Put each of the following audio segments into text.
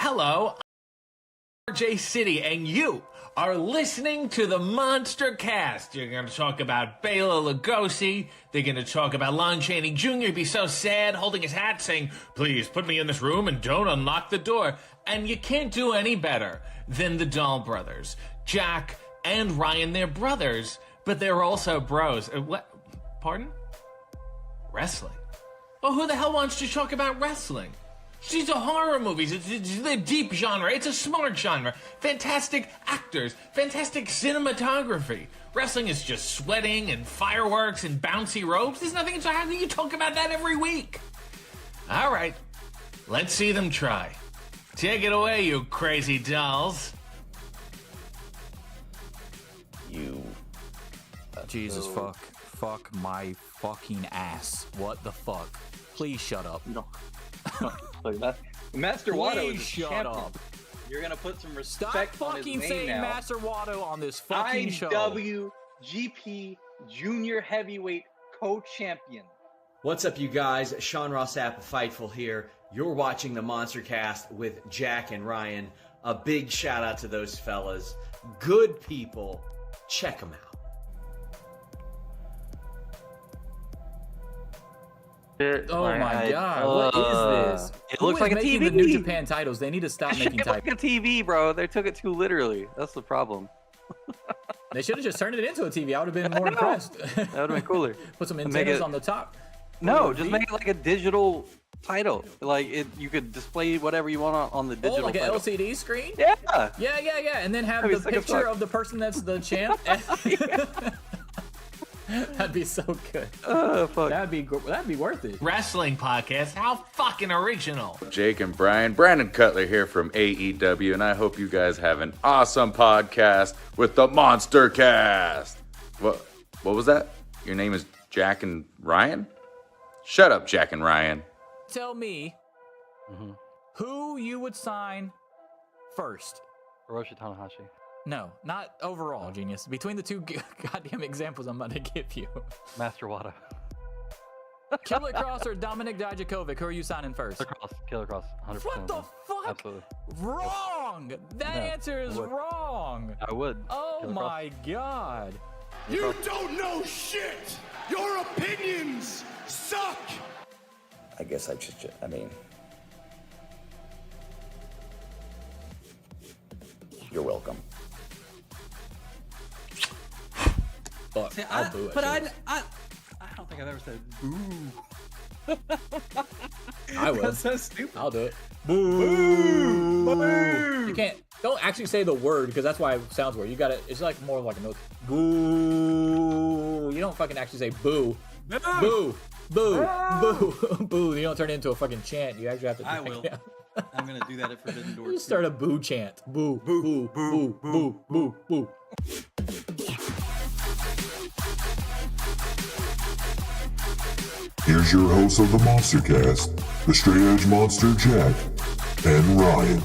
Hello, I'm RJ City, and you are listening to the Monster Cast. You're going to talk about Bela Lugosi. They're going to talk about Lon Chaney Jr. He'd be so sad holding his hat saying, "Please put me in this room and don't unlock the door." And you can't do any better than the Dahl brothers. Jack and Ryan, they're brothers, but they're also bros. What? Pardon? Wrestling. Well, who the hell wants to talk about wrestling? These are horror movies. It's a deep genre. It's a smart genre. Fantastic actors. Fantastic cinematography. Wrestling is just sweating and fireworks and bouncy ropes. There's nothing. So how can you talk about that every week? All right. Let's see them try. Take it away, you crazy dolls. You. Jesus fuck. Fuck my fucking ass. What the fuck? Please shut up. No. Like that. Master Watto is a shut champion. up. You're gonna put some Stop respect on his fucking name saying now. Master Watto on this fucking show. IWGP Junior Heavyweight Co-Champion. What's up, you guys? Sean Rossap of Fightful here. You're watching the Monster Cast with Jack and Ryan. A big shout out to those fellas. Good people. Check them out. Oh my god, what is this? It looks like a making TV. The New Japan titles. They need to stop making It looks titles. like a TV, bro. They took it too literally. That's the problem. They should have just turned it into a TV. I would have been more impressed. That would have been cooler. Put some Make antennas it- on the top. No, just make it like a digital title. Like you could display whatever you want on the digital. Oh, like an title. LCD screen? Yeah. Yeah. And then have That'd be the sick as picture fuck. of the person that's the champ. That'd be so good. Oh fuck. That'd be worth it. Wrestling podcast. How fucking original. Jake and Brian. Brandon Cutler here from AEW, and I hope you guys have an awesome podcast with the Monster Cast. What was that? Your name is Jack and Ryan? Shut up, Jack and Ryan. Tell me who you would sign first. Hiroshi Tanahashi. No, not overall, genius. Between the two goddamn examples I'm about to give you. Master Wada. Killer Cross or Dominic Dijakovic, who are you signing first? Killer Cross. 100%. What the fuck? Absolutely. Wrong! That answer is wrong! I would. Oh Killer my god. You don't know shit! Your opinions suck! I guess I mean, you're welcome. Fuck, See, I'll boo it. I don't think I've ever said boo. I will. That's so stupid. I'll do it. Boo! You don't actually say the word because that's why it sounds weird. You gotta, it's like more like a note. Boo! You don't fucking actually say boo. Boo! Boo! Boo! Boo! You don't turn it into a fucking chant. You actually have to. I will. I'm gonna do that at Forbidden Doors. You start a boo chant. Boo! Boo! Boo! Boo! Boo! Boo! Here's your hosts of the Monster Cast, the Straight Edge Monster Jack and Ryan.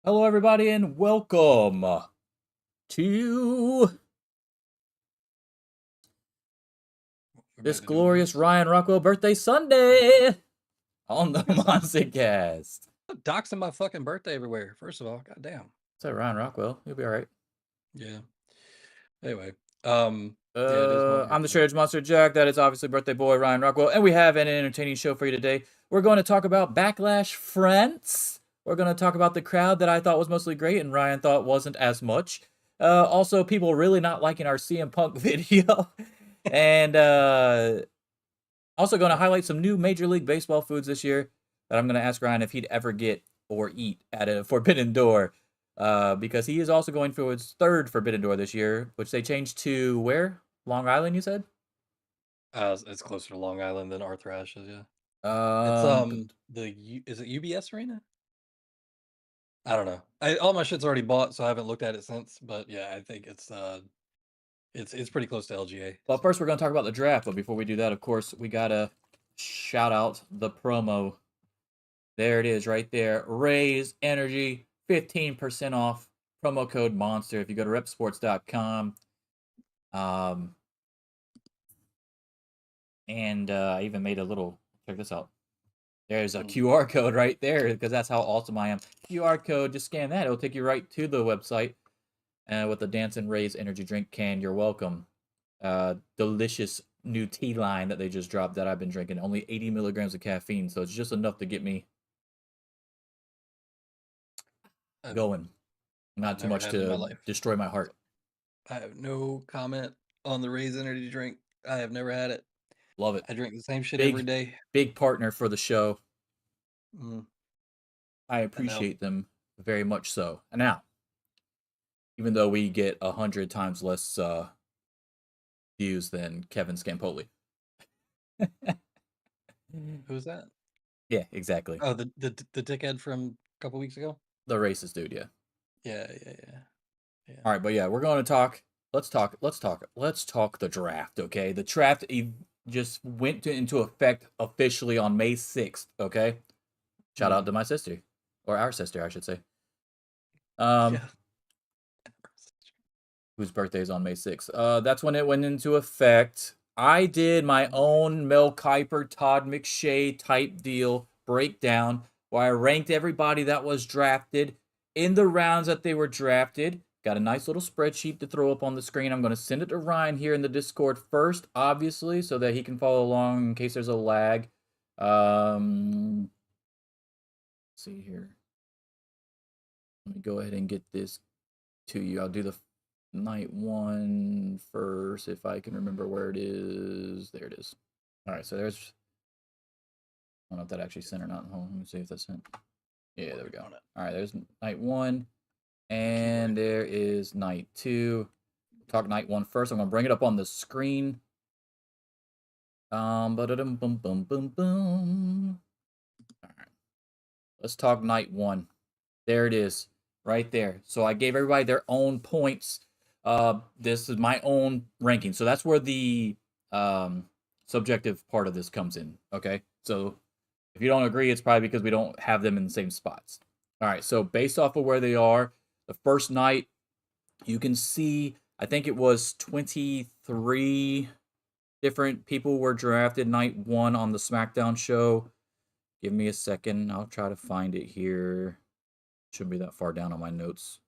Hello, everybody, and welcome to this glorious Ryan Rockwell birthday Sunday on the Monster Cast. Doxing my fucking birthday everywhere. First of all, goddamn. It's like Ryan Rockwell. You'll be all right. Yeah. Anyway, I'm the Straight Edge Monster Jack. That is obviously birthday boy Ryan Rockwell, and we have an entertaining show for you today. We're going to talk about Backlash France. We're going to talk about the crowd that I thought was mostly great and Ryan thought wasn't as much. Also, people really not liking our CM Punk video. And also going to highlight some new Major League Baseball foods this year that I'm going to ask Ryan if he'd ever get or eat at a Forbidden Door. Because he is also going for his third Forbidden Door this year, which they changed to where? Long Island, you said? it's closer to Long Island than Arthur Ashe's, yeah. Is it UBS Arena? I don't know. All my shit's already bought, so I haven't looked at it since. But yeah, I think it's pretty close to LGA. Well, first we're going to talk about the draft, but before we do that, of course, we got to shout out the promo. There it is right there. Raise Energy 15% off. Promo code Monster if you go to repsports.com. And I even made a little, check this out. There's a QR code right there because that's how awesome I am. QR code, just scan that. It'll take you right to the website with the Dance and Rays energy drink can. You're welcome. Delicious new tea line that they just dropped that I've been drinking. Only 80 milligrams of caffeine, so it's just enough to get me going. Not too much to destroy my heart. I have no comment on the Rays energy drink. I have never had it. Love it. I drink the same shit every day. Big partner for the show. Mm. I appreciate them very much so. And now, even though we get 100 times less views than Kevin Scampoli. Who's that? Yeah, exactly. Oh, the dickhead from a couple weeks ago? The racist dude, yeah. Yeah. All right, but yeah, we're going to talk. Let's talk the draft, okay? The draft just went into effect officially on May 6th, okay? Shout out to my sister, or our sister, I should say. Whose birthday is on May 6th. That's when it went into effect. I did my own Mel Kiper, Todd McShay type deal breakdown where I ranked everybody that was drafted in the rounds that they were drafted. Got a nice little spreadsheet to throw up on the screen. I'm going to send it to Ryan here in the Discord first, obviously, so that he can follow along in case there's a lag. Let's see here. Let me go ahead and get this to you. I'll do the night one first, if I can remember where it is. There it is. All right, so there's... I don't know if that actually sent or not. Hold on, let me see if that's sent. Yeah, there we go. All right, there's night one. And there is night two. We'll talk night one first. I'm going to bring it up on the screen. Ba-da-dum, boom, boom, boom, boom. All right. Let's talk night one. There it is. Right there. So I gave everybody their own points. This is my own ranking. So that's where the subjective part of this comes in. Okay. So if you don't agree, it's probably because we don't have them in the same spots. All right. So based off of where they are, the first night, you can see, I think it was 23 different people were drafted night one on the SmackDown show. Give me a second. I'll try to find it here. Shouldn't be that far down on my notes.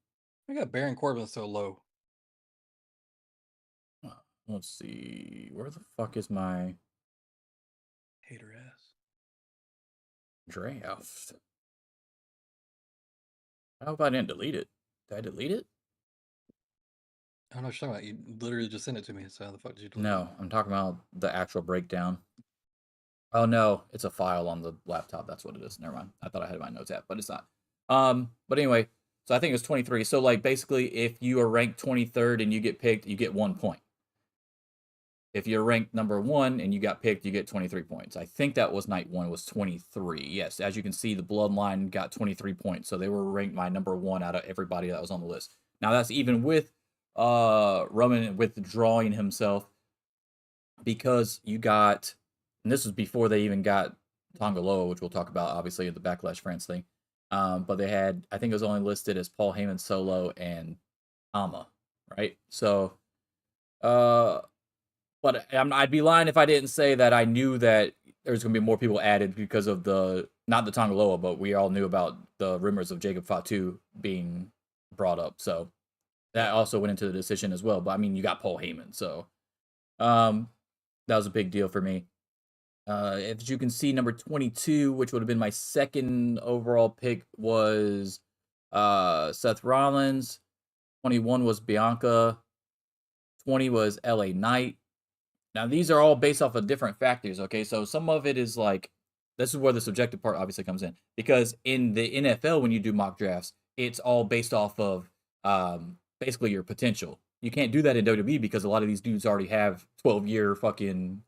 I got Baron Corbin so low. Let's see. Where the fuck is my Hater ass draft? I hope I didn't delete it. Did I delete it? I don't know what you're talking about. You literally just sent it to me. So how the fuck did you delete it? No, I'm talking about the actual breakdown. Oh no, it's a file on the laptop. That's what it is. Never mind. I thought I had my notes app, but it's not. But anyway, so I think it was 23. So like basically if you are ranked 23rd and you get picked, you get 1 point. If you're ranked number 1 and you got picked, you get 23 points. I think that was night 1 was 23. Yes, as you can see, the Bloodline got 23 points. So they were ranked my number 1 out of everybody that was on the list. Now that's even with Roman withdrawing himself, because you got, and this was before they even got Tongaloa, which we'll talk about obviously at the Backlash France thing. But they had, I think it was only listed as Paul Heyman Solo and Tama, right? So, but I'd be lying if I didn't say that I knew that there's going to be more people added because of the, not the Tongaloa, but we all knew about the rumors of Jacob Fatu being brought up. So that also went into the decision as well. But I mean, you got Paul Heyman. So that was a big deal for me. As you can see, number 22, which would have been my second overall pick, was Seth Rollins. 21 was Bianca. 20 was LA Knight. Now, these are all based off of different factors, okay? So some of it is like, this is where the subjective part obviously comes in. Because in the NFL, when you do mock drafts, it's all based off of basically your potential. You can't do that in WWE because a lot of these dudes already have 12-year fucking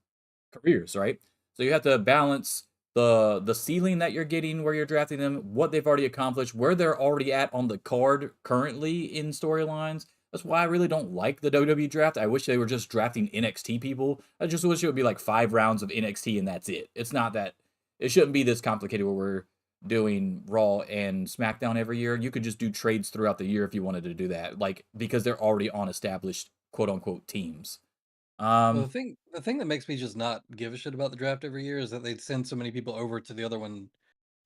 careers, right? So you have to balance the ceiling that you're getting where you're drafting them, what they've already accomplished, where they're already at on the card currently in storylines. That's why I really don't like the WWE draft. I wish they were just drafting NXT people. I just wish it would be like 5 rounds of NXT and that's it. It's not that, it shouldn't be this complicated where we're doing Raw and SmackDown every year. You could just do trades throughout the year if you wanted to do that, like because they're already on established quote unquote teams. Well, the thing that makes me just not give a shit about the draft every year is that they send so many people over to the other one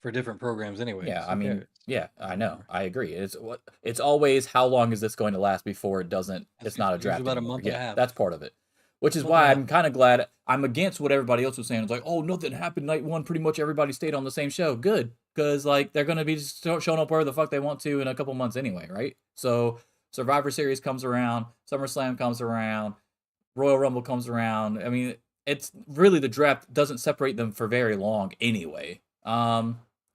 for different programs anyway. Yeah, So I mean, yeah, I know, I agree. It's always how long is this going to last before it doesn't. It's not a usually draft about a anymore. month and a Yeah, half. that's part of it. Which is Month and a why half. I'm kind of glad. I'm against what everybody else was saying. It's like, oh, nothing happened night one. Pretty much everybody stayed on the same show. Good, because like they're gonna be just showing up where the fuck they want to in a couple months anyway, right? So Survivor Series comes around, SummerSlam comes around, Royal Rumble comes around. I mean, it's really the draft doesn't separate them for very long anyway.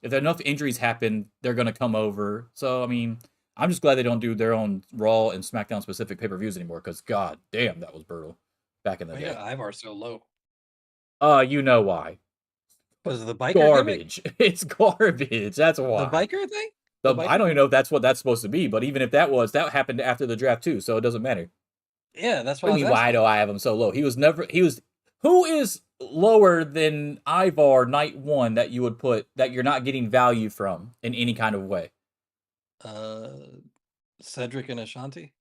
If enough injuries happen, they're gonna come over. So I mean, I'm just glad they don't do their own Raw and SmackDown specific pay-per-views anymore. Because god damn, that was brutal back in the Why day. got Ivar so low? You know why? Was the biker Garbage. It's garbage. That's why. The biker thing? I don't even know if that's what that's supposed to be. But even if that was, that happened after the draft too. So it doesn't matter. Yeah, that's What why. do you mean, why do I have him so low? He was never. He was. Who is lower than Ivar night one that you would put that you're not getting value from in any kind of way? Cedric and Ashanti.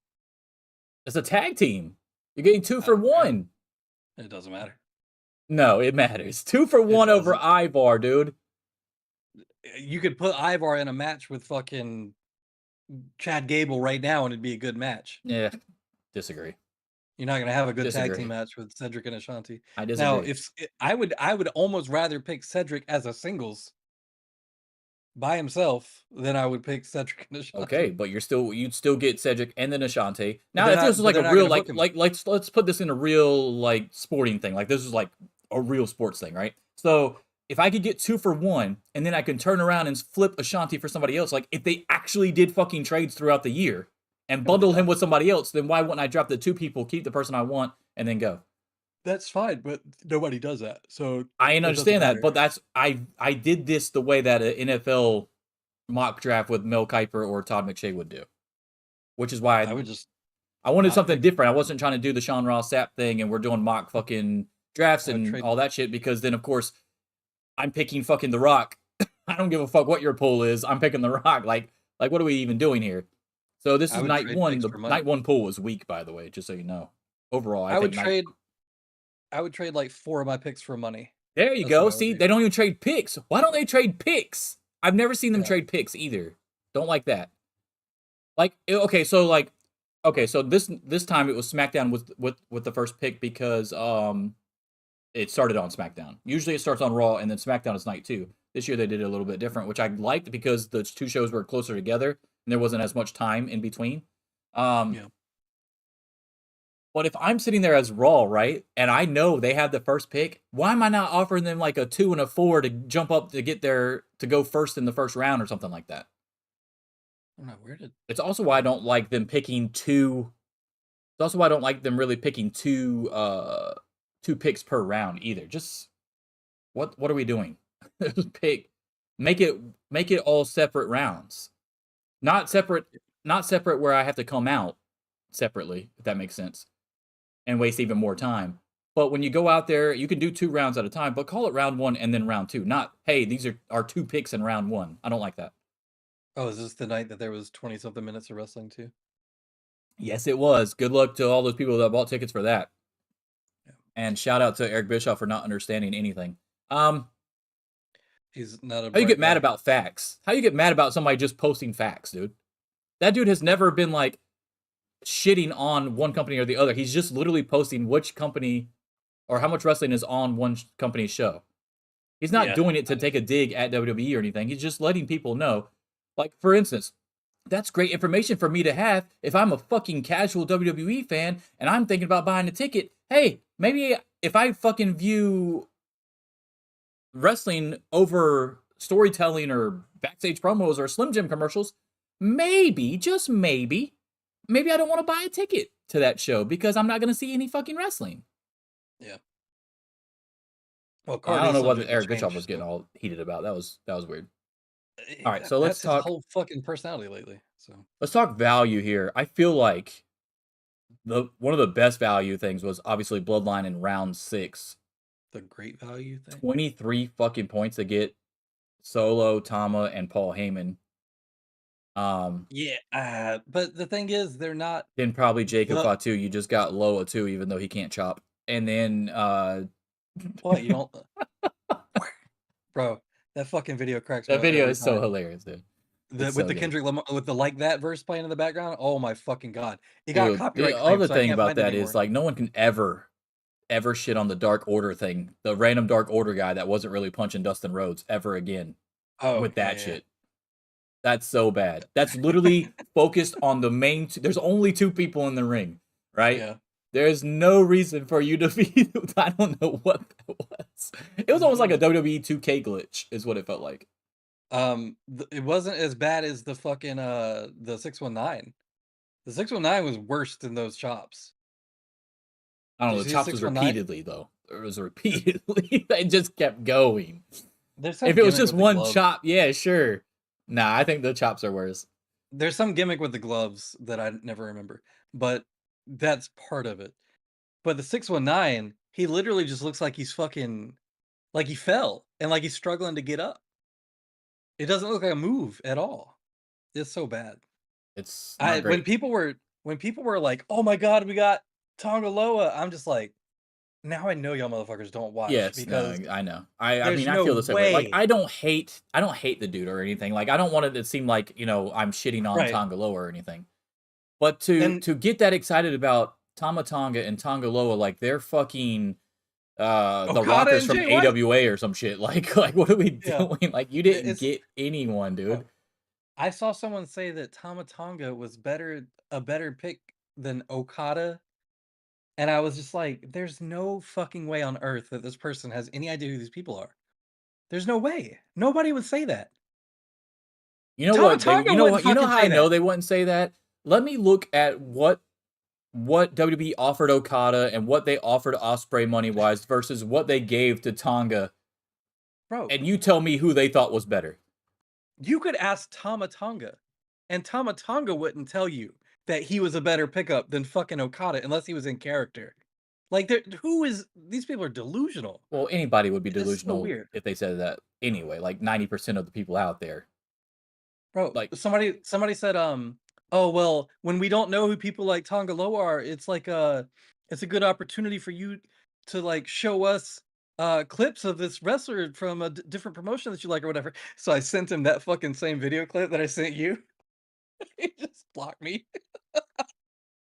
It's a tag team. You're getting 2 for 1. It doesn't matter. No, it matters. 2 for 1 over Ivar, dude. You could put Ivar in a match with fucking Chad Gable right now, and it'd be a good match. Yeah, disagree. You're not gonna have a good tag Disagree. team match with Cedric and Ashanti. I Now, disagree. if I would almost rather pick Cedric as a singles by himself than I would pick Cedric and Ashanti. Okay, but you'd still get Cedric and then Ashante. Now, they're if not- this was but like they're a not real gonna book him. let's put this in a real like sporting thing. Like this is like a real sports thing, right? So if I could get 2 for 1 and then I can turn around and flip Ashanti for somebody else, like if they actually did fucking trades throughout the year and bundle him with somebody else, then why wouldn't I drop the 2 people, keep the person I want, and then go? That's fine, but nobody does that. So I it doesn't understand that, matter. but that's I did this the way that an NFL mock draft with Mel Kiper or Todd McShay would do, which is why I would just I wanted not something different. I wasn't trying to do the Sean Ross Sapp thing and we're doing mock fucking drafts I would and trade- all that shit because then of course I'm picking fucking The Rock. I don't give a fuck what your pool is. I'm picking The Rock. Like what are we even doing here? So this I is would night trade 1. picks The for money. night 1 pool was weak, by the way, just so you know. Overall, I would think trade like 4 of my picks for money. There you That's go. what I would See, do. they don't even trade picks. Why don't they trade picks? I've never seen them trade picks either. Don't like that. Like okay, so this time it was SmackDown with the first pick because it started on SmackDown. Usually it starts on Raw and then SmackDown is night 2. This year they did it a little bit different, which I liked because the 2 shows were closer together and there wasn't as much time in between. Yeah. But if I'm sitting there as Raw, right, and I know they have the first pick, why am I not offering them like a 2 and a 4 to jump up to get to go first in the first round or something like that? I don't know, where did It's also why I don't like them picking 2. It's also why I don't like them really picking 2 picks per round either. Just what are we doing? Make it all separate rounds. Not separate where I have to come out separately, if that makes sense. And waste even more time. But when you go out there, you can do 2 rounds at a time, but call it round 1 and then round 2. Not, hey, these are our 2 picks in round 1. I don't like that. Oh, is this the night that there was 20-something minutes of wrestling too? Yes, it was. Good luck to all those people that bought tickets for that. Yeah. And shout out to Eric Bischoff for not understanding anything. He's not a How you get bright mad guy. about facts? How you get mad about somebody just posting facts, dude? That dude has never been like shitting on one company or the other. He's just literally posting which company or how much wrestling is on one company's show. He's not doing it to take a dig at WWE or anything. He's just letting people know. Like, for instance, that's great information for me to have if I'm a fucking casual WWE fan and I'm thinking about buying a ticket. Hey, maybe if I fucking view wrestling over storytelling or backstage promos or Slim Jim commercials, maybe, just maybe I don't want to buy a ticket to that show because I'm not going to see any fucking wrestling. Yeah. Well, I don't know what subject to Eric Bischoff change, was getting so- all heated about. That was weird. Eh, All right, so let's that's talk. his whole fucking personality lately. So Let's talk value here. I feel like one of the best value things was obviously Bloodline in round 6. the great value thing. 23 fucking points to get Solo, Tama, and Paul Heyman. Yeah, but the thing is, they're not. Then probably Jacob The, Fatu. You just got Loa too, even though he can't chop. And then what you don't, bro? That fucking video cracks me that up video every is so time. hilarious, dude. It's With so the good. Kendrick Lamar, with the like that verse playing in the background. Oh my fucking god! It got Dude, copyright the claimed, other so I thing can't about find it that anymore. is like no one can ever shit on the Dark Order thing, the random Dark Order guy that wasn't really punching Dustin Rhodes ever again with that shit. That's so bad. That's literally focused on the main. There's only 2 people in the ring, right? Yeah. There's no reason for you to be. I don't know what that was. It was almost like a WWE 2K glitch, is what it felt like. It wasn't as bad as the fucking the 619. The 619 was worse than those chops. I don't Did know. you The see chops the was 619? repeatedly though. It was repeatedly. They just kept going. There's some If it was gimmick just with the one gloves. chop, yeah, sure. Nah, I think the chops are worse. There's some gimmick with the gloves that I never remember, but that's part of it. But the 619, he literally just looks like he's fucking like he fell and like he's struggling to get up. It doesn't look like a move at all. It's so bad. It's not When great. people were like, "Oh my god, we got Tonga Loa," I'm just like, now I know y'all motherfuckers don't watch Yes, no, because I know. I there's mean, I no feel the same way. Like, way. I don't hate the dude or anything. Like, I don't want it to seem like, I'm shitting on Right. Tongaloa or anything. But to And get that excited about Tama Tonga and Tongaloa, like they're fucking the Okada Rockers and from Jay White. AWA or some shit. Like what are we Yeah. doing? Like you didn't It's get anyone, dude. I saw someone say that Tama Tonga was a better pick than Okada, and I was just like, there's no fucking way on earth that this person has any idea who these people are. There's no way. Nobody would say that. You know Tama what? Tonga You know wouldn't what? You know fucking how say I know that. they wouldn't say that? Let me look at what WWE offered Okada and what they offered Ospreay money-wise versus what they gave to Tonga. Bro, And you tell me who they thought was better. you could ask Tama Tonga, and Tama Tonga wouldn't tell you that he was a better pickup than fucking Okada unless he was in character. Like, these people are delusional. Well, anybody would be It's so delusional weird. if they said that anyway. Like 90% of the people out there. Bro, Like somebody said, oh well, when we don't know who people like Tonga Loa are, it's like it's a good opportunity for you to like show us clips of this wrestler from a different promotion that you like or whatever. So I sent him that fucking same video clip that I sent you. He just blocked me.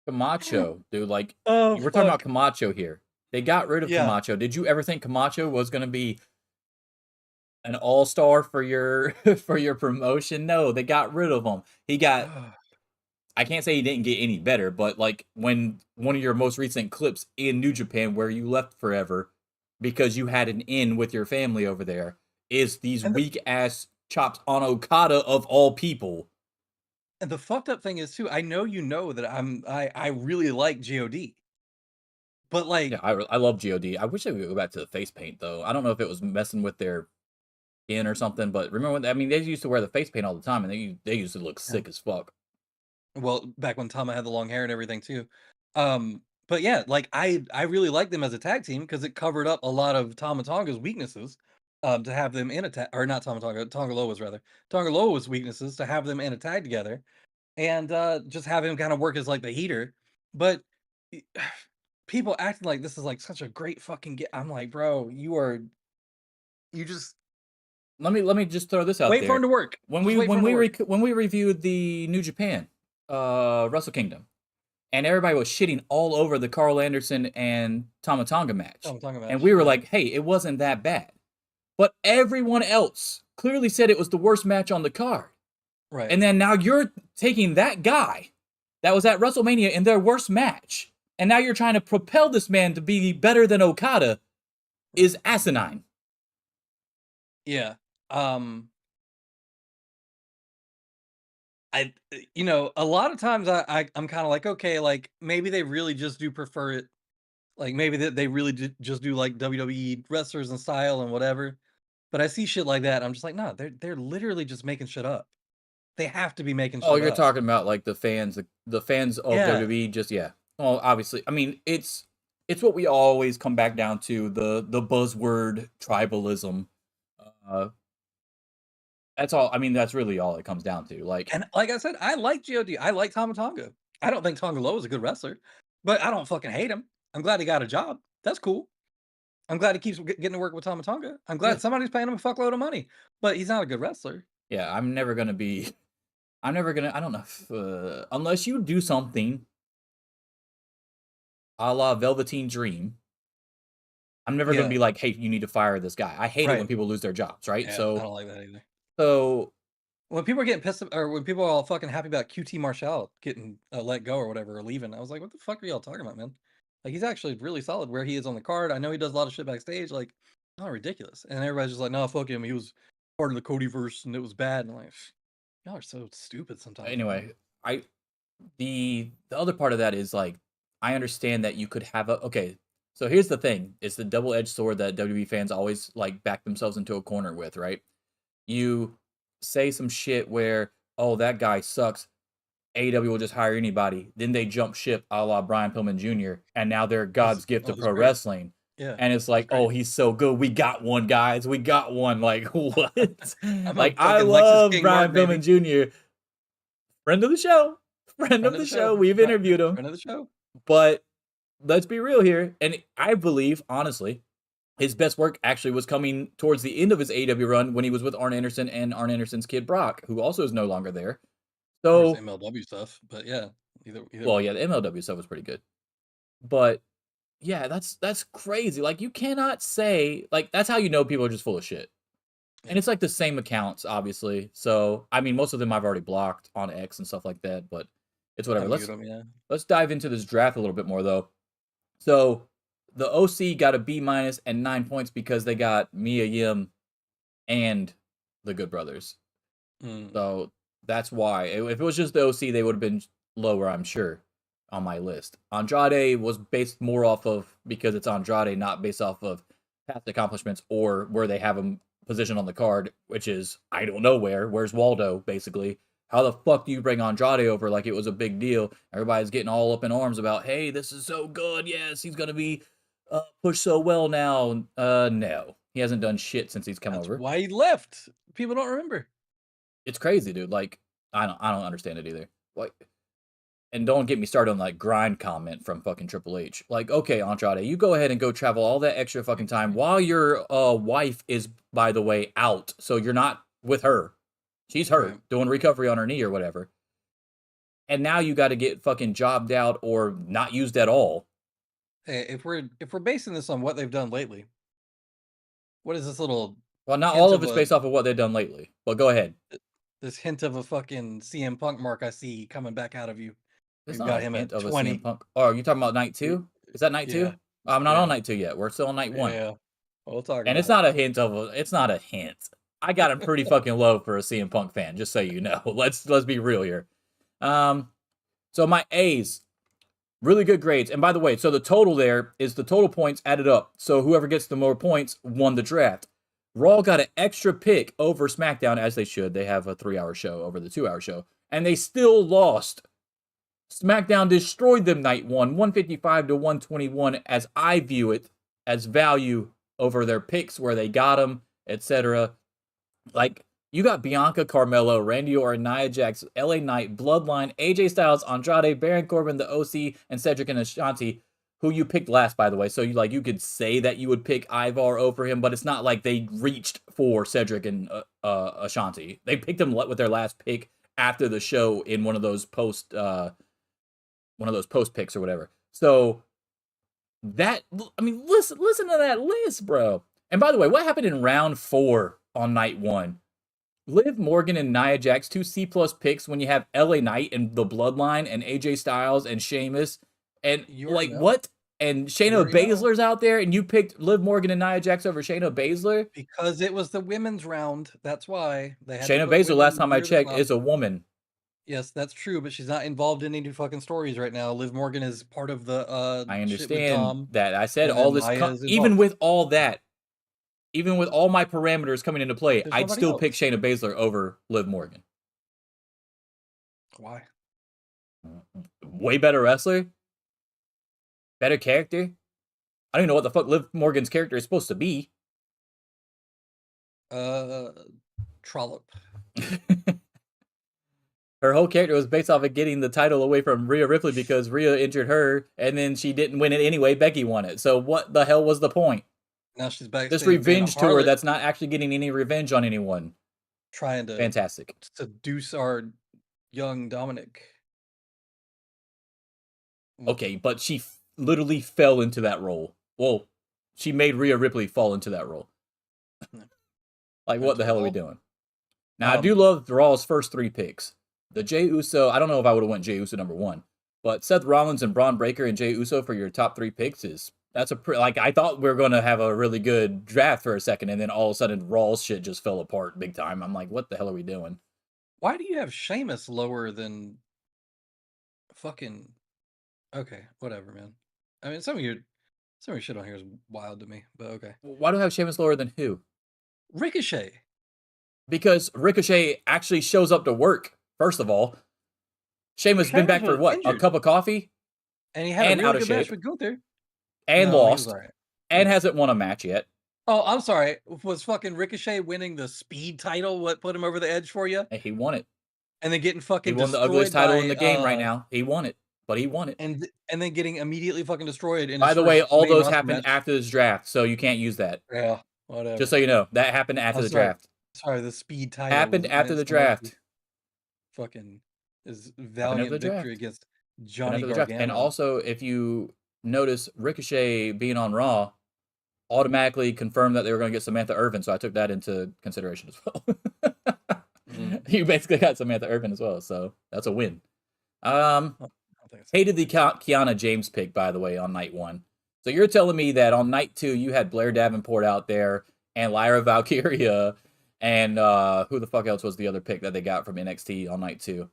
Camacho, dude. Like Oh, we're talking about fuck. Camacho here. They got rid of Yeah. Camacho. Did you ever think Camacho was going to be an all-star for your for your promotion? No, they got rid of him. He got I can't say he didn't get any better, but like when one of your most recent clips in New Japan where you left forever because you had an in with your family over there is these weak ass chops on Okada of all people. And the fucked up thing is too, I know you know that I really like God. But like Yeah, I love God. I wish they would go back to the face paint though. I don't know if it was messing with their skin or something, but remember when, I mean they used to wear the face paint all the time and they used to look sick as fuck. Well, back when Tama had the long hair and everything too. But yeah, like I really like them as a tag team because it covered up a lot of Tama Tonga's weaknesses. To have them in a tag, or not Tama Tonga, Tonga Loa's rather. Tonga Loa's weaknesses to have them in a tag together, and just have him kind of work as like the heater. But people acting like this is like such a great fucking get. I'm like, bro, you just Let me just throw this out wait there. for him to work. When Just we wait for him to work. when we reviewed the New Japan Wrestle Kingdom, and everybody was shitting all over the Carl Anderson and Tama Tonga match, and we were like, "Hey, it wasn't that bad," but everyone else clearly said it was the worst match on the card. Right. And then now you're taking that guy that was at WrestleMania in their worst match, and now you're trying to propel this man to be better than Okada, is asinine. Yeah. A lot of times I'm kind of like, okay, like maybe they really just do prefer it. Like maybe they really just do like WWE wrestlers and style and whatever. But I see shit like that. I'm just like, no, they're literally just making shit up. They have to be making shit Oh, up. you're talking about like the fans of Yeah. WWE. Just yeah. Well, obviously, I mean it's what we always come back down to the buzzword tribalism. That's all. I mean, that's really all it comes down to. Like, And like I said, I like God. I like Tama Tonga. I don't think Tonga Loa is a good wrestler, but I don't fucking hate him. I'm glad he got a job. That's cool. I'm glad he keeps getting to work with Tama Tonga. I'm glad somebody's paying him a fuckload of money, but he's not a good wrestler. yeah, I'm never gonna. I don't know if, unless you do something a la Velveteen Dream. I'm never gonna be like, hey, you need to fire this guy. I hate it when people lose their jobs, right? Yeah, So I don't like that either. So when people are getting pissed, or when people are all fucking happy about QT Marshall getting let go or whatever, or leaving, I was like, what the fuck are y'all talking about, man? Like, he's actually really solid where he is on the card. I know he does a lot of shit backstage, like, not ridiculous. And everybody's just like, no, fuck him. He was part of the Codyverse and it was bad. And I'm like, y'all are so stupid sometimes. Anyway, the other part of that is like, I understand that you could have okay. So here's the thing: it's the double-edged sword that WWE fans always like back themselves into a corner with, right? You say some shit where, oh, that guy sucks. AEW will just hire anybody. Then they jump ship a la Brian Pillman Jr. And now they're God's gift to pro wrestling. Yeah. And it's like, oh, he's so good. We got one, guys. We got one. Like, what? Like, I love Brian Pillman Jr. Friend of the show. Friend of the show. We've interviewed him. Friend of the show. But let's be real here. And I believe, honestly, his best work actually was coming towards the end of his AEW run when he was with Arn Anderson and Arn Anderson's kid Brock, who also is no longer there. So MLW stuff, but yeah. Well, yeah, the MLW stuff was pretty good. But yeah, that's crazy. Like, you cannot say, like, that's how you know people are just full of shit. Yeah. And it's like the same accounts, obviously. So, I mean, most of them I've already blocked on X and stuff like that, but it's whatever. Let's dive into this draft a little bit more, though. So, the OC got a B- and 9 points because they got Mia Yim and the Good Brothers. So, that's why. If it was just the OC, they would have been lower, I'm sure, on my list. Andrade was based more off of, because it's Andrade, not based off of past accomplishments or where they have him positioned on the card, which is, I don't know where. Where's Waldo, basically? How the fuck do you bring Andrade over like it was a big deal? Everybody's getting all up in arms about, hey, this is so good. Yes, he's going to be pushed so well now. No. He hasn't done shit since he's come over. That's why he left. People don't remember. It's crazy, dude. Like, I don't understand it either. Like, and don't get me started on like grind comment from fucking Triple H. Like, okay, Andrade, you go ahead and go travel all that extra fucking time while your wife is, by the way, out. So you're not with her. She's hurt, doing recovery on her knee or whatever. And now you got to get fucking jobbed out or not used at all. Hey, if we're basing this on what they've done lately, what is this little? Well, not all of it's based off of what they've done lately. But go ahead. This hint of a fucking CM Punk mark I see coming back out of you. It's not got him at 20. CM Punk. Oh, are you talking about night 2? Is that night 2? I'm not on night 2 yet. We're still on night 1. Yeah. We'll talk. And it's not a hint of a. It's not a hint. I got him pretty fucking low for a CM Punk fan, just so you know. Let's be real here. So my A's, really good grades. And by the way, so the total there is the total points added up. So whoever gets the more points won the draft. Raw got an extra pick over SmackDown, as they should. They have a 3-hour show over the 2-hour show. And they still lost. SmackDown destroyed them night 1, 155 to 121, as I view it, as value over their picks, where they got them, etc. Like, you got Bianca, Carmelo, Randy Orton, Nia Jax, LA Knight, Bloodline, AJ Styles, Andrade, Baron Corbin, the OC, and Cedric and Ashanti, who you picked last, by the way. So you could say that you would pick Ivar over him, but it's not like they reached for Cedric and Ashanti. They picked him with their last pick after the show in one of those post picks or whatever. So that, I mean, listen to that list, bro. And by the way, what happened in round 4 on night 1? Liv Morgan and Nia Jax, 2 C+ picks when you have LA Knight and the Bloodline and AJ Styles and Sheamus. And like, what? And Shayna Baszler's out there, and you picked Liv Morgan and Nia Jax over Shayna Baszler? Because it was the women's round. That's why. They had Shayna Baszler, last time I checked, is a woman. Yes, that's true, but she's not involved in any fucking stories right now. Liv Morgan is part of the I understand that. I said all this, even with all that, even with all my parameters coming into play, I'd still pick Shayna Baszler over Liv Morgan. Why? Way better wrestler? Better character? I don't even know what the fuck Liv Morgan's character is supposed to be. Trollop. Her whole character was based off of getting the title away from Rhea Ripley because Rhea injured her, and then she didn't win it anyway. Becky won it. So what the hell was the point? Now she's back. This revenge tour that's not actually getting any revenge on anyone. Trying to fantastic seduce our young Dominic. Okay, but she literally fell into that role. Well, she made Rhea Ripley fall into that role. Like, what the hell are we doing? Now, I do love Raw's first 3 picks. The Jey Uso, I don't know if I would have went Jey Uso number 1, but Seth Rollins and Braun Breaker and Jey Uso for your top 3 picks that's like, I thought we were going to have a really good draft for a second, and then all of a sudden Raw's shit just fell apart big time. I'm like, what the hell are we doing? Why do you have Sheamus lower than fucking... Okay, whatever, man. I mean, some of your shit on here is wild to me, but okay. Why do I have Sheamus lower than who? Ricochet. Because Ricochet actually shows up to work, first of all. Sheamus been back for what? Injured. A cup of coffee? And he had a really good match with Gunther. And lost. Right. And hasn't won a match yet. Oh, I'm sorry. Was fucking Ricochet winning the speed title what put him over the edge for you? And he won it. And then getting fucking He won the ugliest title in the game right now. He won it. But he won it. And then getting immediately fucking destroyed. By the way, all those happened after this draft, so you can't use that. Yeah, whatever. Just so you know, that happened after the draft. Sorry, the speed title happened after the draft. Fucking is valiant victory against Johnny Gargano. And also, if you notice Ricochet being on Raw, automatically confirmed that they were going to get Samantha Irvin, so I took that into consideration as well. You basically got Samantha Irvin as well, so that's a win. Hated the Kiana James pick, by the way, on night 1. So you're telling me that on night 2 you had Blair Davenport out there and Lyra Valkyria and who the fuck else was the other pick that they got from NXT on night 2?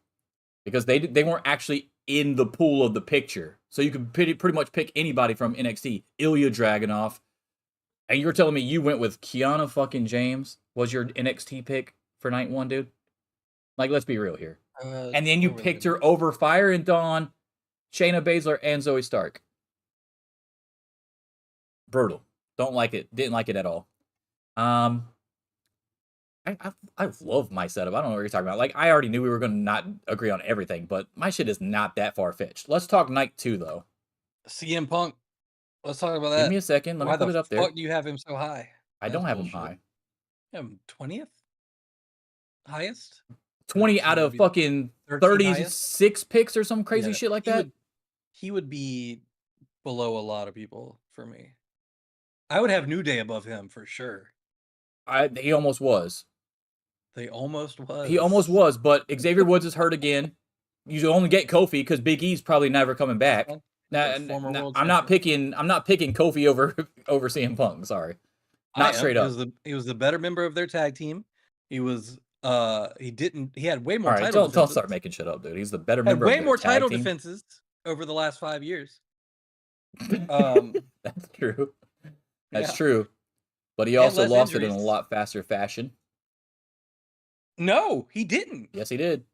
Because they weren't actually in the pool of the picture. So you could pretty much pick anybody from NXT. Ilya Dragunov. And you're telling me you went with Kiana fucking James was your NXT pick for night 1, dude? Like, let's be real here. And then you picked her over Fire and Dawn, Shayna Baszler, and Zoe Stark. Brutal. Don't like it. Didn't like it at all. I love my setup. I don't know what you're talking about. Like, I already knew we were going to not agree on everything, but my shit is not that far-fetched. Let's talk night 2, though. CM Punk. Let's talk about that. Give me a second. Let me put it up there. Why the fuck do you have him so high? I don't have him high. You have him 20th? Highest? 20 out of fucking 36 picks or some crazy shit like that? He would be below a lot of people for me. I would have New Day above him for sure. He almost was. He almost was, but Xavier Woods is hurt again. You only get Kofi because Big E's probably never coming back. Now, I'm not picking Kofi over CM Punk. Sorry, not straight up. He was the better member of their tag team. He was. He had way more. All right, title don't start making shit up, dude. He's the better member. Way more title defenses over the last 5 years. That's true. That's true. But he also lost it in a lot faster fashion. No, he didn't. Yes, he did.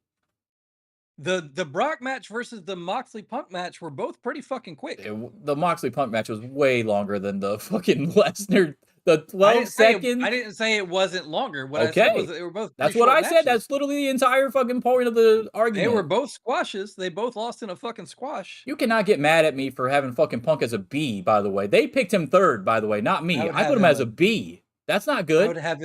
The Brock match versus the Moxley Punk match were both pretty fucking quick. The Moxley Punk match was way longer than the fucking Lesnar. The 12 seconds. I didn't say it wasn't longer. What I said was they were both. That's what I said. That's literally the entire fucking point of the argument. They were both squashes. They both lost in a fucking squash. You cannot get mad at me for having fucking Punk as a B, by the way. They picked him 3rd, by the way, not me. I put him as a B. That's not good. I have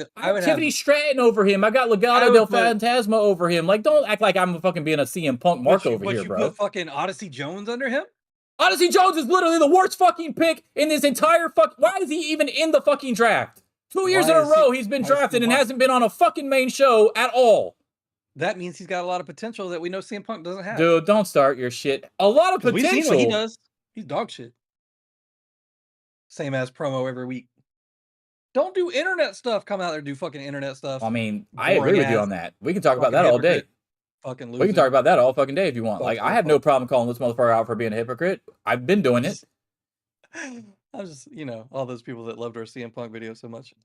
Tiffany Stratton over him. I got Legado del Fantasma over him. Like, don't act like I'm fucking being a CM Punk mark over here, bro. You put fucking Odyssey Jones under him? Odyssey Jones is literally the worst fucking pick in this entire Why is he even in the fucking draft? 2 years in a row he's been drafted and hasn't been on a fucking main show at all. That means he's got a lot of potential that we know CM Punk doesn't have. Dude, don't start your shit. A lot of potential. We've seen what he does. He's dog shit. Same as promo every week. Don't do internet stuff. Come out there and do fucking internet stuff. I mean, I agree with you on that. We can talk about that all day. Fucking loser. We can talk about that all fucking day if you want. Like, I have no problem calling this motherfucker out for being a hypocrite. I've been doing it. I was just, all those people that loved our CM Punk video so much.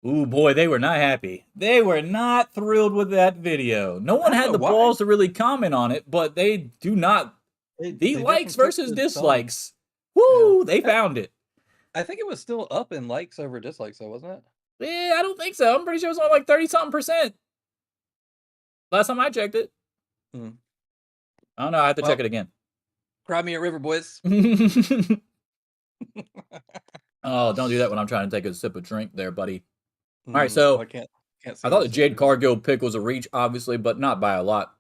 Ooh, boy, they were not happy. They were not thrilled with that video. No one had the balls to really comment on it, but they do not. The likes versus dislikes. Woo, they found it. I think it was still up in likes over dislikes, though, wasn't it? Yeah, I don't think so. I'm pretty sure it was only like 30-something%. Last time I checked it. Hmm. I don't know. I have to check it again. Cry me a river, boys. Oh, don't do that when I'm trying to take a sip of drink there, buddy. All right, so I can't I thought the Jade Cargill pick was a reach, obviously, but not by a lot.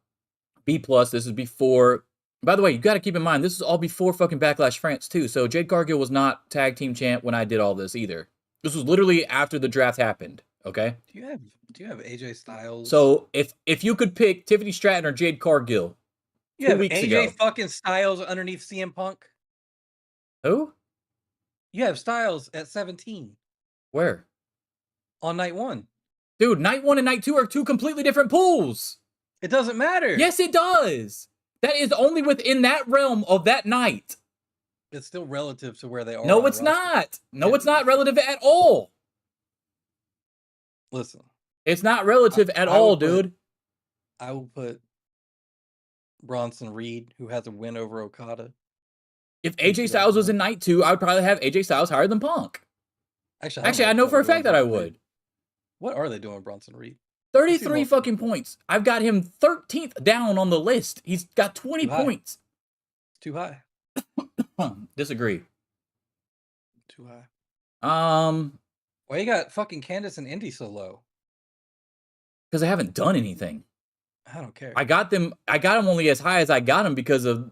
B+, this is before... By the way, you got to keep in mind, this is all before fucking Backlash France, too. So Jade Cargill was not tag team champ when I did all this, either. This was literally after the draft happened, okay? Do you have AJ Styles? So if you could pick Tiffany Stratton or Jade Cargill, you have 2 weeks AJ ago. fucking Styles underneath CM Punk. Who? You have Styles at 17 Where? on night 1. Dude, night 1 and night 2 are 2 completely different pools. It doesn't matter. Yes, it does. That is only within that realm of that night. It's still relative to where they are. No, it's not. No, it's not relative at all. Listen. It's not relative at all, dude. I will put Bronson Reed, who has a win over Okada. If AJ Styles was in night 2, I would probably have AJ Styles higher than Punk. Actually, I know for a fact that I would. What are they doing with Bronson Reed? 33 fucking points. I've got him 13th down on the list. He's got 20 points. Too high. Disagree. Too high. Why you got fucking Candice and Indy so low? Because I haven't done anything. I don't care. I got them only as high as I got them because of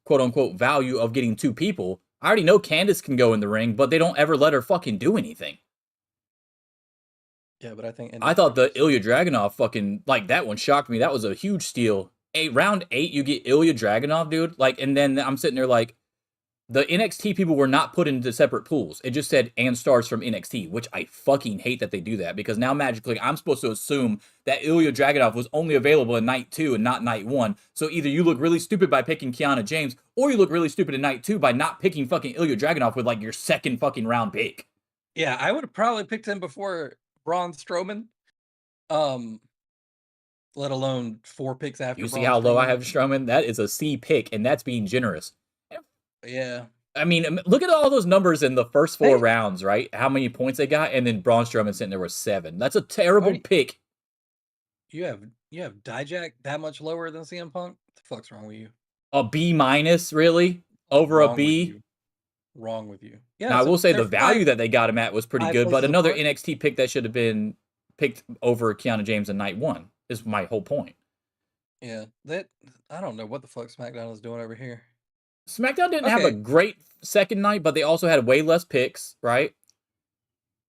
quote unquote value of getting 2 people. I already know Candice can go in the ring, but they don't ever let her fucking do anything. Yeah, but I thought the Ilya Dragunov fucking, like, that one shocked me. That was a huge steal. Round 8, you get Ilya Dragunov, dude. Like, and then I'm sitting there like, the NXT people were not put into separate pools. It just said, and stars from NXT, which I fucking hate that they do that, because now magically I'm supposed to assume that Ilya Dragunov was only available in night 2 and not night 1. So either you look really stupid by picking Kiana James, or you look really stupid in night 2 by not picking fucking Ilya Dragunov with, like, your second fucking round pick. Yeah, I would have probably picked him before Braun Strowman. Let alone 4 picks after. You see how low I have Strowman? That is a C pick, and that's being generous. Yeah. I mean, look at all those numbers in the first 4 rounds, right? How many points they got, and then Braun Strowman sitting there with 7. That's a terrible pick. You have Dijak that much lower than CM Punk? What the fuck's wrong with you? A B-, really? Over a B? Wrong with you. Yeah. Now, I will say the value that they got him at was pretty good, but another NXT pick that should have been picked over Kiana James in night 1 is my whole point. Yeah. I don't know what the fuck SmackDown is doing over here. SmackDown didn't have a great second night, but they also had way less picks, right?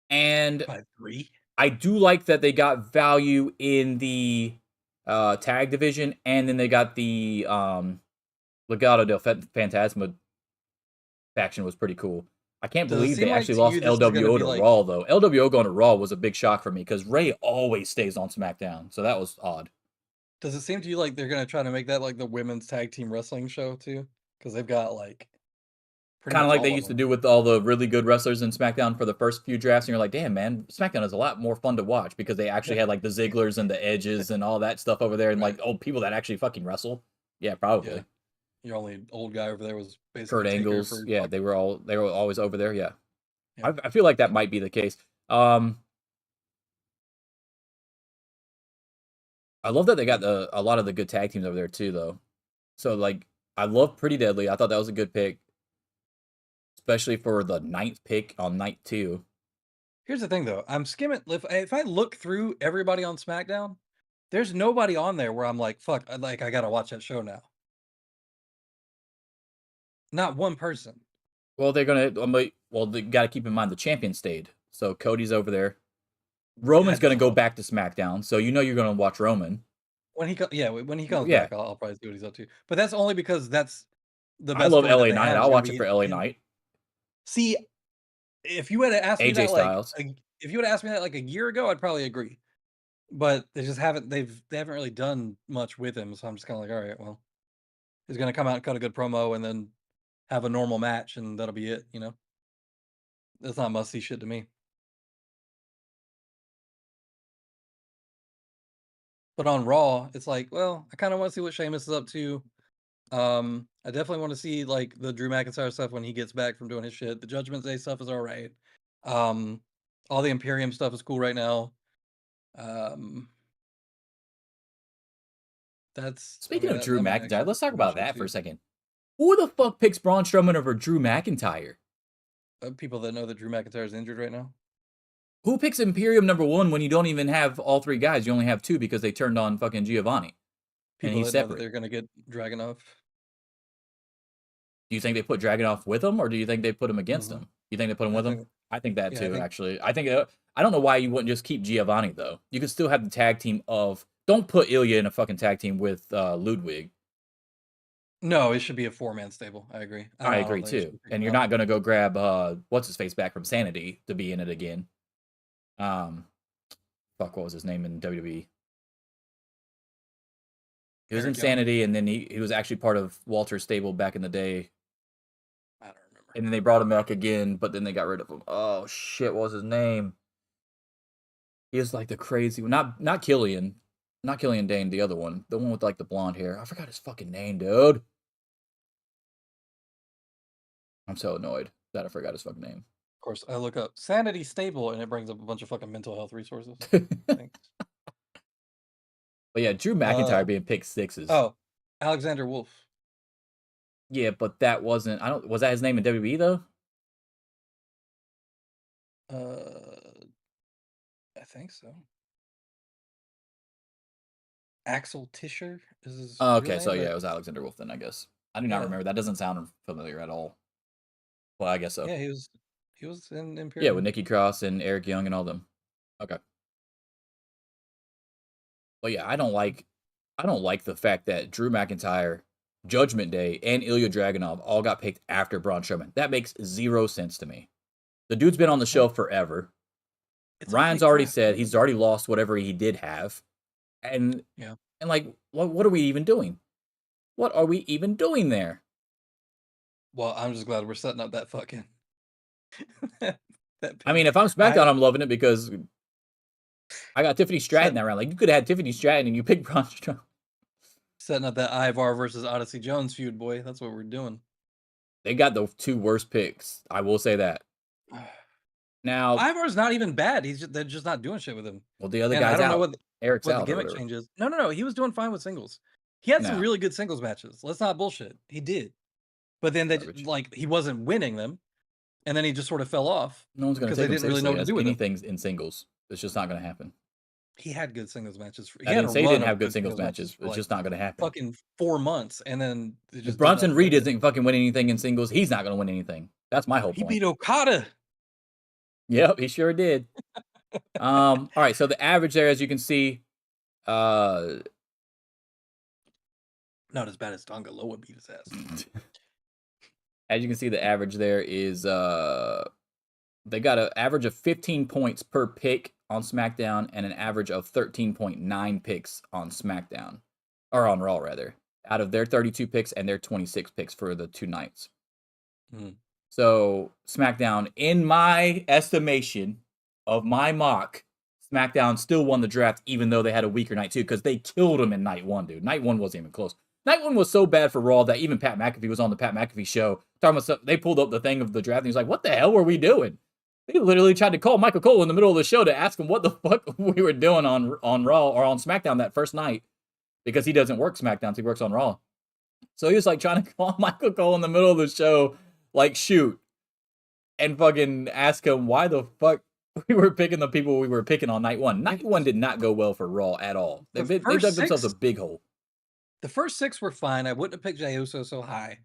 And by 3. I do like that they got value in the tag division, and then they got the Legado del Fantasma faction was pretty cool. I can't believe they actually lost LWO to Raw, though. LWO going to Raw was a big shock for me, because Ray always stays on SmackDown, so that was odd. Does it seem to you like they're going to try to make that like the women's tag team wrestling show, too? Because they've got like... Kind of like they used to do with all the really good wrestlers in SmackDown for the first few drafts, and you're like, damn, man, SmackDown is a lot more fun to watch, because they actually had like the Zigglers and the Edges and all that stuff over there, and like, people that actually fucking wrestle. Yeah, probably. Yeah. Your only old guy over there was basically Kurt Angles. Yeah, they were always over there. Yeah, I feel like that might be the case. I love that they got a lot of the good tag teams over there too, though. So like, I love Pretty Deadly. I thought that was a good pick, especially for the 9th pick on night 2. Here's the thing, though. I'm skimming. If I look through everybody on SmackDown, there's nobody on there where I'm like, fuck, I gotta watch that show now. Not one person. Well, they got to keep in mind the champion stayed. So Cody's over there. Roman's going to go back to SmackDown, so you know you're going to watch Roman. When he comes back, I'll probably see what he's up to. But that's only because that's the best. I love LA Knight. I'll watch it for LA Knight. See, if you had asked me that, Styles. if you would asked me that like a year ago, I'd probably agree. But they just haven't. They haven't really done much with him, so I'm just kind of like, all right, well, he's going to come out and cut a good promo and then have a normal match, and that'll be it. You know, that's not must see shit to me. But on Raw, it's like, well, I kind of want to see what Sheamus is up to. I definitely want to see like the Drew McIntyre stuff when he gets back from doing his shit. The Judgment Day stuff is all right. All the Imperium stuff is cool right now. Speaking of Drew that might McIntyre, actually let's be talk cool to about watch that for a too. second. Who the fuck picks Braun Strowman over Drew McIntyre? People that know that Drew McIntyre is injured right now. Who picks Imperium #1 when you don't even have all 3 guys? You only have 2 because they turned on fucking Giovanni. And People he's that know that separate. they're gonna get Dragunov. Do you think they put Dragunov with him, or do you think they put him against him? You think they put him with him? I think that yeah, too, actually. I don't know why you wouldn't just keep Giovanni, though. You could still have the tag team of... Don't put Ilya in a fucking tag team with Ludwig. No, it should be a 4-man stable. I agree. I don't agree, think they should too. pick And him you're up. not going to go grab, what's-his-face back from Sanity to be in it again. Fuck, what was his name in WWE? He was in Eric Young? Sanity, and then he was actually part of Walter's stable back in the day. I don't remember. And then they brought him back again, but then they got rid of him. Oh, shit, what was his name? He was like the crazy one. Not Killian. Not Killian Dane, the other one. The one with like the blonde hair. I forgot his fucking name, dude. I'm so annoyed that I forgot his fucking name. Of course, I look up Sanity Stable and it brings up a bunch of fucking mental health resources. Thanks. But yeah, Drew McIntyre being picked 6 is... Oh, Alexander Wolf. Yeah, but that wasn't... Was that his name in WWE, though? I think so. Axel Tischer is his Oh, real okay, name, so yeah, but- it was Alexander Wolf then, I guess. I do not Yeah. remember. That doesn't sound familiar at all. Well, I guess so. Yeah, he was in Imperium. Yeah, with Nikki Cross and Eric Young and all them. Okay. But yeah, I don't like the fact that Drew McIntyre, Judgment Day, and Ilya Dragunov all got picked after Braun Strowman. That makes 0 sense to me. The dude's been on the show forever. It's a Ryan's big already draft. said he's already lost whatever he did have. And Yeah. and like, what are we even doing? What are we even doing there? Well, I'm just glad we're setting up that fucking. I mean, if I'm SmackDown, I'm loving it because I got Tiffany Stratton that round. Like, you could have had Tiffany Stratton and you picked Braun Strowman. Setting up that Ivar versus Odyssey Jones feud, boy. That's what we're doing. They got the 2 worst picks. I will say that. Now, Ivar's not even bad. They're just not doing shit with him. well, the other And guy's I don't out. know what Eric's the out. gimmick changes. No. He was doing fine with singles. He had some No. really good singles matches. Let's not bullshit. He did. But then he wasn't winning them. And then he just sort of fell off. No one's going to because take they him didn't really know what to do seriously with him. anything in singles. It's just not going to happen. He had good singles matches. I didn't say he didn't have good singles matches. It's just not going to happen. Fucking 4 months, and then If Bronson Reed isn't fucking winning anything in singles, he's not going to win anything. That's my whole He point. beat Okada. Yep, he sure did. All right, so the average there, as you can see, Not as bad as Tonga Loa beat his ass. as you can see, the average there is they got an average of 15 points per pick on SmackDown and an average of 13.9 picks on SmackDown, or on Raw rather, out of their 32 picks and their 26 picks for the 2 nights. So SmackDown, in my estimation of my mock, SmackDown still won the draft even though they had a weaker night 2 because they killed them in night 1, dude. Night 1 wasn't even close. Night 1 was so bad for Raw that even Pat McAfee was on the Pat McAfee show talking about stuff. They pulled up the thing of the draft and he was like, what the hell were we doing? They literally tried to call Michael Cole in the middle of the show to ask him what the fuck we were doing on Raw or on SmackDown that first night because he doesn't work SmackDown, so he works on Raw. So he was like trying to call Michael Cole in the middle of the show, like shoot, and fucking ask him why the fuck we were picking the people we were picking on night 1. Night 1 did not go well for Raw at all. They dug themselves a big hole. The first 6 were fine. I wouldn't have picked Jey Uso so high.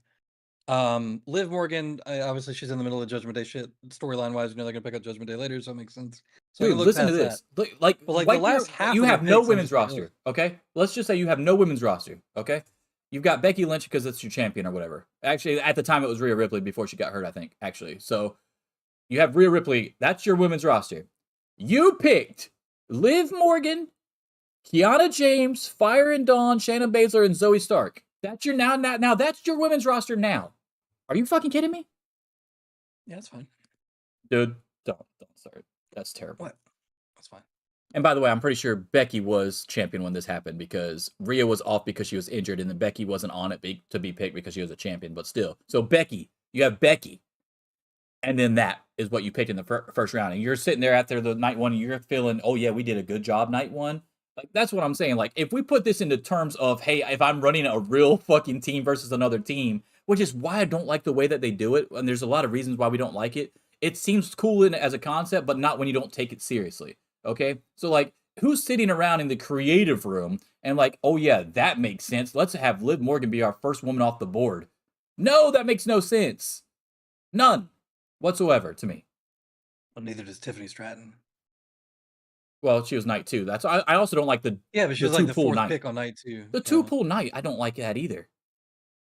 Liv Morgan, obviously she's in the middle of Judgment Day shit. Storyline wise, they're gonna pick up Judgment Day later, so it makes sense. So Dude, listen to this. Look, like the last half you of have the no picks, I'm women's just like, roster, okay? Let's just say you have no women's roster, okay? You've got Becky Lynch because it's your champion or whatever. Actually, at the time it was Rhea Ripley before she got hurt, I think, actually. So you have Rhea Ripley. That's your women's roster. You picked Liv Morgan, Kiana James, Fire and Dawn, Shayna Baszler, and Zoe Stark. That's your now that's your women's roster now. Are you fucking kidding me? Yeah, that's fine. Dude, don't start. That's terrible. What? That's fine. And by the way, I'm pretty sure Becky was champion when this happened because Rhea was off because she was injured, and then Becky wasn't on it to be picked because she was a champion, but still. So Becky, you have Becky. And then that is what you picked in the first round. And you're sitting there after the night one, and you're feeling, oh yeah, we did a good job night one. Like, that's what I'm saying. Like, if we put this into terms of, hey, if I'm running a real fucking team versus another team, which is why I don't like the way that they do it, and there's a lot of reasons why we don't like it. It seems cool as a concept, but not when you don't take it seriously. Okay? So, like, who's sitting around in the creative room and like, oh yeah, that makes sense. Let's have Liv Morgan be our first woman off the board. No, that makes no sense. None whatsoever to me. Well, neither does Tiffany Stratton. Well, she was night 2. That's I also don't like the but she was like the two-pool 4th night. pick on night 2. The 2-pool night, I don't like that either.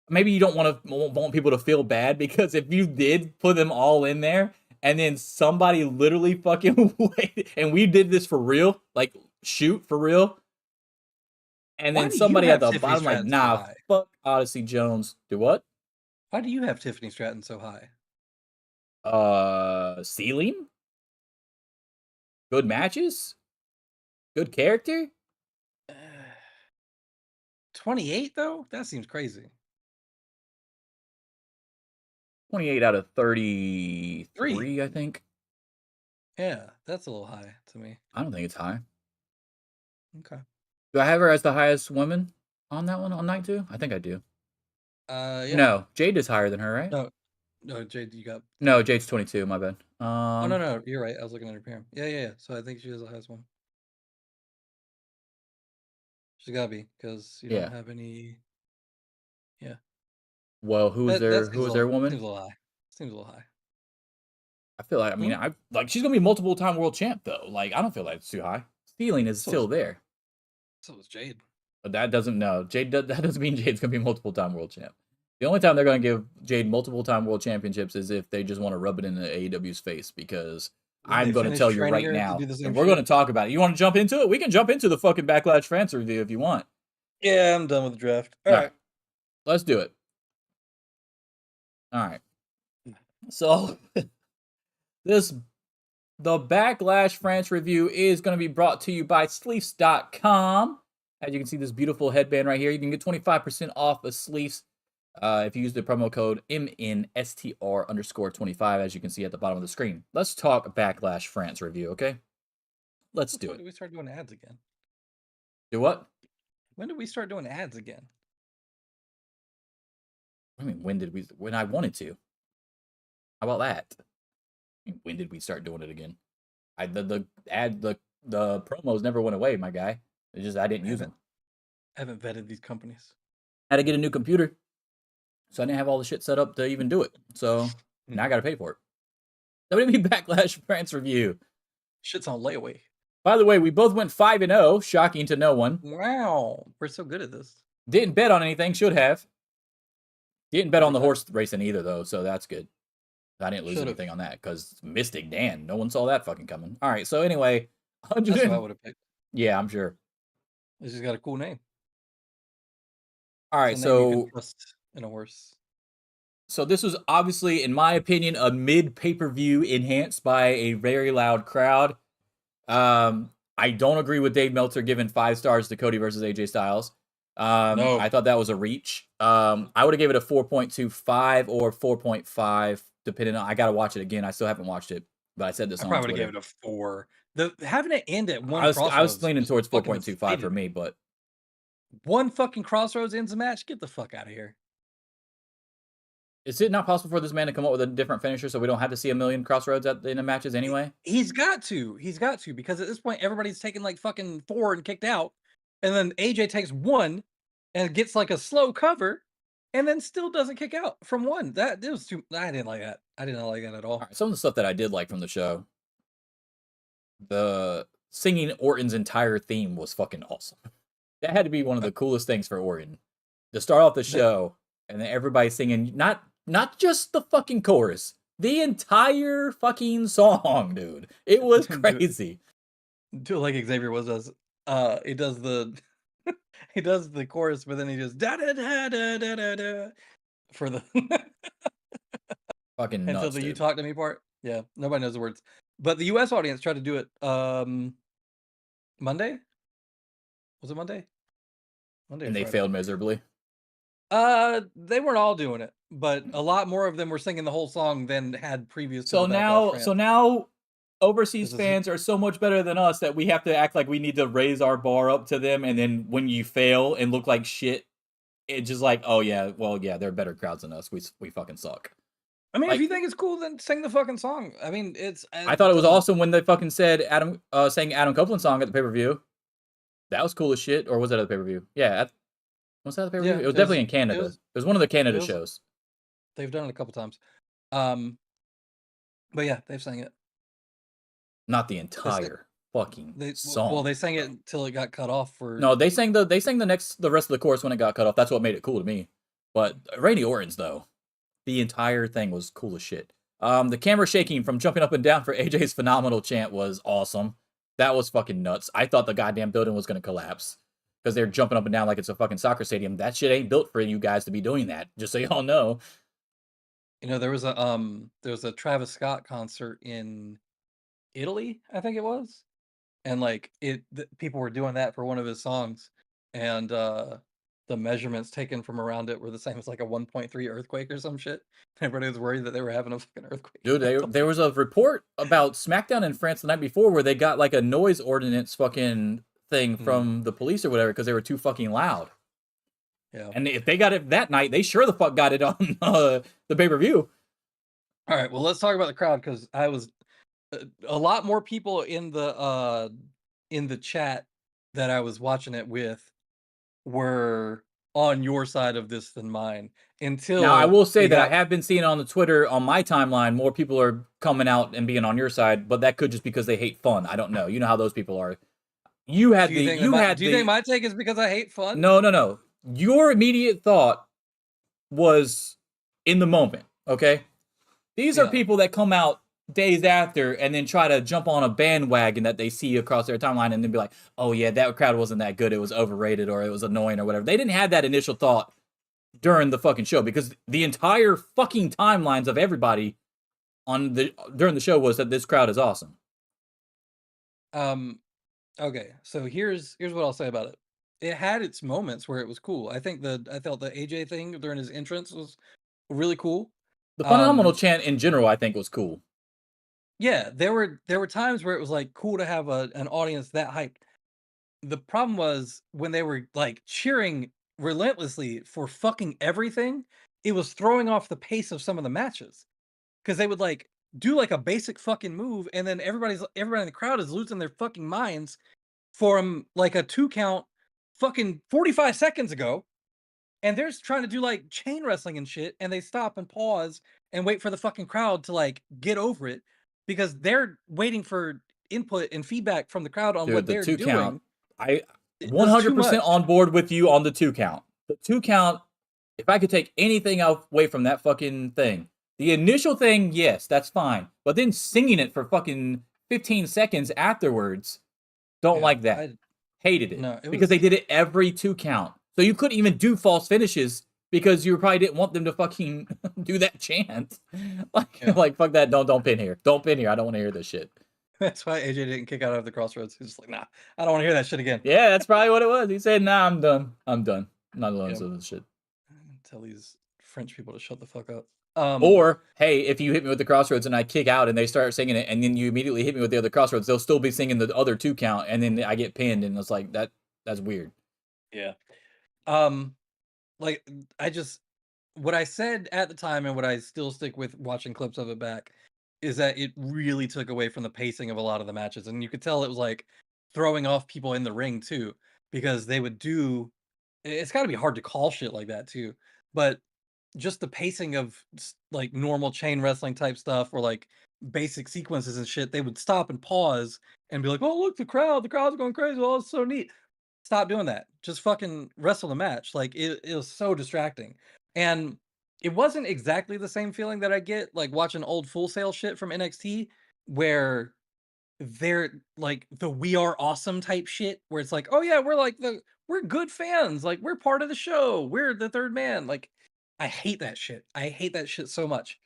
Maybe you don't want people to feel bad, because if you did put them all in there and then somebody literally fucking waited, and we did this for real, like shoot for real, and Why then do you somebody at have the Tiffany bottom like, Stratton so nah, high? fuck Odyssey Jones. Do what? Why do you have Tiffany Stratton so high? Ceiling? Good matches? Good character? 28 though? That seems crazy. 28 out of 33, 3. I think. Yeah, that's a little high to me. I don't think it's high. Okay. Do I have her as the highest woman on that one on night 2? I think I do. Yeah. No, Jade is higher than her, right? No, Jade, you got. No, Jade's 22. My bad. Oh no, you're right. I was looking at her PM. Yeah. So I think she is the highest one. She's gotta be, because you don't have any. Yeah. Well, who's their woman? Seems a little high. Seems a little high. I feel like, I mean, she's gonna be multiple time world champ though. Like, I don't feel like it's too high. Ceiling is still there. So is Jade. But that doesn't that doesn't mean Jade's gonna be multiple time world champ. The only time they're gonna give Jade multiple time world championships is if they just want to rub it in the AEW's face, because I'm going to tell you right now, and we're going to talk about it. You want to jump into it? We can jump into the fucking Backlash France review if you want. Yeah, I'm done with the draft. All right. Let's do it. All right. So the Backlash France review is going to be brought to you by Sleeves.com. As you can see, this beautiful headband right here. You can get 25% off of Sleeves if you use the promo code MNSTR_25, as you can see at the bottom of the screen. Let's talk Backlash France review, okay? Let's do it. When did we start doing ads again? Do what? When did we start doing ads again? I mean, when I wanted to. How about that? I mean, when did we start doing it again? The promos never went away, my guy. It's just I didn't use them. I haven't vetted these companies. I had to get a new computer, so I didn't have all the shit set up to even do it. So now I got to pay for it. WWE Backlash France review. Shit's on layaway. By the way, we both went 5-0, shocking to no one. Wow, we're so good at this. Didn't bet on anything, should have. Didn't bet on the horse racing either, though, so that's good. I didn't lose anything on that, because Mystic Dan, no one saw that fucking coming. All right, so anyway. That's what I would have picked. Yeah, I'm sure. It's just got a cool name. All right, so in a horse. So this was obviously, in my opinion, a mid-pay-per-view enhanced by a very loud crowd. I don't agree with Dave Meltzer giving 5 stars to Cody versus AJ Styles. No. I thought that was a reach. I would have gave it a 4.25 or 4.5, depending on. I gotta watch it again. I still haven't watched it, but I said this. I probably would have given it a 4. Having it end at one. I was leaning towards 4.25 for me, but one fucking crossroads ends the match. Get the fuck out of here. Is it not possible for this man to come up with a different finisher so we don't have to see a million crossroads in the matches anyway? He's got to, because at this point everybody's taking like fucking 4 and kicked out, and then AJ takes 1 and gets like a slow cover, and then still doesn't kick out from 1. That it was too. I didn't like that. I did not like that at all. Right, some of the stuff that I did like from the show, the singing Orton's entire theme was fucking awesome. That had to be one of the coolest things for Orton to start off the show, and then everybody singing not just the fucking chorus, the entire fucking song, dude. It was crazy. Do it like Xavier does. He does the he does the chorus, but then he just da da da da da da da for the fucking nuts. Until the dude. "you talk to me" part. Yeah, nobody knows the words. But the US audience tried to do it Monday? Was it Monday? And they failed miserably. They weren't all doing it, but a lot more of them were singing the whole song than had previous to So the Backlash now, France. so now, overseas This is- fans are so much better than us that we have to act like we need to raise our bar up to them, and then when you fail and look like shit, it's just like, oh yeah, well yeah, they're better crowds than us. We fucking suck. I mean, Like- if you think it's cool, then sing the fucking song. I mean, I thought it was awesome when they fucking said sang Adam Copeland's song at the pay-per-view. That was cool as shit. Or was that at the pay-per-view? Yeah, was that the pay-per-view? Yeah, it was definitely in Canada. It was one of the Canada it was- shows. They've done it a couple times. But yeah, they've sang it. Not the entire fucking song. Well, they sang it until it got cut off for. No, they sang the rest of the chorus when it got cut off. That's what made it cool to me. But Randy Orton's though, the entire thing was cool as shit. The camera shaking from jumping up and down for AJ's phenomenal chant was awesome. That was fucking nuts. I thought the goddamn building was gonna collapse because they're jumping up and down like it's a fucking soccer stadium. That shit ain't built for you guys to be doing that. Just so y'all know. You know, there was a Travis Scott concert in Italy, I think it was, and like people were doing that for one of his songs, and the measurements taken from around it were the same as like a 1.3 earthquake or some shit. Everybody was worried that they were having a fucking earthquake. Dude, there was a report about SmackDown in France the night before where they got like a noise ordinance fucking thing from the police or whatever because they were too fucking loud. Yeah. And if they got it that night, they sure the fuck got it on the pay-per-view. All right, well, let's talk about the crowd because I was a lot more people in the chat that I was watching it with were on your side of this than mine. Until Now, I will say that I have been seeing on the Twitter, on my timeline, more people are coming out and being on your side, but that could just because they hate fun. I don't know. You know how those people are. Do you think my take is because I hate fun? No. Your immediate thought was in the moment, okay? These are people that come out days after and then try to jump on a bandwagon that they see across their timeline and then be like, oh yeah, that crowd wasn't that good, it was overrated or it was annoying or whatever. They didn't have that initial thought during the fucking show because the entire fucking timelines of everybody during the show was that this crowd is awesome. Okay, so here's what I'll say about it. It had its moments where it was cool. I felt the AJ thing during his entrance was really cool. The phenomenal chant in general, I think, was cool. Yeah, there were times where it was like cool to have an audience that hyped. The problem was when they were like cheering relentlessly for fucking everything, it was throwing off the pace of some of the matches. Because they would like do like a basic fucking move, and then everybody in the crowd is losing their fucking minds from like a 2 count fucking 45 seconds ago. And they're just trying to do like chain wrestling and shit, and they stop and pause and wait for the fucking crowd to like get over it because they're waiting for input and feedback from the crowd on what they're doing. Count. I 100% on board with you on the 2 count. The 2 count, if I could take anything away from that fucking thing, the initial thing, yes, that's fine. But then singing it for fucking 15 seconds afterwards, don't like that. Hated it. Because they did it every 2 count. So you couldn't even do false finishes because you probably didn't want them to fucking do that chant. Like fuck that. Don't pin here. Don't pin here. I don't want to hear this shit. That's why AJ didn't kick out of the Crossroads. He's just like, nah, I don't want to hear that shit again. Yeah, that's probably what it was. He said, nah, I'm done. I'm not alone with this shit. Tell these French people to shut the fuck up. Or, hey, if you hit me with the Crossroads and I kick out and they start singing it and then you immediately hit me with the other Crossroads, they'll still be singing the other 2 count and then I get pinned and it's like, that's weird. Yeah. Like what I said at the time and what I still stick with watching clips of it back is that it really took away from the pacing of a lot of the matches. And you could tell it was like throwing off people in the ring too, because they would it's gotta be hard to call shit like that too. But just the pacing of like normal chain wrestling type stuff or like basic sequences and shit, they would stop and pause and be like, oh, look, the crowd's going crazy. Oh, it's so neat. Stop doing that. Just fucking wrestle the match. Like it was so distracting. And it wasn't exactly the same feeling that I get like watching old Full Sail shit from NXT where they're like the we are awesome type shit where it's like, oh yeah, we're good fans. Like we're part of the show. We're the third man. Like I hate that shit. I hate that shit so much.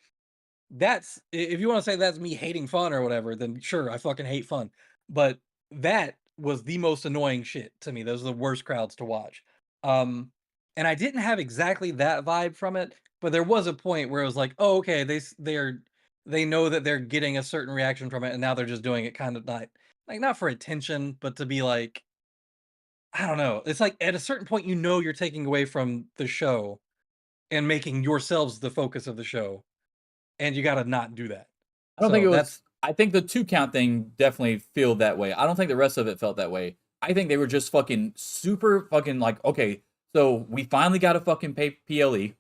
That's if you want to say that's me hating fun or whatever, then sure, I fucking hate fun. But that was the most annoying shit to me. Those are the worst crowds to watch. And I didn't have exactly that vibe from it, but there was a point where it was like, oh, okay, they know that they're getting a certain reaction from it, and now they're just doing it kind of not for attention, but to be like, I don't know. It's like at a certain point, you're taking away from the show and making yourselves the focus of the show, and you got to not do that. I don't think it was. I think the 2 count thing definitely felt that way. I don't think the rest of it felt that way. I think they were just fucking super fucking like, okay, so we finally got a fucking pay PLE.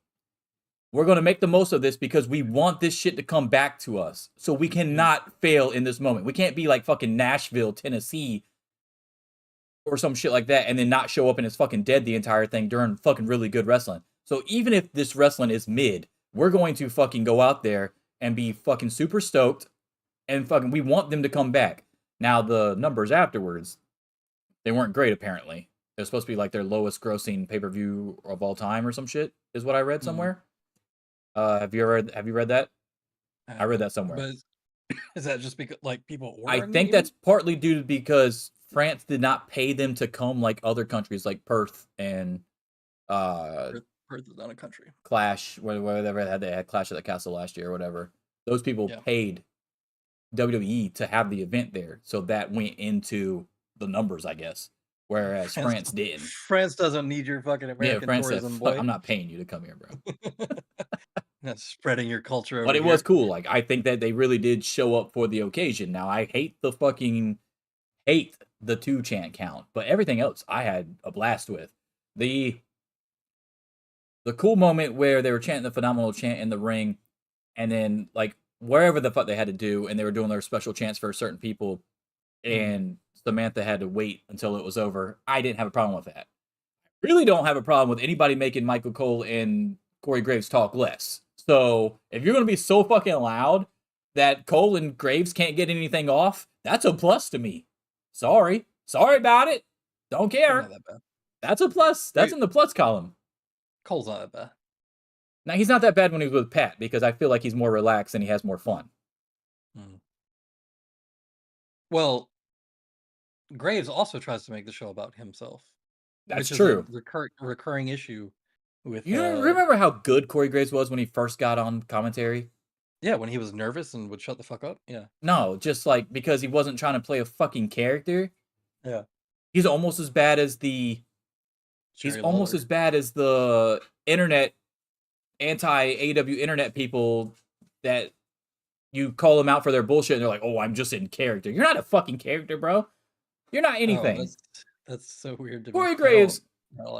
We're going to make the most of this because we want this shit to come back to us. So we cannot fail in this moment. We can't be like fucking Nashville, Tennessee or some shit like that and then not show up and it's fucking dead the entire thing during fucking really good wrestling. So even if this wrestling is mid, we're going to fucking go out there and be fucking super stoked and fucking we want them to come back. Now the numbers afterwards, they weren't great apparently. It was supposed to be like their lowest grossing pay-per-view of all time or some shit is what I read somewhere. Have you read that? I read that somewhere. But is that just because like people I think that's partly due to because France did not pay them to come like other countries like Perth and Perth is not a country. Clash, whatever they had Clash at the Castle last year or whatever. Those people paid WWE to have the event there, so that went into the numbers, I guess. Whereas France didn't. France doesn't need your fucking American tourism, boy. I'm not paying you to come here, bro. That's spreading your culture. But it was cool. Like I think that they really did show up for the occasion. Now I hate the 2 chant count, but everything else I had a blast with. The cool moment where they were chanting the phenomenal chant in the ring, and then like wherever the fuck they had to do, and they were doing their special chants for certain people, and Samantha had to wait until it was over. I didn't have a problem with that. Really don't have a problem with anybody making Michael Cole and Corey Graves talk less. So if you're going to be so fucking loud that Cole and Graves can't get anything off, that's a plus to me. Sorry about it. Don't care. Not that bad. That's a plus. That's in the plus column. Cole's not that bad. Now he's not that bad when he was with Pat because I feel like he's more relaxed and he has more fun. Well, Graves also tries to make the show about himself. That's which true. Is a recurring issue with. You remember how good Corey Graves was when he first got on commentary? Yeah, when he was nervous and would shut the fuck up. Yeah. No, just like because he wasn't trying to play a fucking character. Yeah. He's almost as bad as the. He's almost as bad as the internet, anti-AEW internet people that you call them out for their bullshit and they're like, oh, I'm just in character. You're not a fucking character, bro. You're not anything. That's so weird to me. Corey Graves,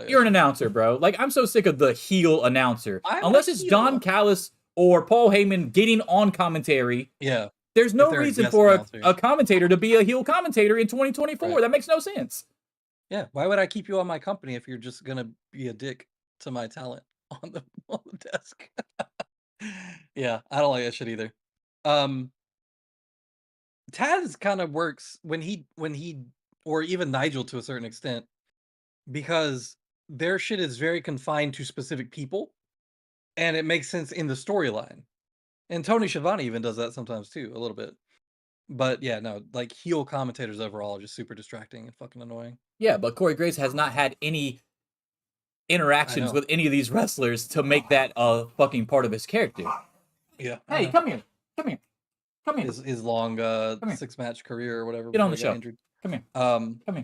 you're an announcer, bro. Like, I'm so sick of the heel announcer. Unless it's Don Callis or Paul Heyman getting on commentary. Yeah. There's no reason for a commentator to be a heel commentator in 2024. Right. That makes no sense. Yeah. Why would I keep you on my company if you're just going to be a dick to my talent on the desk? Yeah. I don't like that shit either. Taz kind of works when he or even Nigel to a certain extent, because their shit is very confined to specific people and it makes sense in the storyline. And Tony Schiavone even does that sometimes too, a little bit. But yeah, no, like heel commentators overall are just super distracting and fucking annoying. Yeah, but Corey Graves has not had any interactions with any of these wrestlers to make that a fucking part of his character. Yeah. Hey, come here. His long 6-match career or whatever. Get on the show. Injured. Come here. Come here.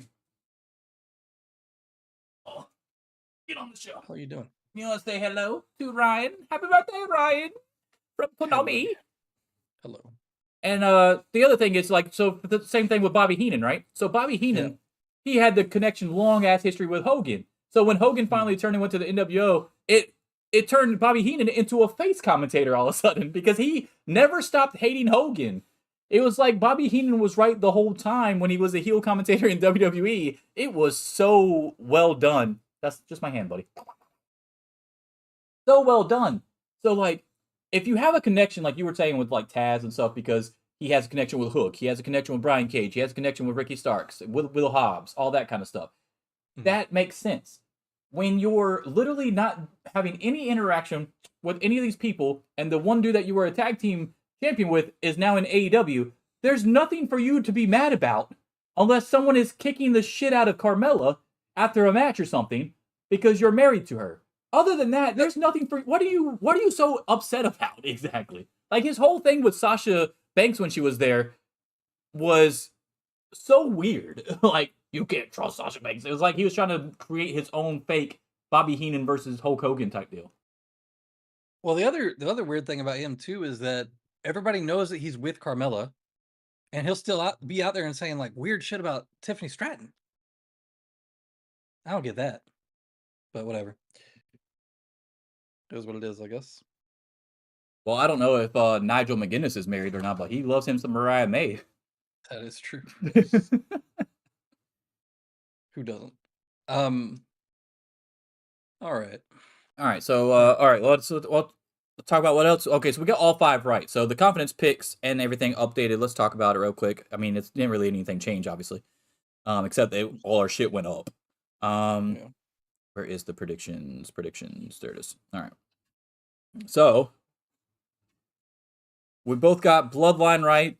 Oh, get on the show. How are you doing? You want to say hello to Ryan? Happy birthday, Ryan, from Konami. Hello. And the other thing is like, so the same thing with Bobby Heenan, right? So Bobby Heenan, he had the connection, long ass history with Hogan. So when Hogan finally turned and went to the NWO, it turned Bobby Heenan into a face commentator all of a sudden because he never stopped hating Hogan. It was like Bobby Heenan was right the whole time when he was a heel commentator in WWE. It was so well done. That's just my hand, buddy. So well done. So like, if you have a connection, like you were saying with like Taz and stuff, because he has a connection with Hook, he has a connection with Brian Cage, he has a connection with Ricky Starks, with Will Hobbs, all that kind of stuff. That makes sense. When you're literally not having any interaction with any of these people, and the one dude that you were a tag team champion with is now in AEW, there's nothing for you to be mad about unless someone is kicking the shit out of Carmella after a match or something, because you're married to her. Other than that, there's nothing for what are you so upset about exactly? Like his whole thing with Sasha Banks when she was there was so weird. Like you can't trust Sasha Banks. It was like he was trying to create his own fake Bobby Heenan versus Hulk Hogan type deal. Well, the other weird thing about him too is that everybody knows that he's with Carmella, and he'll still be out there and saying like weird shit about Tiffany Stratton. I don't get that, but whatever. It is what it is, I guess. Well, I don't know if Nigel McGuinness is married or not, but he loves him some Mariah May. That is true. Who doesn't? All right. So, all right. Let's talk about what else. Okay, so we got all 5 right. So the confidence picks and everything updated. Let's talk about it real quick. I mean, it didn't really anything change, obviously, except that all our shit went up. Yeah. Where is the predictions? Predictions. There it is. All right. So we both got Bloodline right,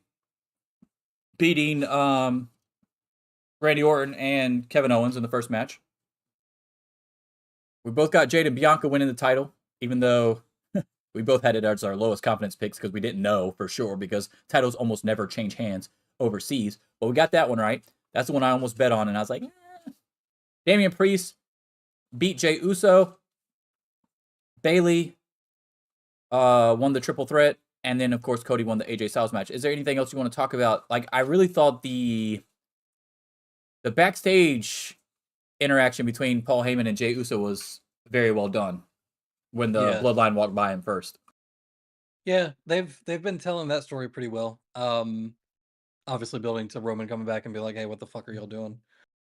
beating Randy Orton and Kevin Owens in the first match. We both got Jade and Bianca winning the title, even though we both had it as our lowest confidence picks because we didn't know for sure because titles almost never change hands overseas. But we got that one right. That's the one I almost bet on, and I was like, Damian Priest beat Jey Uso. Bayley won the triple threat. And then, of course, Cody won the AJ Styles match. Is there anything else you want to talk about? Like, I really thought the backstage interaction between Paul Heyman and Jey Uso was very well done when the Bloodline walked by him first. Yeah, they've been telling that story pretty well. Obviously building to Roman coming back and be like, hey, what the fuck are y'all doing?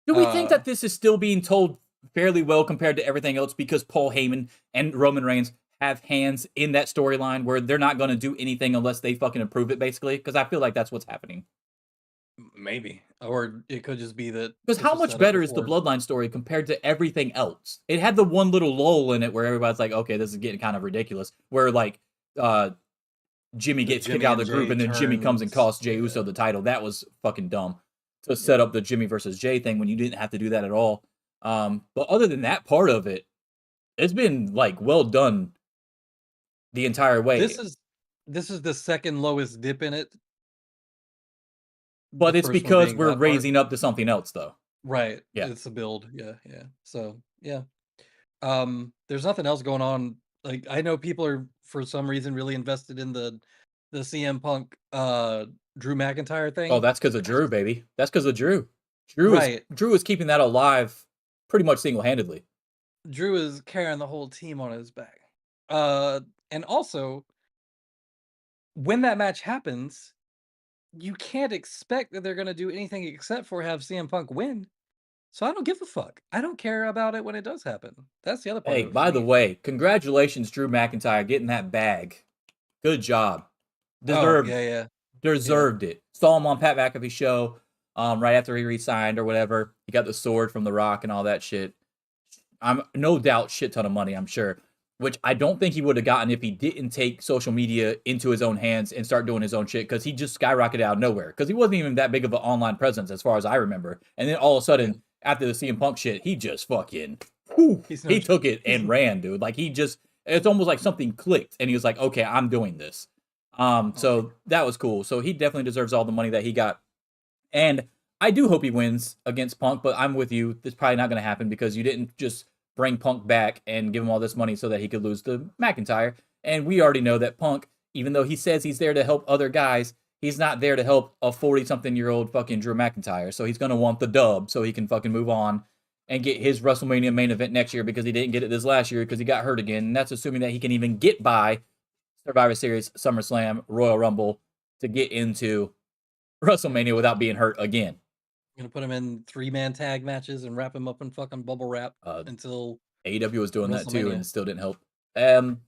Do we think that this is still being told fairly well compared to everything else because Paul Heyman and Roman Reigns have hands in that storyline where they're not going to do anything unless they fucking approve it, basically? Because I feel like that's what's happening. Maybe. Or it could just be that... Because how much better is the Bloodline story compared to everything else? It had the one little lull in it where everybody's like, okay, this is getting kind of ridiculous. Where, like, Jimmy gets kicked out of the group and then Jimmy comes and costs Jey Uso the title. That was fucking dumb. To set up the Jimmy versus Jey thing when you didn't have to do that at all. But other than that part of it, it's been, like, well done the entire way. This is the second lowest dip in it. But it's because we're raising up to something else, though. Right. Yeah. It's a build. Yeah. So, yeah. There's nothing else going on. Like, I know people are, for some reason, really invested in the CM Punk Drew McIntyre thing. Oh, that's because of Drew, baby. That's because of Drew. Drew is keeping that alive pretty much single-handedly. Drew is carrying the whole team on his back. And also, when that match happens, you can't expect that they're going to do anything except for have CM Punk win. So I don't give a fuck. I don't care about it when it does happen. That's the other part. Hey, by the way, congratulations, Drew McIntyre, getting that bag. Good job. Deserved. Deserved it. Saw him on Pat McAfee's show right after he re-signed or whatever. He got the sword from The Rock and all that shit. I'm no doubt shit ton of money, I'm sure. Which I don't think he would have gotten if he didn't take social media into his own hands and start doing his own shit, because he just skyrocketed out of nowhere. Because he wasn't even that big of an online presence as far as I remember. And then all of a sudden, after the CM Punk shit, he just fucking, he took it and ran, dude. Like it's almost like something clicked and he was like, okay, I'm doing this. So that was cool. So he definitely deserves all the money that he got. And I do hope he wins against Punk, but I'm with you. It's probably not going to happen because you didn't just bring Punk back and give him all this money so that he could lose to McIntyre. And we already know that Punk, even though he says he's there to help other guys, he's not there to help a 40-something-year-old fucking Drew McIntyre. So he's going to want the dub so he can fucking move on and get his WrestleMania main event next year, because he didn't get it this last year because he got hurt again. And that's assuming that he can even get by Survivor Series, SummerSlam, Royal Rumble to get into WrestleMania without being hurt again. Gonna put him in 3-man tag matches and wrap him up in fucking bubble wrap until AEW was doing that too, and it still didn't help.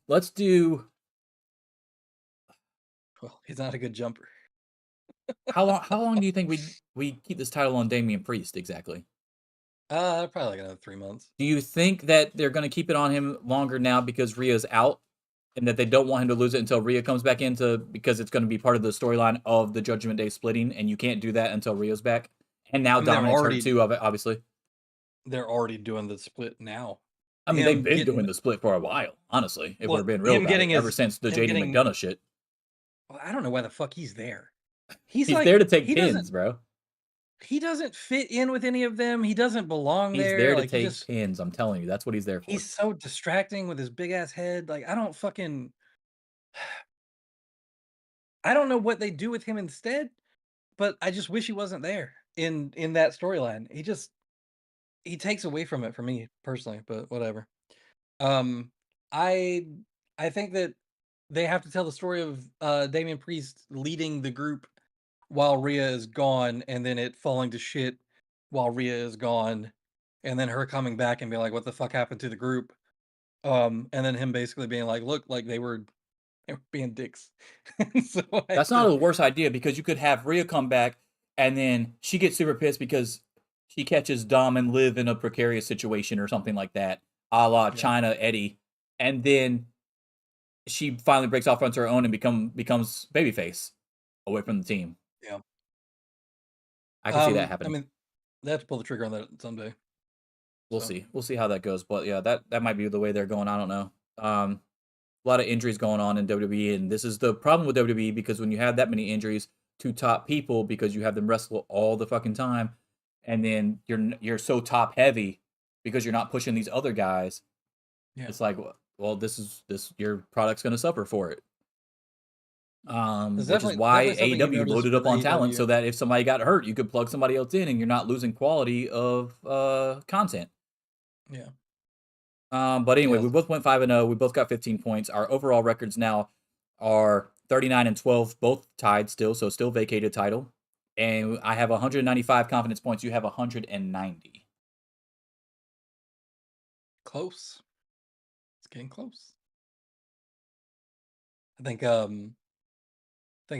Let's do. Well, he's not a good jumper. How long do you think we keep this title on Damian Priest exactly? Probably like another 3 months. Do you think that they're gonna keep it on him longer now because Rhea's out, and that they don't want him to lose it until Rhea comes back because it's gonna be part of the storyline of the Judgment Day splitting, and you can't do that until Rhea's back? And now Dominic's hurt too, obviously. They're already doing the split now. I mean, they've him been getting doing the split for a while, honestly, if well, we're being real him about it, getting ever his since the him JD getting McDonough shit. well, I don't know why the fuck he's there. He's He's like there to take he doesn't pins, bro. he doesn't fit in with any of them. He doesn't belong He's there. there to Like he take just pins. I'm telling you, that's what he's there for. he's so distracting with his big ass head. Like I don't know what they do with him instead, but I just wish he wasn't there in that storyline. He takes away from it for me personally, but whatever. Um, I I think that they have to tell the story of Damian Priest leading the group while Rhea is gone, and then it falling to shit while Rhea is gone, and then her coming back and being like, "What the fuck happened to the group?" And then him basically being like, "Look, like they were being dicks." So I That's have not to, the worst idea because you could have Rhea come back and then she gets super pissed because she catches Dom and Liv in a precarious situation or something like that, a la yeah. China Eddie, and then she finally breaks off onto her own and becomes babyface away from the team. Yeah. I can see that I happening. mean, they have to pull the trigger on that someday. We'll So see. We'll see how that goes. But yeah, that might be the way they're going. I don't know. A lot of injuries going on in WWE, and this is the problem with WWE because when you have that many injuries to top people, because you have them wrestle all the fucking time, and then you're so top heavy because you're not pushing these other guys. yeah. It's like, well, this your product's gonna suffer for it. There's Which is why definitely something you AEW notice loaded up with on talent so AEW. that if somebody got hurt, you could plug somebody else in, and you're not losing quality of content. Yeah. But anyway, Yeah. we both went 5-0. We both got 15 points. Our overall records now are 39 and 12, both tied still, so still vacated title. And I have 195 confidence points. You have 190. Close. It's getting close. I think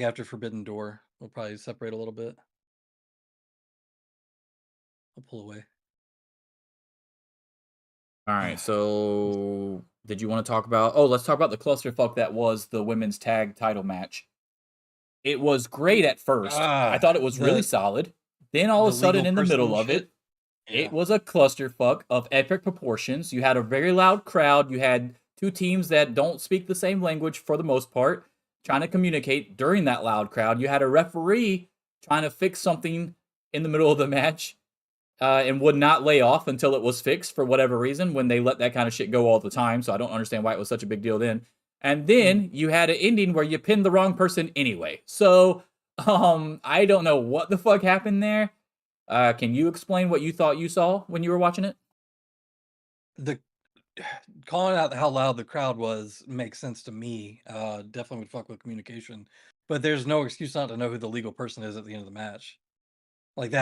after Forbidden Door, we'll probably separate a little bit. I'll pull away. All right, so did you want to talk about? Oh, let's talk about the clusterfuck that was the women's tag title match. It was great at first. I thought it was really solid. Then all of a sudden, in the middle of it, it was a clusterfuck of epic proportions. You had a very loud crowd. You had two teams that don't speak the same language for the most part, trying to communicate during that loud crowd. You had a referee trying to fix something in the middle of the match and would not lay off until it was fixed for whatever reason when they let that kind of shit go all the time. So I don't understand why it was such a big deal then. And then you had an ending where you pinned the wrong person anyway. So I don't know what the fuck happened there. Can you explain what you thought you saw when you were watching it? The calling out how loud the crowd was makes sense to me. Definitely would fuck with communication, but there's no excuse not to know who the legal person is at the end of the match. Like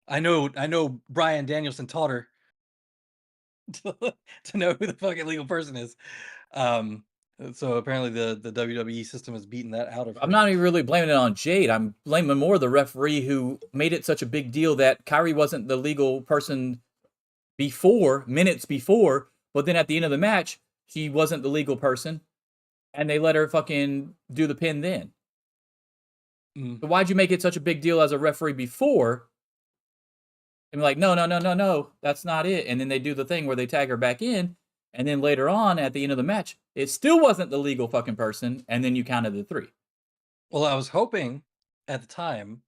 I know Brian Danielson taught her to know who the fucking legal person is. So apparently the WWE system has beaten that out of her. I'm not even really blaming it on Jade. I'm blaming more the referee who made it such a big deal that Kyrie wasn't the legal person minutes before, but then at the end of the match, she wasn't the legal person, and they let her fucking do the pin then. So why'd you make it such a big deal as a referee before? And be like, no, that's not it. And then they do the thing where they tag her back in, and then later on at the end of the match, it still wasn't the legal fucking person, and then you counted the 3. Well, I was hoping at the time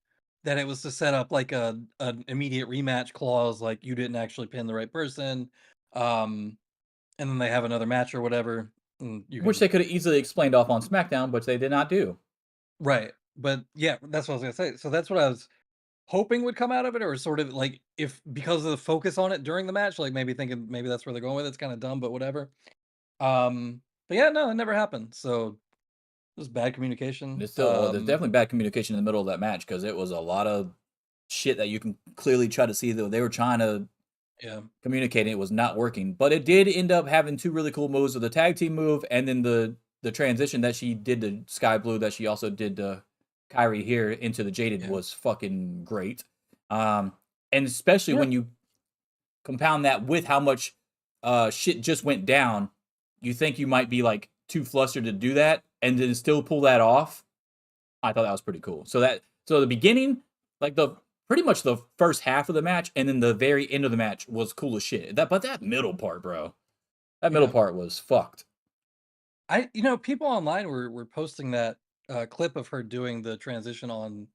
that it was to set up like an immediate rematch clause, like you didn't actually pin the right person, and then they have another match or whatever. Which they could have easily explained off on SmackDown, but they did not do. Right, but yeah, that's what I was gonna say. So that's what I was hoping would come out of it, or sort of like if because of the focus on it during the match, like maybe thinking maybe that's where they're going with it. It's kind of dumb, but whatever. But yeah, no, it never happened. So it was bad communication. There's definitely bad communication in the middle of that match because it was a lot of shit that you can clearly try to see that they were trying to communicate. And it was not working, but it did end up having 2 really cool moves with the tag team move and then the transition that she did to Sky Blue that she also did to Kyrie here into the Jaded was fucking great. And especially when you compound that with how much shit just went down, you think you might be like too flustered to do that and then still pull that off. I thought that was pretty cool. So the beginning, like pretty much the first half of the match and then the very end of the match was cool as shit. But that middle part, bro, That middle part was fucked. People online were posting that clip of her doing the transition on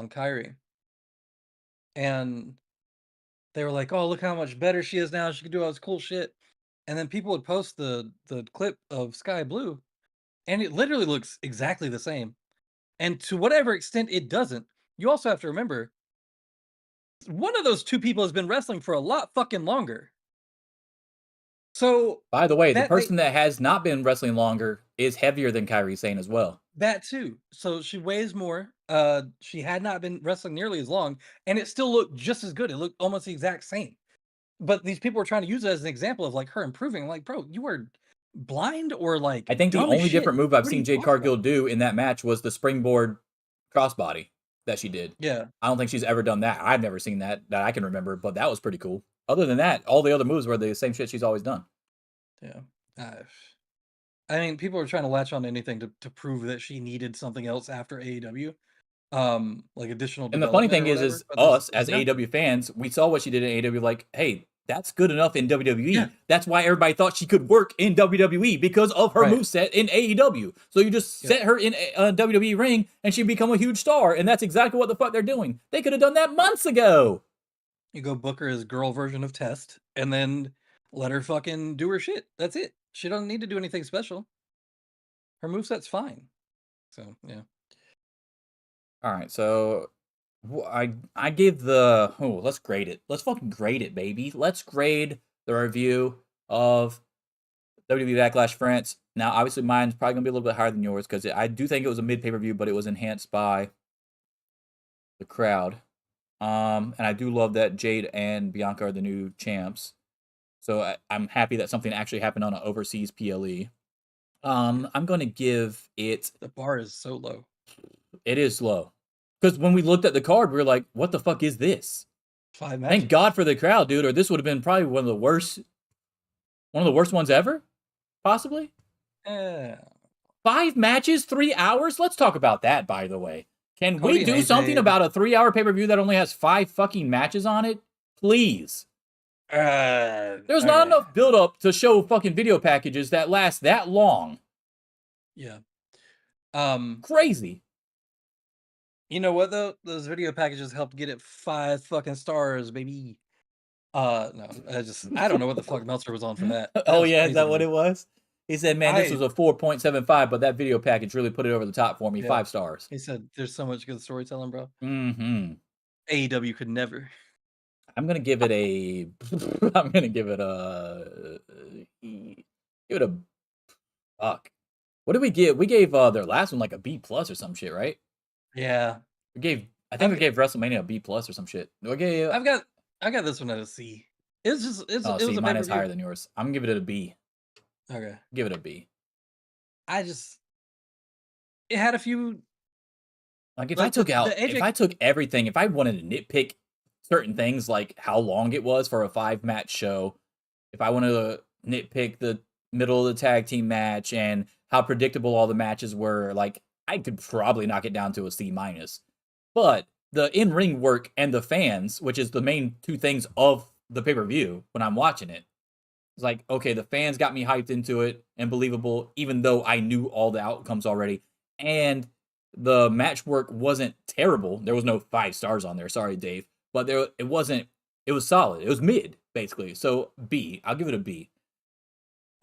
Kyrie, and they were like, "Oh, look how much better she is now. She can do all this cool shit." And then people would post the clip of Sky Blue, and it literally looks exactly the same. And to whatever extent it doesn't, you also have to remember one of those two people has been wrestling for a lot fucking longer. So By the way, the that person that has not been wrestling longer is heavier than Kyrie Sane as well. that too. So she weighs more. She had not been wrestling nearly as long, and it still looked just as good. It looked almost the exact same. But these people were trying to use it as an example of like her improving. Like, bro, you were blind or like I think the dumb as only shit. different move I've What are seen you Jade talking Cargill about? do in that match was the springboard crossbody that she did. Yeah, I don't think she's ever done that. I've never seen that I can remember, but that was pretty cool. Other than that, all the other moves were the same shit she's always done. yeah. I mean, people are trying to latch on to anything to prove that she needed something else after AEW, like additional And the funny development thing or whatever. is But us there's as nothing. AEW fans, we saw what she did in AEW. Like, hey, that's good enough in WWE. Yeah. That's why everybody thought she could work in WWE because of her Right. moveset in AEW. So you just Yeah. set her in a WWE ring and she'd become a huge star. And that's exactly what the fuck they're doing. They could have done that months ago. You go book her as girl version of Test, and then let her fucking do her shit. That's it. She doesn't need to do anything special. Her moveset's fine. So yeah. All right, so I give the let's grade it. Let's fucking grade it, baby. Let's grade the review of WWE Backlash France. Now, obviously, mine's probably gonna be a little bit higher than yours because I do think it was a mid pay-per-view, but it was enhanced by the crowd. And I do love that Jade and Bianca are the new champs. So I'm happy that something actually happened on an overseas PLE. I'm gonna give it. The bar is so low. It is low. Because when we looked at the card, we were like, what the fuck is this? 5 matches. Thank God for the crowd, dude, or this would have been probably one of the worst ones ever, possibly. Yeah. 5 matches, 3 hours? Let's talk about that, by the way. Can Cody we and do AJ something about a 3-hour pay-per-view that only has 5 fucking matches on it? Please. There's not enough build-up to show fucking video packages that last that long. Yeah. Crazy. You know what though? Those video packages helped get it 5 fucking stars, baby. No, I don't know what the fuck Meltzer was on for that. Oh yeah, is that what it was? He said, "Man, this I- was a 4.75, but that video package really put it over the top for me. Yeah. 5 stars." He said, "There's so much good storytelling, bro. Mm-hmm. AEW could never." I'm gonna give it a. I'm gonna give it a. Give it a. Fuck. What did we give? We gave their last one like a B plus or some shit, right? Yeah. We gave. I think we gave WrestleMania a B plus or some shit. I gave. I got this one at a C. It's just it Oh, was see, a mine is pay-per-view. higher than yours. I'm gonna give it a B. Okay. Give it a B. It had a few. Like if Like, I took the out, AJ if I took everything, if I wanted to nitpick certain things like how long it was for a 5-match show, if I wanted to nitpick the middle of the tag team match and how predictable all the matches were, like I could probably knock it down to a C minus. But the in-ring work and the fans, which is the main 2 things of the pay-per-view when I'm watching it, it's like, okay, the fans got me hyped into it and believable, even though I knew all the outcomes already. And the match work wasn't terrible. There was no 5 stars on there. Sorry, Dave. But it wasn't, it was solid. It was mid, basically. So B. I'll give it a B.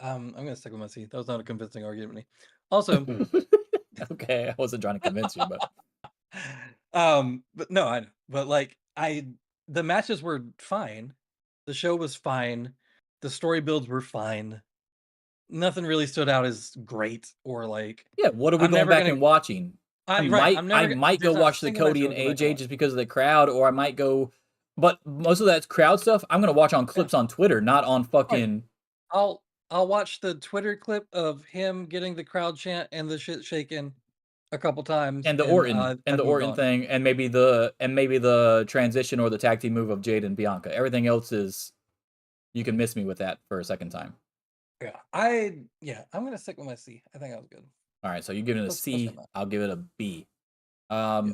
I'm gonna stick with my C. That was not a convincing argument to me. Also, Okay, I wasn't trying to convince you, but but no, I know. But like the matches were fine. The show was fine. The story builds were fine. Nothing really stood out as great or like. yeah, what are we I'm going never back gonna- and watching? I right, I'm never might go there's not a watch the single match Cody I and would go back and AJ watch. just because of the crowd, or I might go, but most of that's crowd stuff. I'm gonna watch on clips on Twitter, not on fucking. I'll watch the Twitter clip of him getting the crowd chant and the shit shaken a couple times, And the Orton I've and the moved Orton on. thing, and maybe the transition or the tag team move of Jade and Bianca. Everything else is, you can miss me with that for a second time. Yeah, I'm gonna stick with my C. I think that was good. All right, so you give it a Let's C. him up. I'll give it a B. I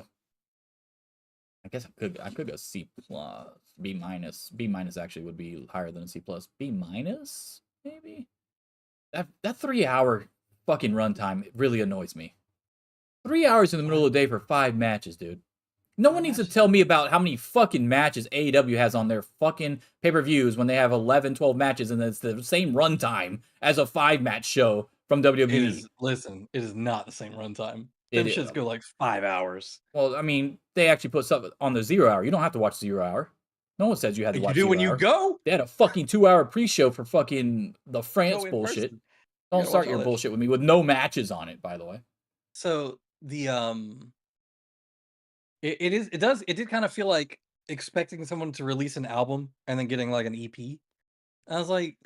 guess I could go C plus, B minus. B minus actually would be higher than a C plus. B minus. maybe. That 3-hour fucking runtime really annoys me. 3 hours in the middle of the day for 5 matches, dude. No one needs to tell me about how many fucking matches AEW has on their fucking pay-per-views when they have 11, 12 matches and it's the same runtime as a 5-match show from WWE. It is not the same runtime. It Them is. shits go like 5 hours. Well, I mean, they actually put stuff on the 0 hour. You don't have to watch 0 hour. No one says you had to watch 0 You do when hour. you go? They had a fucking 2-hour pre-show for fucking the France in bullshit. person. Don't gotta start watch your all that bullshit with me with no matches on it, by the way. So the it did kind of feel like expecting someone to release an album and then getting like an EP. I was like,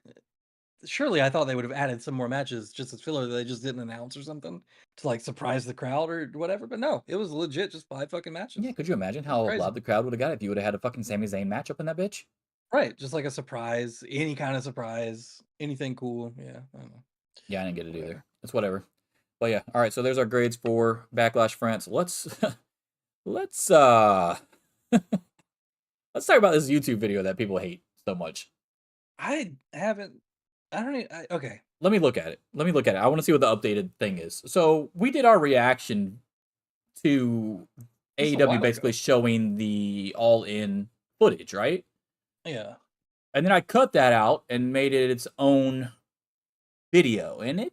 surely I thought they would have added some more matches just as filler that they just didn't announce or something to like surprise the crowd or whatever. But no, it was legit just 5 fucking matches. Yeah, could you imagine That's how crazy. loud the crowd would have got if you would have had a fucking Sami Zayn match up in that bitch? Right, just like a surprise, any kind of surprise, anything cool. Yeah, I don't know. Yeah, I didn't get it either. It's whatever. But yeah, all right. So there's our grades for Backlash France. Let's let's talk about this YouTube video that people hate so much. I haven't. I don't even. Okay. Let me look at it. I want to see what the updated thing is. So we did our reaction to That's a AEW while basically ago. showing the all-in footage, right? Yeah. And then I cut that out and made it its own video, and it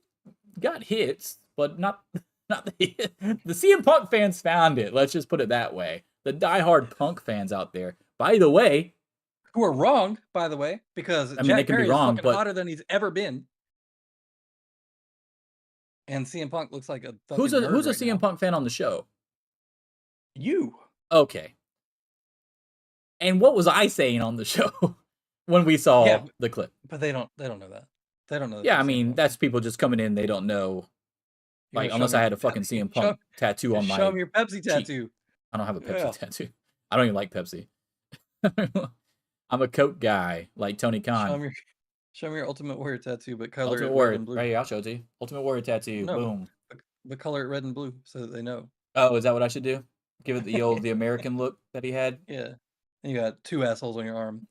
got hits, but not the CM Punk fans found it. Let's just put it that way. The diehard Punk fans out there. By the way, Who are wrong, by the way, because I mean, they Jack can be Perry wrong, is fucking but hotter than he's ever been. And CM Punk looks like a fucking who's a nerd right CM now. Punk fan on the show? You. Okay. And what was I saying on the show when we saw the clip? But they don't know that. They don't know that. Yeah, I that's CM mean, Punk. that's people just coming in, they don't know. You wanna Like, show unless me I your had a fucking Pepsi- CM Punk tattoo on my Show me your Pepsi cheek. tattoo. I don't have a Pepsi Yeah. tattoo. I don't even like Pepsi. I'm a Coke guy, like Tony Khan. Show me your Ultimate Warrior tattoo, but color Ultimate it red Warrior. and blue. Right here, I'll show it to you. Ultimate Warrior tattoo. No. Boom. But color it red and blue so that they know. Oh, is that what I should do? Give it the old the American look that he had? Yeah. And you got 2 assholes on your arm.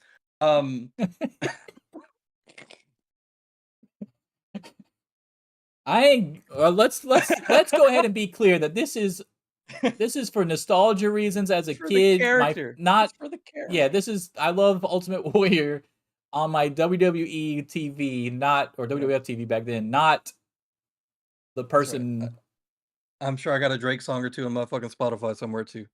Let's go ahead and be clear that this is for nostalgia reasons as a For kid. the character. Not for the character. yeah, I love Ultimate Warrior on my WWE TV, or WWF TV back then, not the person. Right. I'm sure I got a Drake song or two on my fucking Spotify somewhere too.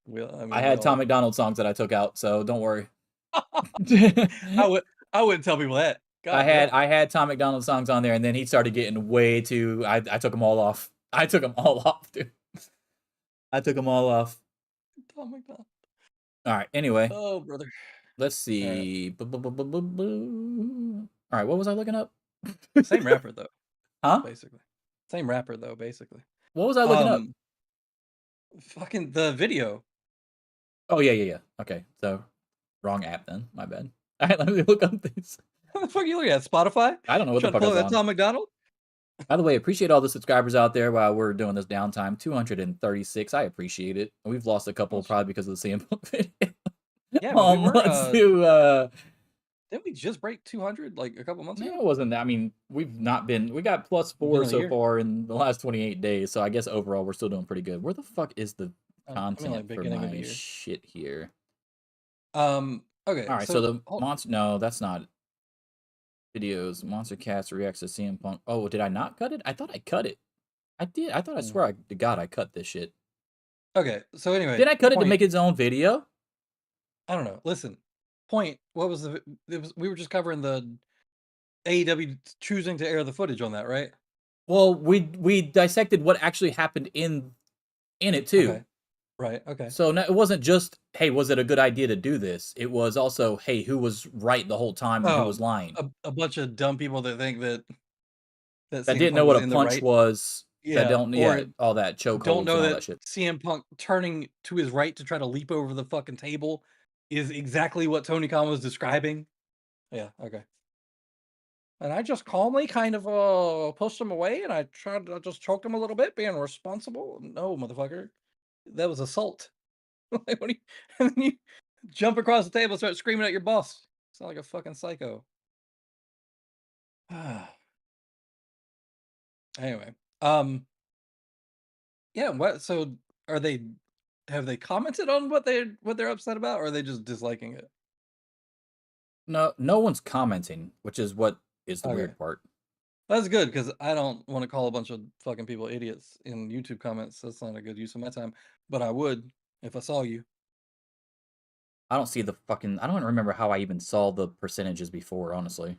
I had Tom McDonald songs that I took out, so don't worry. I wouldn't tell people that. God I had Tom McDonald songs on there, and then he started getting way too. I took them all off. I took them all off, dude. I took them all off. Tom McDonald. All right. Anyway. Oh, brother. Let's see. All right. What was I looking up? Same rapper though. Huh? Basically. Same rapper though. Basically. What was I looking up? Fucking the video. Oh yeah. Okay. So wrong app then. My bad. All right. Let me look up this. What the fuck are you looking at? Spotify? I don't know what the fuck I I was that on. Tom McDonald? By the way, appreciate all the subscribers out there while we're doing this downtime. 236. I appreciate it. We've lost a couple probably because of the CM Punk video. Yeah, but we let's do. Didn't we just break 200 like a couple months ago? No, it wasn't that. I mean, we got +4 so far in the last 28 days. So I guess overall we're still doing pretty good. Where the fuck is the content for my shit here? Okay. All right. So the monster. No, that's not videos. Monster Cast reacts to CM Punk. Oh, did I not cut it? I thought I cut it. I did. I thought I swear to God I cut this shit. Okay. So anyway, did I cut it to make its own video? I don't know. Listen. Point. What was we were just covering the AEW choosing to air the footage on that, right? Well, we dissected what actually happened in it too. Okay. Right. Okay. So no, it wasn't just, hey, was it a good idea to do this? It was also, hey, who was right the whole time and who was lying? A bunch of dumb people that think that didn't know what a punch was. Yeah. That don't all that chokeholds Don't know and all that that shit. CM Punk turning to his right to try to leap over the fucking table is exactly what Tony Khan was describing. Yeah. Okay. And I just calmly kind of pushed him away, and I just choked him a little bit, being responsible. No, motherfucker, that was assault. And then you jump across the table, and start screaming at your boss. Sound like a fucking psycho. Anyway, yeah. What? So are they? Have they commented on what they're upset about, or are they just disliking it? No one's commenting, which is what is the Okay. weird part. That's good because I don't want to call a bunch of fucking people idiots in YouTube comments. That's not a good use of my time. But I would if I saw you. I don't see the fucking. I don't remember how I even saw the percentages before, honestly.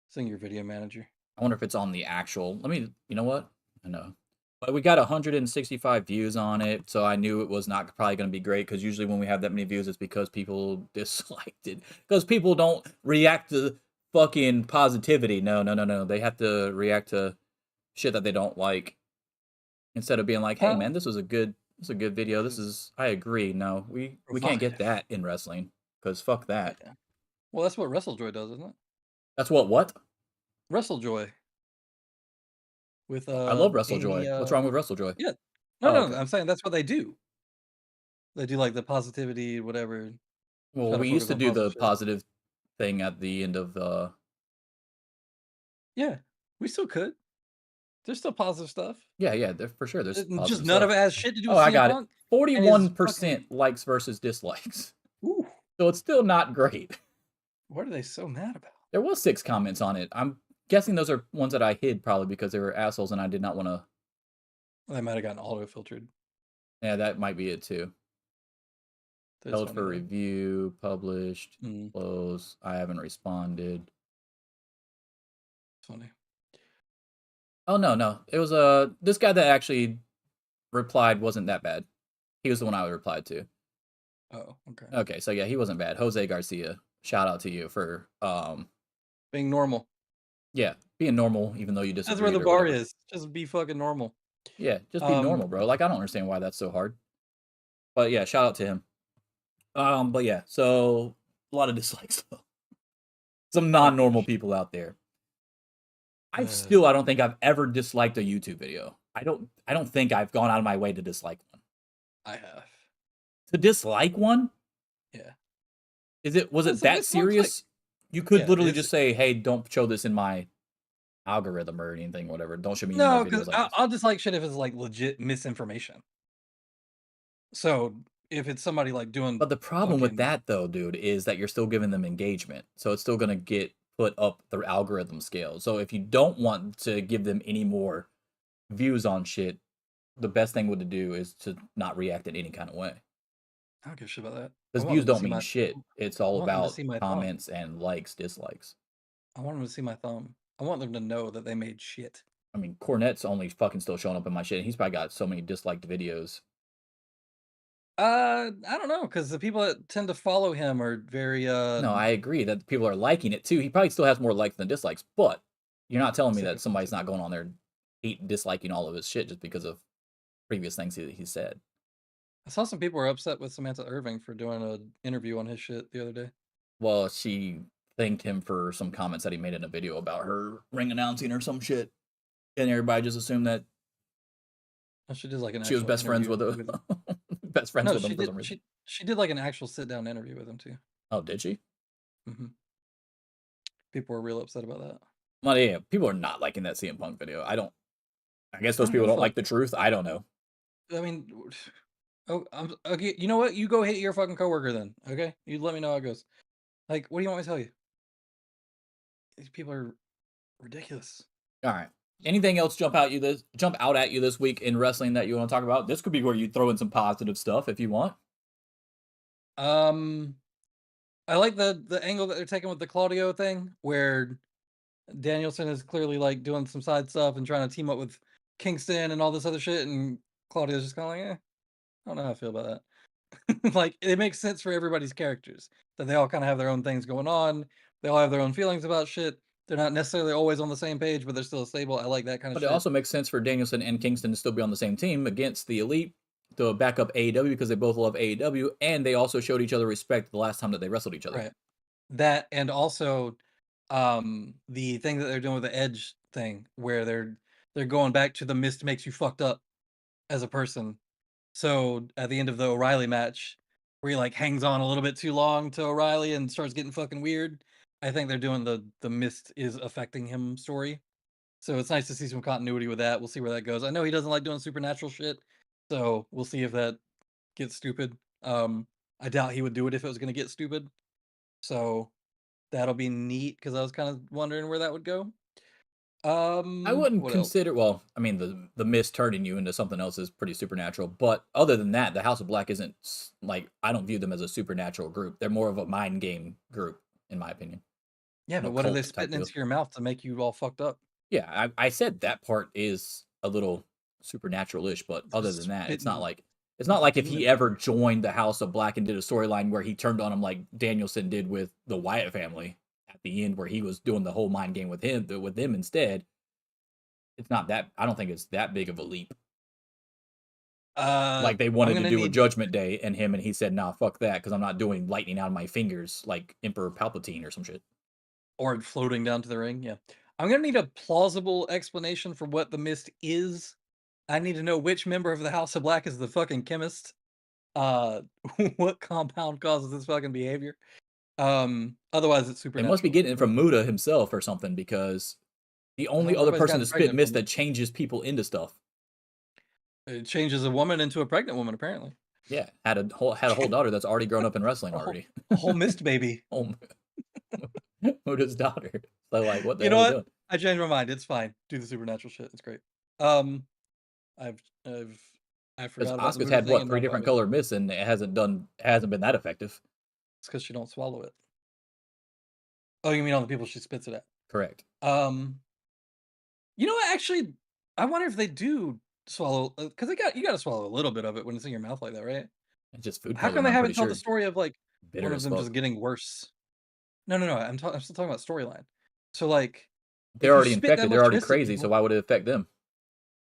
Sing your video manager. I wonder if it's on the actual. Let me. You know what? I know. But we got 165 views on it, so I knew it was not probably going to be great. Because usually when we have that many views, it's because people disliked it. Because people don't react to fucking positivity. No. They have to react to shit that they don't like. Instead of being like, "Hey, man, this is a good video. This is I agree." No, we can't get that in wrestling because fuck that. Yeah. Well, that's what WrestleJoy does, isn't it? That's what? WrestleJoy. With I love Amy, WrestleJoy. What's wrong with WrestleJoy? Yeah. No, Oh, no, okay. I'm saying that's what they do. They do like the positivity, whatever. Well, Try to we used focus to on do the positive shit. positive thing at the end of Yeah, we still could. There's still positive stuff. yeah, for sure. There's Just positive none of stuff. it has shit to do Oh, with I CM got it. Punk and his 41% fucking. likes versus dislikes. Ooh, So it's still not great. what are they so mad about? There was 6 comments on it. I'm guessing those are ones that I hid probably because they were assholes and I did not want to. Well, they might have gotten auto filtered. Yeah, that might be it too. Held for review, published, close. I haven't responded. Funny. Oh no. It was this guy that actually replied wasn't that bad. He was the one I replied to. Oh, okay. Okay, so yeah, he wasn't bad. Jose Garcia. Shout out to you for being normal. Yeah, being normal even though you disagree. That's where the bar is. Just be fucking normal. Yeah, just be normal, bro. Like I don't understand why that's so hard. But yeah, shout out to him. But yeah, so a lot of dislikes though. Some non-normal people out there. I don't think I've ever disliked a YouTube video. I don't think I've gone out of my way to dislike one. I have. To dislike one? Yeah. Was it that serious? You could literally just say, "Hey, don't show this in my algorithm or anything, whatever. Don't show me any more videos like this." I'll dislike shit if it's like legit misinformation. So if it's somebody like doing. But the problem with that though, dude, is that you're still giving them engagement. So it's still gonna get put up the algorithm scale. So if you don't want to give them any more views on shit, the best thing to do is to not react in any kind of way. I don't give a shit about that. Because views don't mean shit. It's all about comments and likes, dislikes. I want them to see my thumb. I want them to know that they made shit. I mean, Cornette's only fucking still showing up in my shit. And he's probably got so many disliked videos. I don't know, because the people that tend to follow him are very No, I agree that people are liking it too. He probably still has more likes than dislikes, but you're not telling me that somebody's not going on there disliking all of his shit just because of previous things he said. I saw some people were upset with Samantha Irving for doing an interview on his shit the other day. Well, she thanked him for some comments that he made in a video about her ring announcing or some shit, and everybody just assumed that she did like an. She was best friends with him. Best friends with him for some reason. She did like an actual sit down interview with him too. Oh, did she? Mm-hmm. People were real upset about that. Well, yeah, people are not liking that CM Punk video. I guess those people don't like the truth. I don't know. I mean, okay. You know what? You go hit your fucking coworker then. Okay, you let me know how it goes. Like, what do you want me to tell you? These people are ridiculous. All right. Anything else jump out at you this week in wrestling that you want to talk about? This could be where you throw in some positive stuff if you want. I like the angle that they're taking with the Claudio thing, where Danielson is clearly like doing some side stuff and trying to team up with Kingston and all this other shit, and Claudio's just kind of like, I don't know how I feel about that. Like, it makes sense for everybody's characters that they all kind of have their own things going on. They all have their own feelings about shit. They're not necessarily always on the same page, but they're still stable. I like that kind of shit. But it also makes sense for Danielson and Kingston to still be on the same team against the Elite to back up AEW because they both love AEW, and they also showed each other respect the last time that they wrestled each other. Right. That, and also the thing that they're doing with the Edge thing, where they're going back to the mist makes you fucked up as a person. So at the end of the O'Reilly match, where he like hangs on a little bit too long to O'Reilly and starts getting fucking weird, I think they're doing the mist is affecting him story. So it's nice to see some continuity with that. We'll see where that goes. I know he doesn't like doing supernatural shit, so we'll see if that gets stupid. I doubt he would do it if it was going to get stupid. So that'll be neat because I was kind of wondering where that would go. I wouldn't What else? consider. Well, I mean, the mist turning you into something else is pretty supernatural. But other than that, the House of Black isn't like I don't view them as a supernatural group. They're more of a mind game group, in my opinion. Yeah, No but what are they cult type spitting deal. into your mouth to make you all fucked up? Yeah, I said that part is a little supernatural-ish, but other than that, it's not like if he demon. ever joined the House of Black and did a storyline where he turned on him like Danielson did with the Wyatt family at the end, where he was doing the whole mind game with them instead. It's not that. I don't think it's that big of a leap. Like they I'm wanted to gonna do a need Judgment Day and he said, "Nah, fuck that," because I'm not doing lightning out of my fingers like Emperor Palpatine or some shit. or floating down to the ring. Yeah, I'm gonna need a plausible explanation for what the mist is. I need to know which member of the House of Black is the fucking chemist. Uh, what compound causes this fucking behavior? Otherwise it's They supernatural. must be getting it from Muda himself or something, because the only other Everybody's person gotten to spit pregnant mist from it. that changes people into stuff. It changes a woman into a pregnant woman, apparently. Yeah, had a whole daughter that's already grown up in wrestling A whole, already. a whole mist baby. Oh, Muda's daughter. So like, what the You know hell are you what? doing? I changed my mind. It's fine. Do the supernatural shit. It's great. I've I Because forgot about the Asuka's Muda had thing what and 3 now different got it. color mists and it hasn't been that effective. It's because she don't swallow it. Oh, you mean all the people she spits it at? Correct. You know what? Actually, I wonder if they do swallow because you got to swallow a little bit of it when it's in your mouth like that, right? It's just food How come coloring. they I'm pretty haven't told the sure story of like bitter one of as them fuck. just getting worse? No. I'm still talking about storyline. So like, They're if you already spit that infected. They're much already mist at crazy. So people, why would it affect them?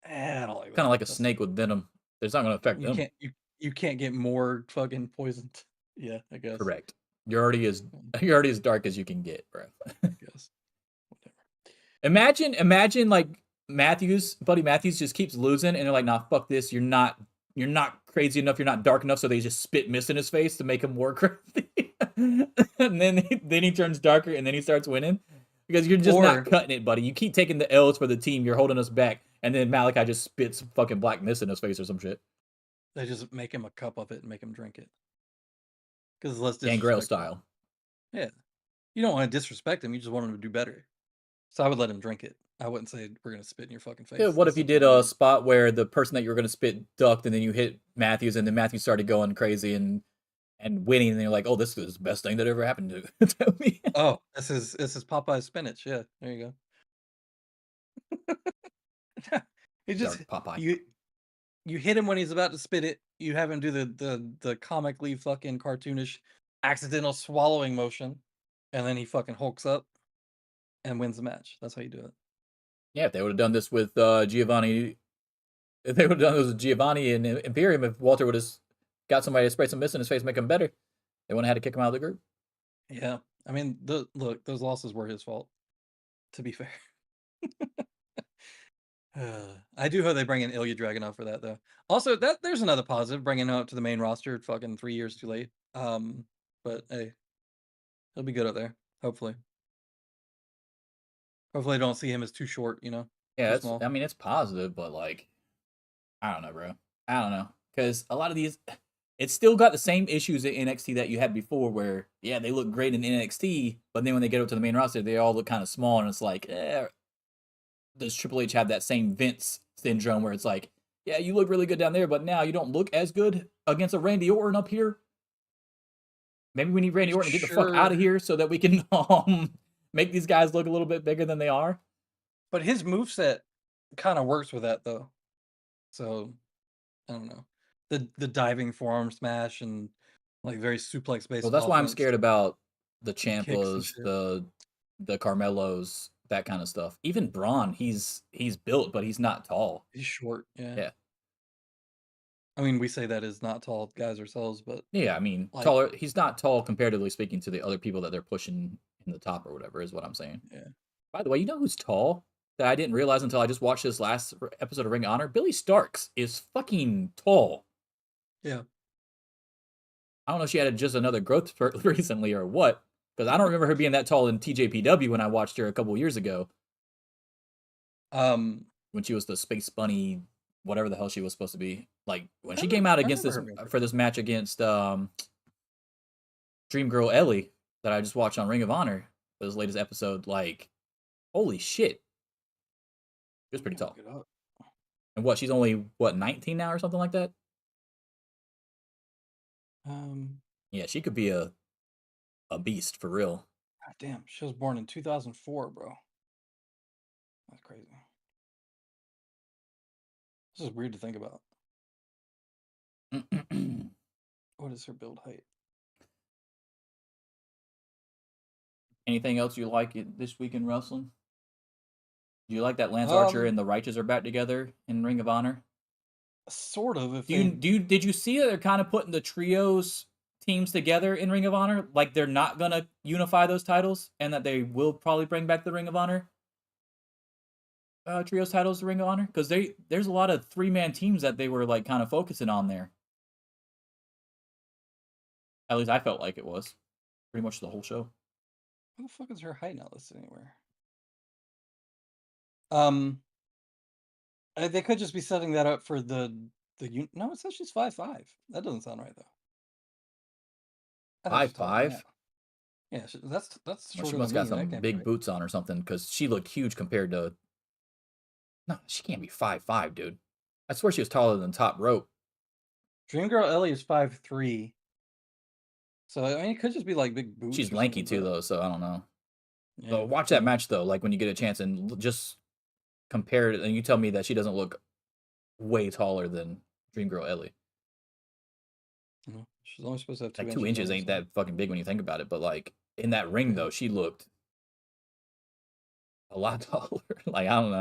I don't like Kind that. of like a That's, snake with venom. It's not going to affect you them. can't you can't get more fucking poisoned. Yeah, I guess. Correct. You're already as dark as you can get, bro. I guess. Imagine like Buddy Matthews just keeps losing, and they're like, "Nah, fuck this. You're not crazy enough. You're not dark enough." So they just spit mist in his face to make him more crazy, and then he turns darker, and then he starts winning because you're just not cutting it, buddy. You keep taking the L's for the team. You're holding us back, and then Malachi just spits fucking black mist in his face or some shit. They just make him a cup of it and make him drink it because it's less Gangrel disrespectful. style. Yeah, you don't want to disrespect him. You just want him to do better. So I would let him drink it. I wouldn't say we're gonna spit in your fucking face. Yeah, what if you did a spot where the person that you were going to spit ducked, and then you hit Matthews, and then Matthews started going crazy and winning, and you're like, "Oh, this is the best thing that ever happened to me." Oh, this is Popeye's spinach. Yeah, there you go. It just Popeye. you hit him when he's about to spit it. You have him do the comically fucking cartoonish accidental swallowing motion, and then he fucking hulks up and wins the match. That's how you do it. Yeah, if they would have done this with Giovanni, if they would have done this with Giovanni and Imperium, if Walter would have got somebody to spray some mist in his face, make him better, they wouldn't have had to kick him out of the group. Yeah, I mean, look, those losses were his fault. To be fair. I do hope they bring in Ilya Dragunov for that, though. Also, there's another positive, bringing him up to the main roster fucking 3 years too late. But hey, he'll be good up there, hopefully. Hopefully, I don't see him as too short, you know? Yeah, Too small. I mean, it's positive, but like, I don't know, bro. I don't know, because a lot of these, it's still got the same issues in NXT that you had before, where yeah, they look great in NXT, but then when they get up to the main roster, they all look kind of small, and it's like, does Triple H have that same Vince syndrome where it's like, yeah, you look really good down there, but now you don't look as good against a Randy Orton up here? Maybe we need Randy Orton to get the fuck out of here so that we can make these guys look a little bit bigger than they are. But his moveset kind of works with that, though. So, I don't know. The diving forearm smash and like very suplex based. Well, that's why I'm scared about the Ciampas, shit. the Carmelos, that kind of stuff. Even Braun, he's built, but he's not tall. He's short, yeah. Yeah. I mean, we say that as not tall guys ourselves, but Yeah, I mean, like, taller. He's not tall comparatively speaking to the other people that they're pushing in the top or whatever is what I'm saying. Yeah. By the way, you know who's tall that I didn't realize until I just watched this last episode of Ring of Honor? Billy Starks is fucking tall. Yeah. I don't know if she had just another growth spurt recently or what, Because I don't remember her being that tall in TJPW when I watched her a couple years ago. When she was the Space Bunny, whatever the hell she was supposed to be. Like when she came out against this for this match against Dream Girl Ellie that I just watched on Ring of Honor for this latest episode, like holy shit. She was pretty tall. And what, she's only 19 now or something like that? Yeah, she could be a beast for real. God damn, she was born in 2004, bro. That's crazy. This is weird to think about. What is her build height? Anything else you like this week in wrestling? Do you like that Lance Archer and the Righteous are back together in Ring of Honor? Sort of. Did you see that they're kind of putting the trios teams together in Ring of Honor? Like they're not gonna unify those titles, and that they will probably bring back the Ring of Honor trios titles to Ring of Honor, because there's a lot of 3-man teams that they were like kind of focusing on there. At least I felt like it was pretty much the whole show. Who the fuck is her height not listed anywhere? They could just be setting that up for the no, it says she's 5'5". That doesn't sound right though. 5'5"? Yeah, that's Well, shorter she must than got me, some big boots on or something, because she looked huge compared to. No, she can't be 5'5", dude. I swear she was taller than Top Rope. Dream Girl Ellie is 5'3". So I mean, it could just be like big boots. She's lanky too, though, so I don't know. Yeah, So watch that match though, like when you get a chance, and just compare it, and you tell me that she doesn't look way taller than Dream Girl Ellie. She's only supposed to have 2 like inches. 2 inches ain't that fucking big when you think about it, but like in that ring though, she looked a lot taller. Like I don't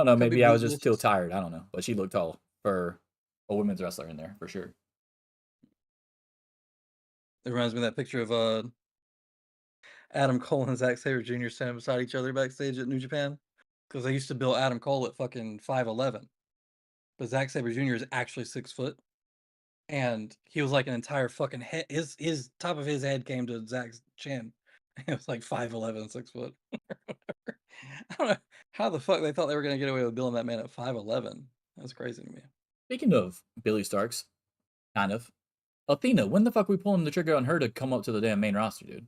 know. Maybe I was just still tired. I don't know, but she looked tall for a women's wrestler in there for sure. It reminds me of that picture of Adam Cole and Zack Sabre Jr. standing beside each other backstage at New Japan, because they used to bill Adam Cole at fucking 5'11", but Zack Sabre Jr. is actually 6 foot, and he was like an entire fucking head. His top of his head came to Zack's chin. It was like 5'11", 6 foot. I don't know how the fuck they thought they were gonna get away with billing that man at 5'11". That's crazy to me. Speaking of Billy Starks, kind of. Athena, when the fuck are we pulling the trigger on her to come up to the damn main roster, dude?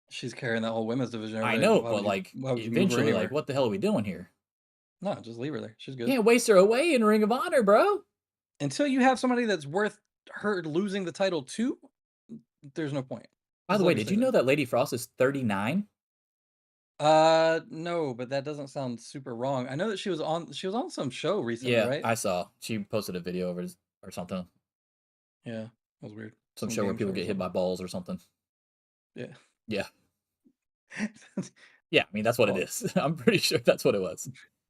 She's carrying that whole women's division. I know, but like eventually, like what the hell are we doing here? No, just leave her there. She's good. Can't waste her away in Ring of Honor, bro. Until you have somebody that's worth her losing the title to, there's no point. By the way, did you know that Lady Frost is 39? No, but that doesn't sound super wrong. I know that she was on some show recently, right? I saw. She posted a video of it or something. Yeah, that was weird. Some show where people get hit by balls or something. Yeah. Yeah. Yeah, I mean, that's what it is. I'm pretty sure that's what it was.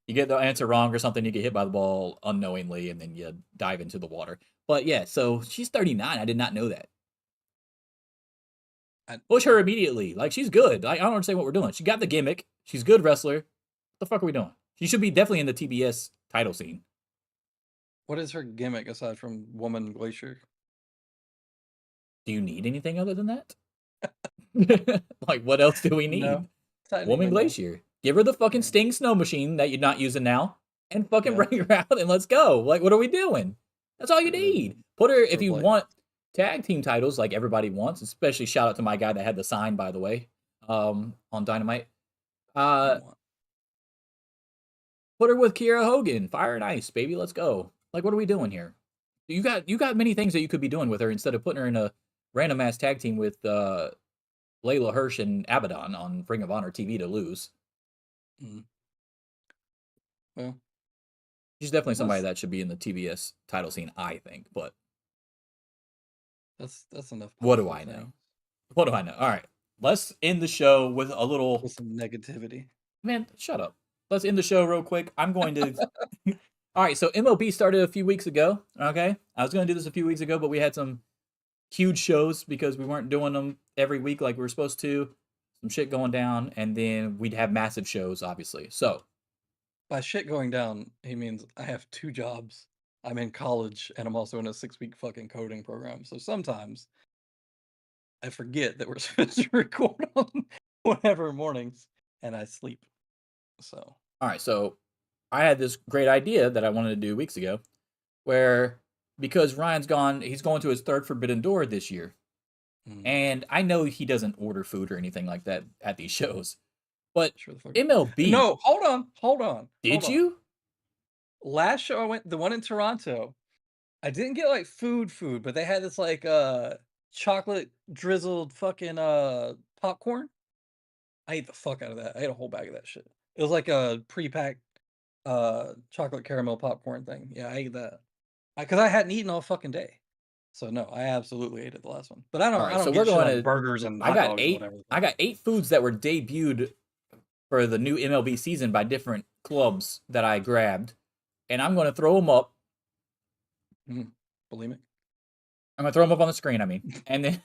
You get the answer wrong or something, you get hit by the ball unknowingly, and then you dive into the water. But yeah, so she's 39. I did not know that. Push her immediately. Like, she's good. I don't understand what we're doing. She got the gimmick. She's a good wrestler. What the fuck are we doing? She should be definitely in the TBS title scene. What is her gimmick aside from Woman Glacier? Do you need anything other than that? Like, what else do we need? No, Woman Glacier. Give her the fucking Sting Snow Machine that you're not using now, and fucking bring her out and let's go. Like, what are we doing? That's all you need. Put her, if you want tag team titles like everybody wants, especially shout out to my guy that had the sign, by the way, on Dynamite. Put her with Kiera Hogan. Fire and Ice, baby. Let's go. Like, what are we doing here? You got many things that you could be doing with her instead of putting her in a random ass tag team with Layla Hirsch and Abaddon on Ring of Honor TV to lose. Well, she's definitely somebody that should be in the TBS title scene, I think. But that's enough. What do I know? What do I know? All right, let's end the show with a little some negativity. Man, shut up. Let's end the show real quick. I'm going to. All right, so MLB started a few weeks ago. Okay, I was going to do this a few weeks ago, but we had some huge shows because we weren't doing them every week like we were supposed to. Some shit going down, and then we'd have massive shows, obviously. So, by shit going down, he means I have 2 jobs. I'm in college, and I'm also in a 6-week fucking coding program. So sometimes I forget that we're supposed to record on whatever mornings, and I sleep. So. All right, so I had this great idea that I wanted to do weeks ago, where because Ryan's gone, he's going to his third Forbidden Door this year. And I know he doesn't order food or anything like that at these shows. But Sure the fuck. MLB. No, hold on. Did you? Last show I went, the one in Toronto, I didn't get like food, but they had this like chocolate drizzled fucking popcorn. I ate the fuck out of that. I ate a whole bag of that shit. It was like a pre-packed chocolate caramel popcorn thing. Yeah, I ate that. Because I hadn't eaten all fucking day. So no, I absolutely ate it the last one. But I don't. Alright, I don't so get we're shit going on to burgers and I hot got dogs or 8 whatever. I got 8 foods that were debuted for the new MLB season by different clubs that I grabbed, and I'm going to throw them up. Bulimic. I'm going to throw them up on the screen, I mean. And then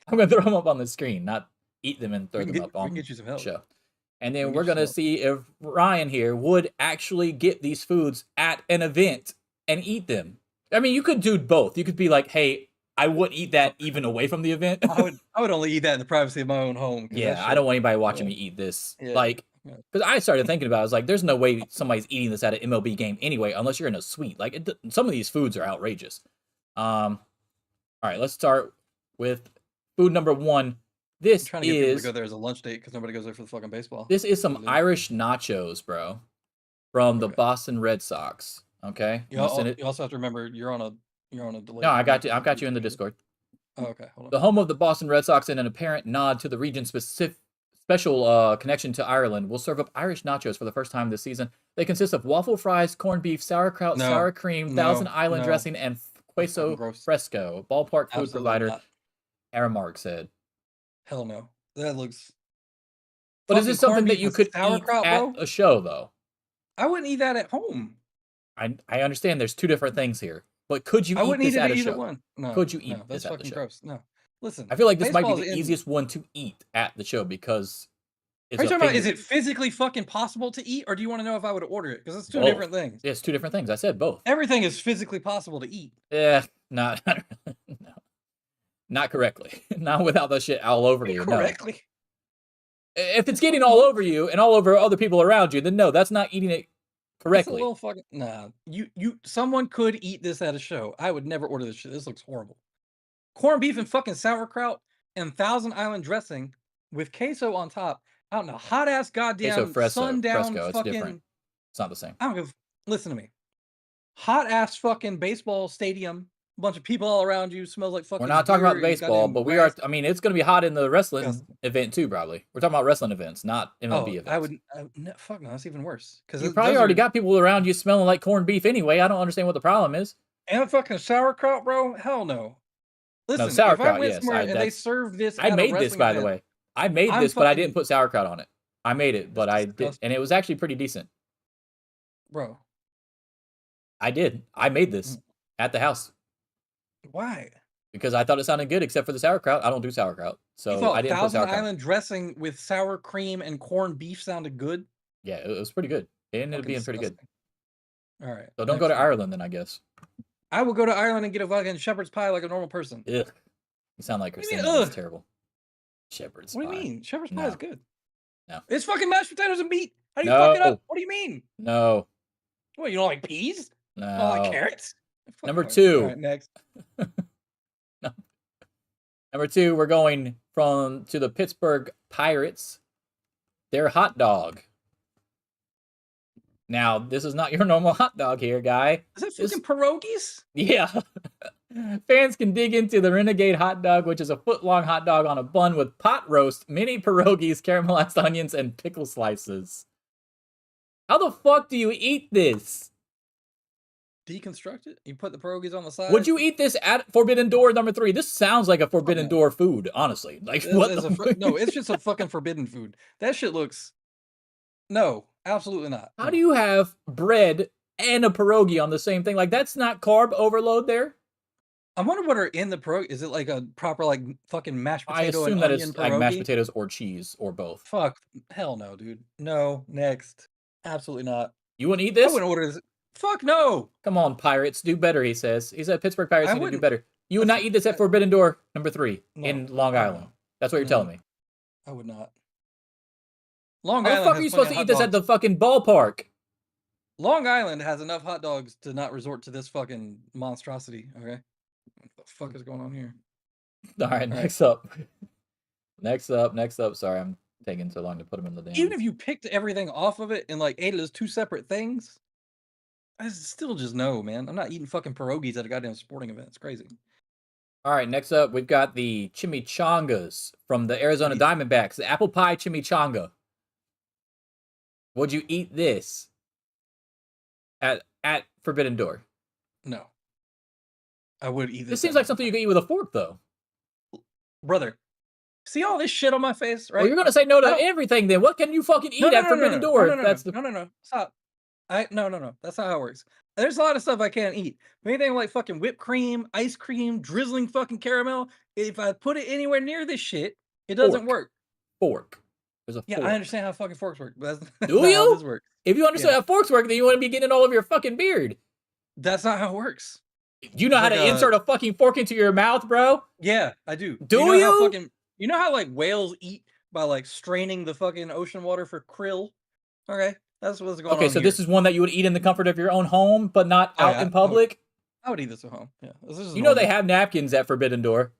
I'm going to throw them up on the screen, not eat them and throw them up on get you some help. the show. And then we're going to see if Ryan here would actually get these foods at an event and eat them. I mean, you could do both. You could be like, hey, I wouldn't eat that even away from the event. I would only eat that in the privacy of my own home. Yeah, I don't want anybody watching me eat this. Yeah. Like, because I started thinking about it, I was like, there's no way somebody's eating this at an MLB game anyway, unless you're in a suite. Like, some of these foods are outrageous. All right, let's start with food number 1. This I'm trying to get people is to go there as a lunch date because nobody goes there for the fucking baseball. this is some Irish nachos, bro, from the Boston Red Sox. Okay, You also have to remember you're on a delay. No, I got you. I've got you in the Discord. Oh, okay, hold on. The home of the Boston Red Sox and an apparent nod to the region's special connection to Ireland will serve up Irish nachos for the first time this season. They consist of waffle fries, corned beef, sauerkraut, sour cream, Thousand Island dressing, and queso fresco. Ballpark food provider Aramark said. Hell no. That looks. But is this something that you could eat at a show, though? I wouldn't eat that at home. I understand there's 2 different things here, but could you eat this at a show? One. No, could you eat this this at the fucking show? gross. No. Listen. I feel like this might be the easiest one to eat at the show because it's Are you talking about, is it physically fucking possible to eat, or do you want to know if I would order it? Because it's 2 different things. It's 2 different things. I said both. Everything is physically possible to eat. Yeah, not no. Not correctly. Not without that shit all over you. Correctly. No. If it's getting all over you and all over other people around you, then no, that's not eating it correctly. It's a little fucking someone could eat this at a show. I would never order this shit. This looks horrible. Corned beef and fucking sauerkraut and Thousand Island dressing with queso on top. I don't know, hot ass goddamn sundown fresco. It's fucking. different. It's not the same. I don't give. Listen to me. Hot ass fucking baseball stadium. A bunch of people all around you. Smells like fucking. We're not talking about beer, baseball, but we are. I mean, it's going to be hot in the wrestling Yes. event too, probably. We're talking about wrestling events, not MLB events. I would. No, fuck no, that's even worse. Because You probably already got people around you smelling like corned beef anyway. I don't understand what the problem is. And fucking sauerkraut, bro. Hell no. Listen, No, sauerkraut, if I went yes, somewhere and they served this, I at made a this, by the way. I made this, but I didn't put sauerkraut on it. I made it, but I did, and it was actually pretty decent. Bro. I did. I made this at the house. Why? Because I thought it sounded good, except for the sauerkraut. I don't do sauerkraut, so I didn't put Thousand sauerkraut. Island dressing with sour cream and corned beef sounded good. Yeah, it was pretty good. It ended up being pretty good. All right. So don't go to Ireland then, I guess. I will go to Ireland and get a fucking shepherd's pie like a normal person. Ugh. You sound like Christina. That's terrible. Shepherd's pie. What do you mean? Shepherd's pie is good. No. It's fucking mashed potatoes and meat. How do you fuck it up? What do you mean? No. What, you don't like peas? No. You don't like carrots? Number 2. All right, next. No. Number 2, we're going to the Pittsburgh Pirates. Their hot dog. Now, this is not your normal hot dog here, guy. Is that fucking pierogies? Yeah. Fans can dig into the Renegade hot dog, which is a foot-long hot dog on a bun with pot roast, mini pierogies, caramelized onions, and pickle slices. How the fuck do you eat this? Deconstruct it? You put the pierogies on the side? Would you eat this at Forbidden Door number 3? This sounds like a Forbidden Door food, honestly. Like, what no, it's just a fucking forbidden food. That shit looks... No, absolutely not. How do you have bread and a pierogi on the same thing? Like, that's not carb overload there? I wonder what are in the pierogi. Is it like a proper, like, fucking mashed potato and onion pierogi? I assume that it's like mashed potatoes or cheese or both. Fuck. Hell no, dude. No. Next. Absolutely not. You wouldn't eat this? I wouldn't order this. Fuck no. Come on, Pirates. Do better, he says. He said Pittsburgh Pirates need to do better. You would not eat this at Forbidden Door number 3 in Long No. Island. That's what you're telling me. I would not. Long How the Island fuck has are you plenty supposed of to hot eat this at dogs. the fucking ballpark? Long Island has enough hot dogs to not resort to this fucking monstrosity, okay? What the fuck is going on here? All right, next up. Next up. Sorry, I'm taking so long to put them in the damn. Even if you picked everything off of it and like ate it as 2 separate things, I still just no, man. I'm not eating fucking pierogies at a goddamn sporting event. It's crazy. All right, next up, we've got the chimichangas from the Arizona Diamondbacks, the apple pie chimichanga. Would you eat this at Forbidden Door? No. I would eat this. This seems like something you could eat with a fork, though. Brother, see all this shit on my face, right? Well, you're gonna say no to everything, then. What can you fucking eat at Forbidden Door? No. Stop. No. That's not how it works. There's a lot of stuff I can't eat. Anything like fucking whipped cream, ice cream, drizzling fucking caramel. If I put it anywhere near this shit, it doesn't work. Fork. There's a fork. Yeah, I understand how fucking forks work. But that's Do not you? how this works. If you understand how forks work, then you wouldn't be getting it all over your fucking beard. That's not how it works. Do you know how to insert a fucking fork into your mouth, bro? Yeah, I do. Do you? Know you? You know how like whales eat by like straining the fucking ocean water for krill? Okay, that's what's going on. Okay, so this is one that you would eat in the comfort of your own home, but not out in public? I would eat this at home. Yeah. You know they have napkins at Forbidden Door.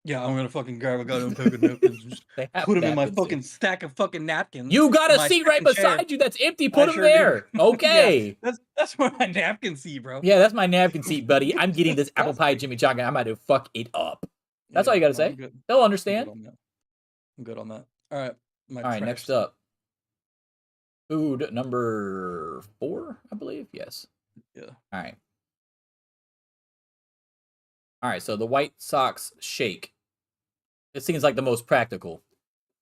Yeah, I'm gonna fucking grab a goddamn paper napkins and just put them in my fucking stack of fucking napkins. You got a seat right beside you that's empty. Put them there. Okay. Yeah, that's where my napkin seat, bro. Yeah, that's my napkin seat, buddy. I'm getting this apple pie chimichanga. I'm about to fuck it up. That's all you gotta say. They'll understand. I'm good on that. All right. All right, next up. Food number 4, I believe. Yes. Yeah. All right. All right, so the White Sox shake. It seems like the most practical.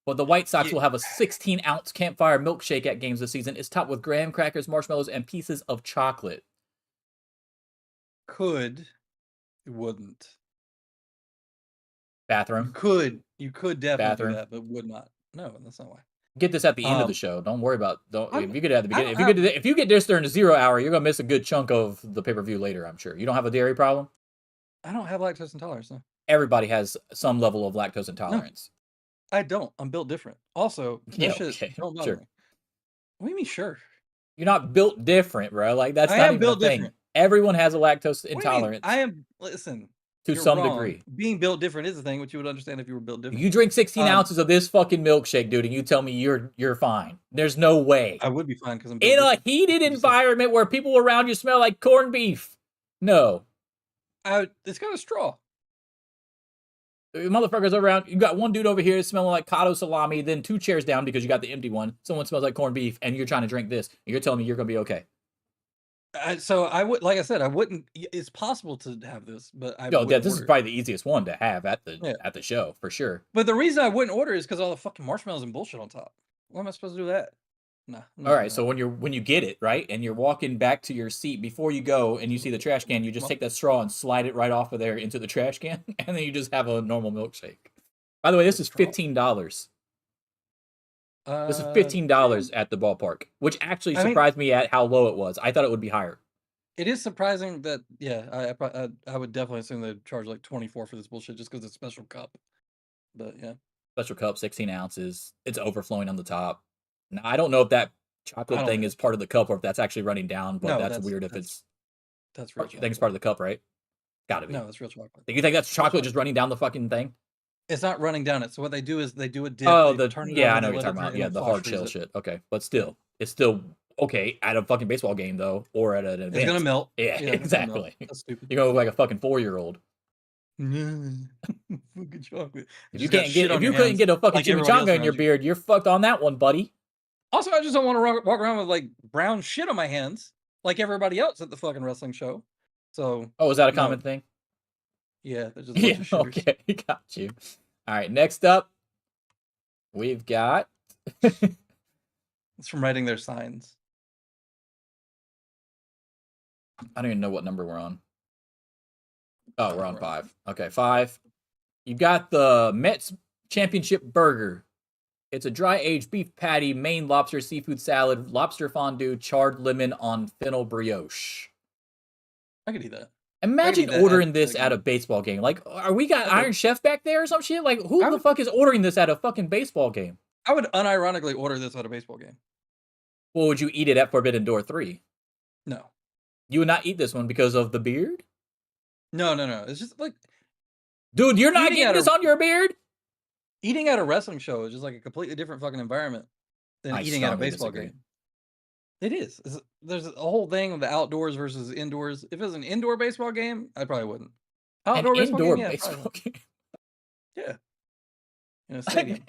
But the White Sox will have a 16-ounce campfire milkshake at games this season. It's topped with graham crackers, marshmallows, and pieces of chocolate. Could. You wouldn't. Bathroom. You could definitely Bathroom. do that, but would not. No, that's not why. Get this at the end of the show. Don't worry about. If you get it at the beginning, if you get this during the 0 hour, you're gonna miss a good chunk of the pay-per-view later. I'm sure. You don't have a dairy problem. I don't have lactose intolerance. No. Everybody has some level of lactose intolerance. No, I don't. I'm built different. Also, Yeah, shit okay, don't bother sure. me. What do you mean, sure? You're not built different, bro. Like that's I not am even built a thing. different. Everyone has a lactose What do you mean? intolerance I am. Listen. to You're some wrong. degree. Being built different is a thing, which you would understand if you were built different. You drink 16 ounces of this fucking milkshake, dude, and you tell me you're fine. There's no way. I would be fine because I'm built In a different. heated environment where people around you smell like corned beef. No. It's got a straw. Motherfuckers around. You got one dude over here smelling like cotto salami, then 2 chairs down because you got the empty one. Someone smells like corned beef, and you're trying to drink this. And you're telling me you're gonna be okay. So I would, like I said, I wouldn't. It's possible to have this, but I. No, wouldn't this is order it. probably the easiest one to have at the show for sure. But the reason I wouldn't order is because all the fucking marshmallows and bullshit on top. What am I supposed to do with that? Nah. All right, so when you get it right, and you're walking back to your seat before you go, and you see the trash can, you just take that straw and slide it right off of there into the trash can, and then you just have a normal milkshake. By the way, this is $15. This is $15 at the ballpark, which actually surprised me at how low it was. I thought it would be higher. It is surprising that I would definitely assume they'd charge like 24 for this bullshit just because it's a special cup. But yeah, special cup, 16 ounces. It's overflowing on the top. Now, I don't know if that chocolate thing is part of the cup or if that's actually running down, but that's weird if it's. That's real. You think it's part of the cup, right? Gotta be. No, it's real chocolate. Do you think that's chocolate just running down the fucking thing? It's not running down it. So what they do is they do a dip. Oh, turn it yeah, over, I know they what you're let talking it about. turn, Yeah, and the then hard flash shell freeze it. shit. Okay, but still, it's still okay at a fucking baseball game though, or at an event. It's gonna melt. Yeah, it's gonna melt. exactly. That's stupid. You're gonna look like a fucking 4-year-old. Fucking chocolate. If you couldn't get a fucking chimichanga in your beard, you're fucked on that one, buddy. Also, I just don't want to walk around with like brown shit on my hands like everybody else at the fucking wrestling show. So. Oh, is that a common thing? Yeah, there's just a bunch of shitters. Okay, got you. All right, next up, we've got. It's from writing their signs. I don't even know what number we're on. Oh, we're on 5. Okay, 5. You got the Mets Championship Burger. It's a dry-aged beef patty, Maine lobster seafood salad, lobster fondue, charred lemon on fennel brioche. I could eat that. Imagine eat that ordering at, this like, at a baseball game. Like, are we got I would. Iron Chef back there or some shit? Like, who I the would. fuck is ordering this at a fucking baseball game? I would unironically order this at a baseball game. Well, would you eat it at Forbidden Door 3? No. You would not eat this one because of the beard? No. It's just like Dude, you're not Eating getting at this a- on your beard? eating at a wrestling show is just like a completely different fucking environment than I eating at a strongly baseball disagree. game. It is. There's a whole thing of the outdoors versus indoors. If it was an indoor baseball game, I probably wouldn't. An Outdoor baseball indoor game, yeah, probably baseball game. would. Yeah. In a stadium.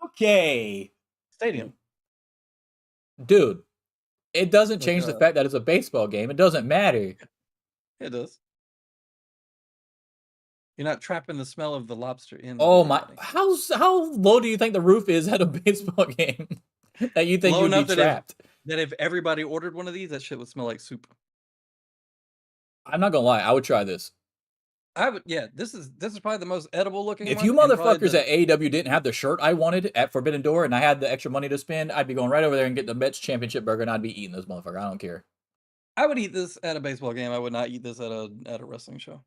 Okay. Stadium. Dude, it doesn't Like, change the fact that it's a baseball game. It doesn't matter. It does. You're not trapping the smell of the lobster in. Oh my! everybody. How low do you think the roof is at a baseball game that you think Low you'd be enough that trapped? if everybody ordered one of these, that shit would smell like soup. I'm not gonna lie. I would try this. I would. Yeah. This is probably the most edible looking. If one, you and probably motherfuckers at AEW didn't have the shirt I wanted at Forbidden Door and I had the extra money to spend, I'd be going right over there and get the Mets championship burger and I'd be eating this motherfucker. I don't care. I would eat this at a baseball game. I would not eat this at a wrestling show.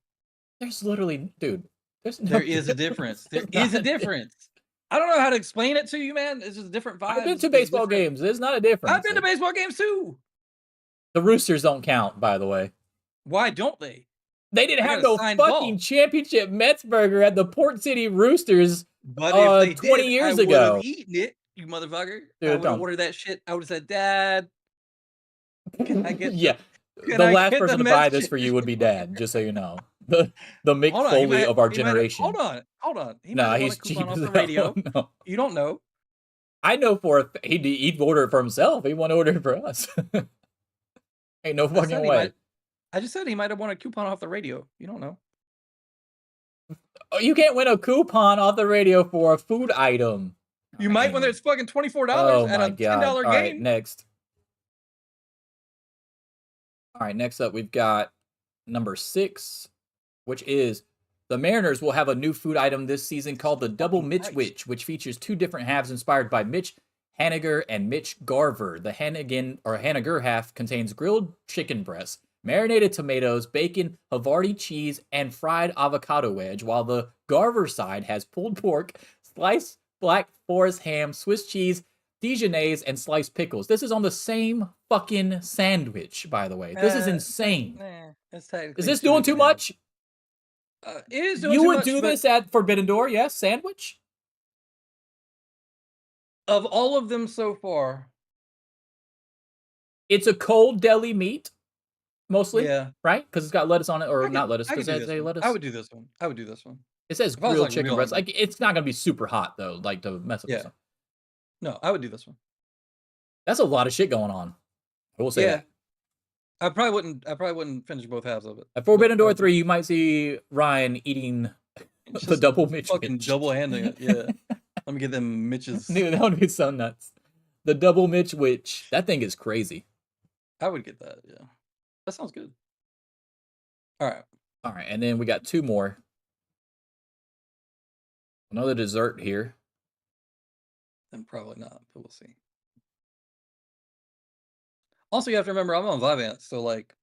There's literally, dude. There's no There is a difference. There There's is a not difference. I don't know how to explain it to you, man. It's just different vibes. I've been to It's baseball different. games. There's not a difference. I've been to baseball games too. The Roosters don't count, by the way. Why don't they? They didn't I have got a no signed fucking ball. championship Mets burger at the Port City Roosters. But if they 20 did, years I ago. would have eaten it, you motherfucker. Dude, I would don't. have ordered that shit. I would have said, Dad, can I get Yeah. can The I last get person the to buy Mets this for you would be championship Dad, just so you know. The Mick Hold on, he Foley might- of our he might have- generation. Hold on. He might Nah, have won he's a cheap coupon as off the hell. radio. No. You don't know. I know he'd order it for himself. He wouldn't order it for us. Ain't no I said fucking he way. might- I just said he might have won a coupon off the radio. You don't know. Oh, you can't win a coupon off the radio for a food item. You might when Dang. there's fucking $24 Oh at my a god. $10 All right, game. next. All right, next up we've got number 6, which is the Mariners will have a new food item this season called the Double Mitch Christ. Witch, which features 2 different halves inspired by Mitch Haniger and Mitch Garver. The Haniger half contains grilled chicken breasts, marinated tomatoes, bacon, Havarti cheese, and fried avocado wedge, while the Garver side has pulled pork, sliced Black Forest ham, Swiss cheese, Dijonnaise, and sliced pickles. This is on the same fucking sandwich, by the way. This is insane. It's technically Is this two doing too different much? halves. It is doing You too would much, do but this at Forbidden Door, yes? Sandwich? of all of them so far. It's a cold deli meat, mostly, Yeah. right? Because it's got lettuce on it, or I could- not lettuce. I Does could do that this say one. lettuce? I would do this one. I would do this one. It says If I was, grilled like, chicken real breast. hungry. Like, it's not gonna be super hot though, like to mess up. Yeah. With something. No, I would do this one. That's a lot of shit going on. I will say Yeah. that. I probably wouldn't finish both halves of it. At Forbidden But- Door 3, you might see Ryan eating It's the just double Mitch. fucking Witch. double handing it. Yeah. Let me get them Mitches. Dude, that would be so nuts. The double Mitch Witch. That thing is crazy. I would get that. Yeah. That sounds good. All right. All right, and then we got 2 more. Another dessert here. Then probably not, but we'll see. Also, you have to remember I'm on Vyvanse, so like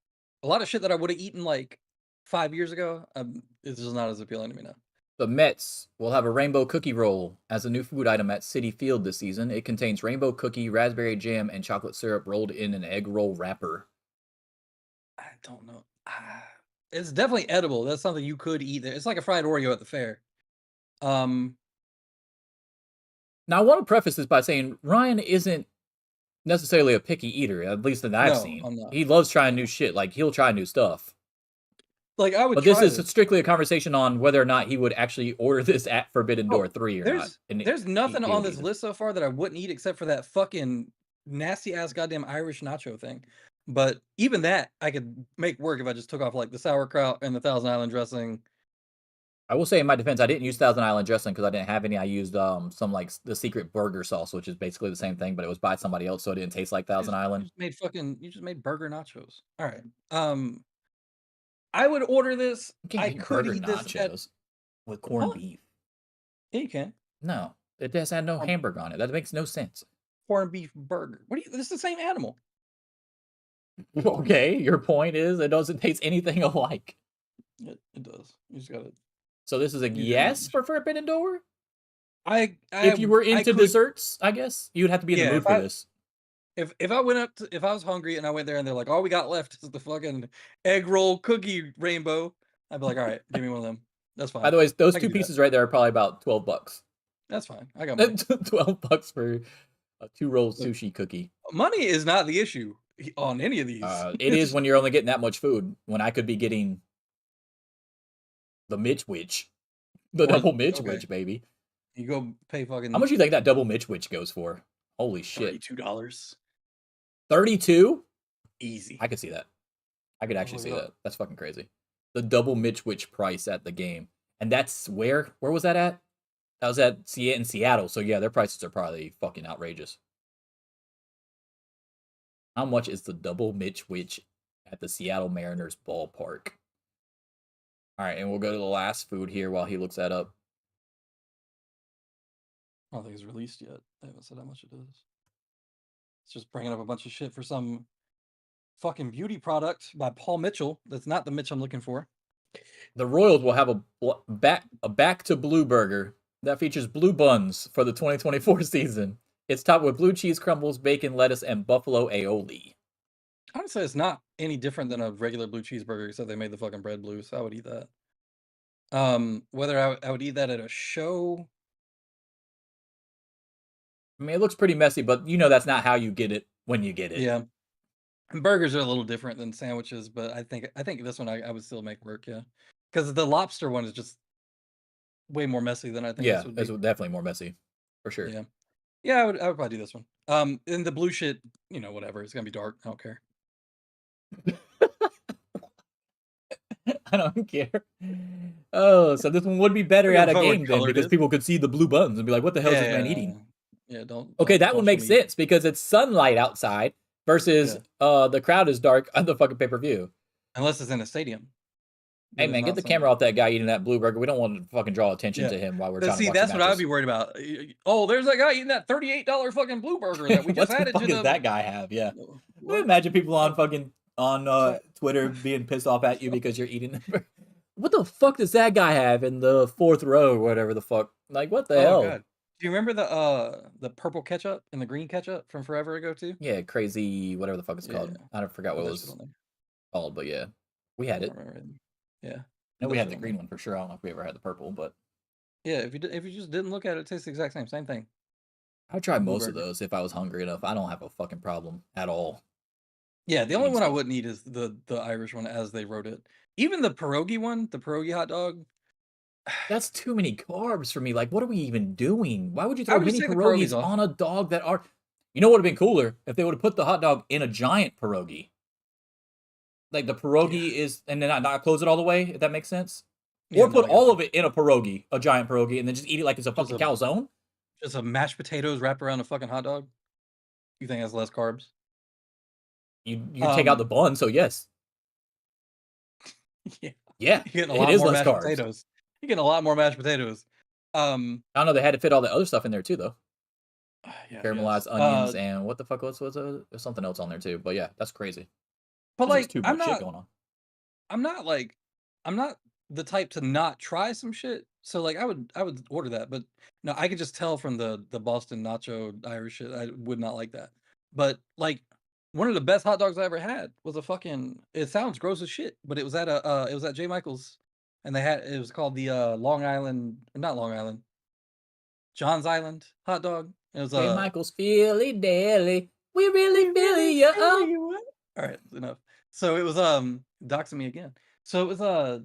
a lot of shit that I would have eaten like 5 years ago, it's just not as appealing to me now. The Mets will have a rainbow cookie roll as a new food item at Citi Field this season. It contains rainbow cookie, raspberry jam, and chocolate syrup rolled in an egg roll wrapper. I don't know. It's definitely edible. That's something you could eat there. It's like a fried Oreo at the fair. Now, I want to preface this by saying Ryan isn't necessarily a picky eater, at least that I've No, seen. I'm not. He loves trying new shit. Like, he'll try new stuff. Like I would. But this try is strictly a conversation on whether or not he would actually order this at Forbidden Door 3 or not. There's and there's nothing he'll on eat this it. list so far that I wouldn't eat except for that fucking nasty ass goddamn Irish nacho thing. But even that I could make work if I just took off like the sauerkraut and the Thousand Island dressing. I will say in my defense, I didn't use Thousand Island dressing because I didn't have any. I used some like the secret burger sauce, which is basically the same thing, but it was by somebody else, so it didn't taste like Thousand Island. You just made burger nachos. All right. I would order this. You can't I eat could burger eat this at nachos with corned What? beef. yeah, you can. No, it just had no hamburger on it. That makes no sense. Corned beef burger. What do you this is the same animal. Okay, your point is it doesn't taste anything alike. It does. You just gotta. So this is a You yes do. for Forbidden Door? I If you were I into could, desserts, I guess you'd have to be in the yeah. mood for this. If I went up to, if I was hungry and I went there and they're like, all we got left is the fucking egg roll cookie rainbow, I'd be like, all right, give me one of them. That's fine. By the way, those I can two do that. pieces right there are probably about $12. That's fine. I got money. $12 for a 2-roll Look, sushi cookie. money is not the issue on any of these. It is when you're only getting that much food. When I could be getting the Mitch Witch, the double Mitch Witch, baby. You go pay fucking. How much do you think that double Mitch Witch goes for? Holy shit! $32. 32? Easy. I could see that. I could actually Look see it that. up. That's fucking crazy. The double Mitch Witch price at the game, and that's where was that at? That was at in Seattle. So yeah, their prices are probably fucking outrageous. How much is the double Mitch Witch at the Seattle Mariners ballpark? All right, and we'll go to the last food here while he looks that up. I don't think it's released yet. They haven't said how much it is. It's just bringing up a bunch of shit for some fucking beauty product by Paul Mitchell. That's not the Mitch I'm looking for. The Royals will have a back to blue burger that features blue buns for the 2024 season. It's topped with blue cheese crumbles, bacon, lettuce, and buffalo aioli. I would say it's not any different than a regular blue cheeseburger, except they made the fucking bread blue, so I would eat that. Whether I would eat that at a show. I mean, it looks pretty messy, but you know that's not how you get it when you get it. Yeah. And burgers are a little different than sandwiches, but I think this one I would still make work, yeah. Because the lobster one is just way more messy than I think Yeah, this would be. it's definitely more messy, for sure. Yeah. Yeah, I would probably do this one. And the blue shit, you know, whatever. It's gonna be dark. I don't care. I don't care. Oh, so this one would be better at a What game then color it because is. people could see the blue buns and be like, "What the hell is this man eating?" Yeah, don't. Okay, that don't would show make me- sense because it's sunlight outside versus the crowd is dark on the fucking pay-per-view. Unless it's in a stadium. Hey Then man, it's get not the sunlight. camera off that guy eating that blue burger. We don't want to fucking draw attention Yeah. to him while we're But trying see, to watch that's the what I'd matches. be worried about. Oh, there's that guy eating that $38 fucking blue burger that we What just the added fuck to does the. that guy have? Yeah. What? Imagine people on fucking Twitter being pissed off at you because you're eating the burger. What the fuck does that guy have in the 4th row or whatever the fuck? Like, what the hell? God. Do you remember the purple ketchup and the green ketchup from forever ago too? Yeah, crazy, whatever the fuck it's called. Yeah. I forgot what it Put that was shit on there. called, but yeah, we had I it. don't remember it. Yeah. No, Put we that had shit the on green there. one for sure. I don't know if we ever had the purple, but Yeah, if you just didn't look at it, it tastes the exact same thing. I'd try Blue most of burger. those if I was hungry enough. I don't have a fucking problem at all. Yeah, the only Eating one I stuff. wouldn't eat is the Irish one as they wrote it. Even the pierogi one, the pierogi hot dog. That's too many carbs for me. Like, what are we even doing? Why would you I throw would just mini take the pierogies pierogies off. on a dog that are? You know what would have been cooler if they would have put the hot dog in a giant pierogi. Like the pierogi is, and then not close it all the way. If that makes sense. Yeah, Or no, put I got all that. of it in a pierogi, a giant pierogi, and then just eat it like it's a fucking a- calzone. Just a mashed potatoes wrapped around a fucking hot dog. You think that's less carbs? You take out the bun, so yes. Yeah. Yeah, You're getting a it lot is more less mashed carbs. potatoes. You're getting a lot more mashed potatoes. I don't know. They had to fit all the other stuff in there too, though. Yeah, Caramelized yes. onions and what the fuck was there's something else on there too. But yeah, that's crazy. But There's like, too I'm much shit not. going on. I'm not the type to not try some shit. So like I would order that, but no, I could just tell from the Boston nacho Irish shit I would not like that. But like one of the best hot dogs I ever had was a fucking, it sounds gross as shit, but it was at J. Michael's, and it was called the Long Island, not Long Island, John's Island hot dog. It was J. Michael's Philly Daily. We really feel you up. all right, enough. So it was doxing me again. So it was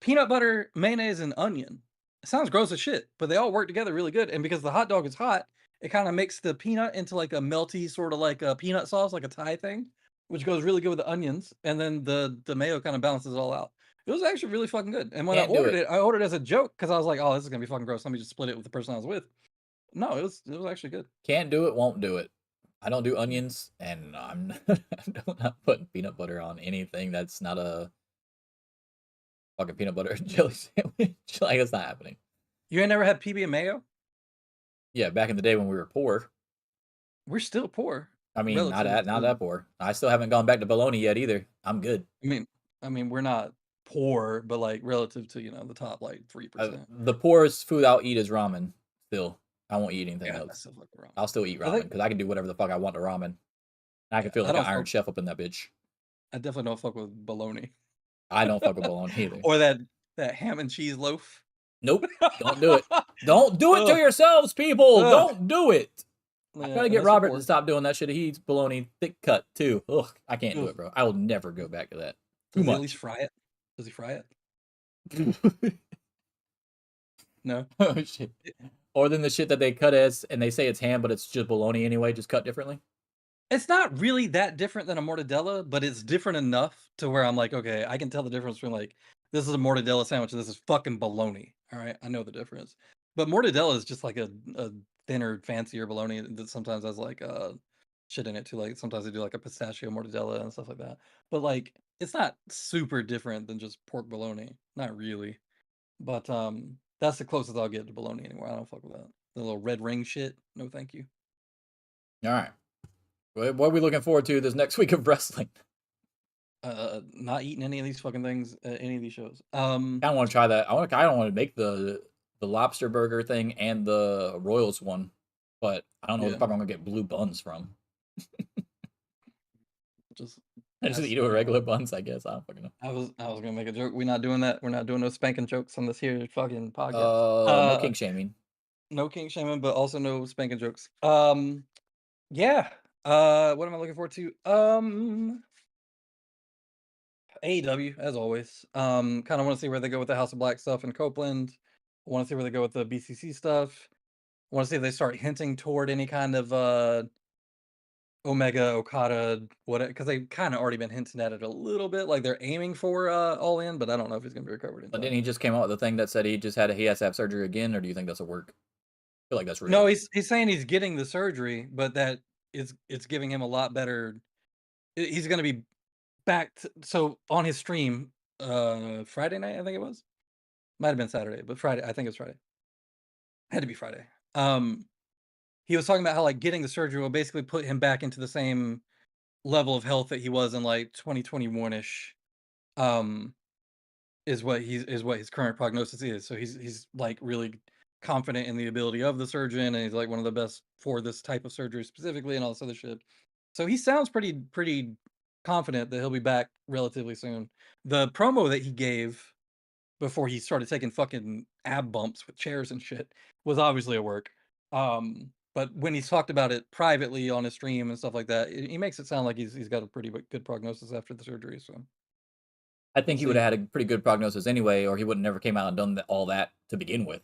peanut butter, mayonnaise, and onion. It sounds gross as shit, but they all work together really good. And because the hot dog is hot, it kind of makes the peanut into like a melty sort of like a peanut sauce, like a Thai thing, which goes really good with the onions. And then the mayo kind of balances it all out. It was actually really fucking good. And when Can't I do ordered it. I ordered as a joke because I was like, "Oh, this is gonna be fucking gross. Let me just split it with the person I was with." No, it was actually good. Can't do it, won't do it. I don't do onions, and I'm not putting peanut butter on anything that's not a fucking peanut butter and jelly sandwich. Like, it's not happening. You ain't never had PB and mayo? Yeah, back in the day when we were poor. We're still poor. I mean, relative not to. that poor. I still haven't gone back to bologna yet either. I'm good. I mean, we're not poor, but like relative to the top like 3%. The poorest food I'll eat is ramen. Still, I won't eat anything Yeah, else. that's still fucking wrong. I'll still eat I ramen think because I can do whatever the fuck I want to ramen. I can feel I like an don't Iron fuck. Chef up in that bitch. I definitely don't fuck with bologna I don't fuck with bologna either. or that ham and cheese loaf. Nope. Don't do it. Don't do it to Ugh, yourselves, people. ugh. Don't do it. I Yeah, gotta get unless you're Robert to poor. stop doing that shit. He eats bologna thick cut too. Ugh, I can't do Ugh. it, bro. I will never go back to that. Too Does he at least much. fry it? Does he fry it? No. Oh shit. Or then the shit that they cut as and they say it's ham, but it's just bologna anyway, just cut differently. It's not really that different than a mortadella, but it's different enough to where I'm like, okay, I can tell the difference between like this is a mortadella sandwich and this is fucking bologna. All right, I know the difference. But mortadella is just like a thinner, fancier bologna that sometimes has like shit in it too. Like sometimes they do like a pistachio mortadella and stuff like that. But like it's not super different than just pork bologna. Not really. But that's the closest I'll get to bologna anymore. I don't fuck with that. The little red ring shit. No, thank you. All right. What are we looking forward to this next week of wrestling? Not eating any of these fucking things at any of these shows. I don't want to try that. I don't want to make the lobster burger thing and the Royals one, but I don't know what the fuck I'm gonna get blue buns from. Just I just eat it with regular buns, I guess. I don't fucking know. I was gonna make a joke. We're not doing that. We're not doing no spanking jokes on this here fucking podcast. No kink shaming. No kink shaming, but also no spanking jokes. Yeah. What am I looking forward to? AEW, as always. Kind of want to see where they go with the House of Black stuff in Copeland. Want to see where they go with the BCC stuff. Want to see if they start hinting toward any kind of Omega, Okada, what? Because they've kind of already been hinting at it a little bit, like they're aiming for All In, but I don't know if he's gonna be recovered in But time. didn't he just came out with the thing that said he has to have surgery again, or do you think that's a work? I feel like that's real. No, he's saying he's getting the surgery, but that it's giving him a lot better. He's gonna be back. So on his stream, Friday night, I think it was. Might have been Saturday, but Friday. I think it's Friday. Had to be Friday. He was talking about how like getting the surgery will basically put him back into the same level of health that he was in like 2021-ish. Is what his current prognosis is. So he's like really confident in the ability of the surgeon, and he's like one of the best for this type of surgery specifically, and all this other shit. So he sounds pretty confident that he'll be back relatively soon. The promo that he gave before he started taking fucking ab bumps with chairs and shit was obviously a work. But when he's talked about it privately on his stream and stuff like that, he makes it sound like he's got a pretty good prognosis after the surgery. So I think he would have had a pretty good prognosis anyway, or he would have never came out and done all that to begin with.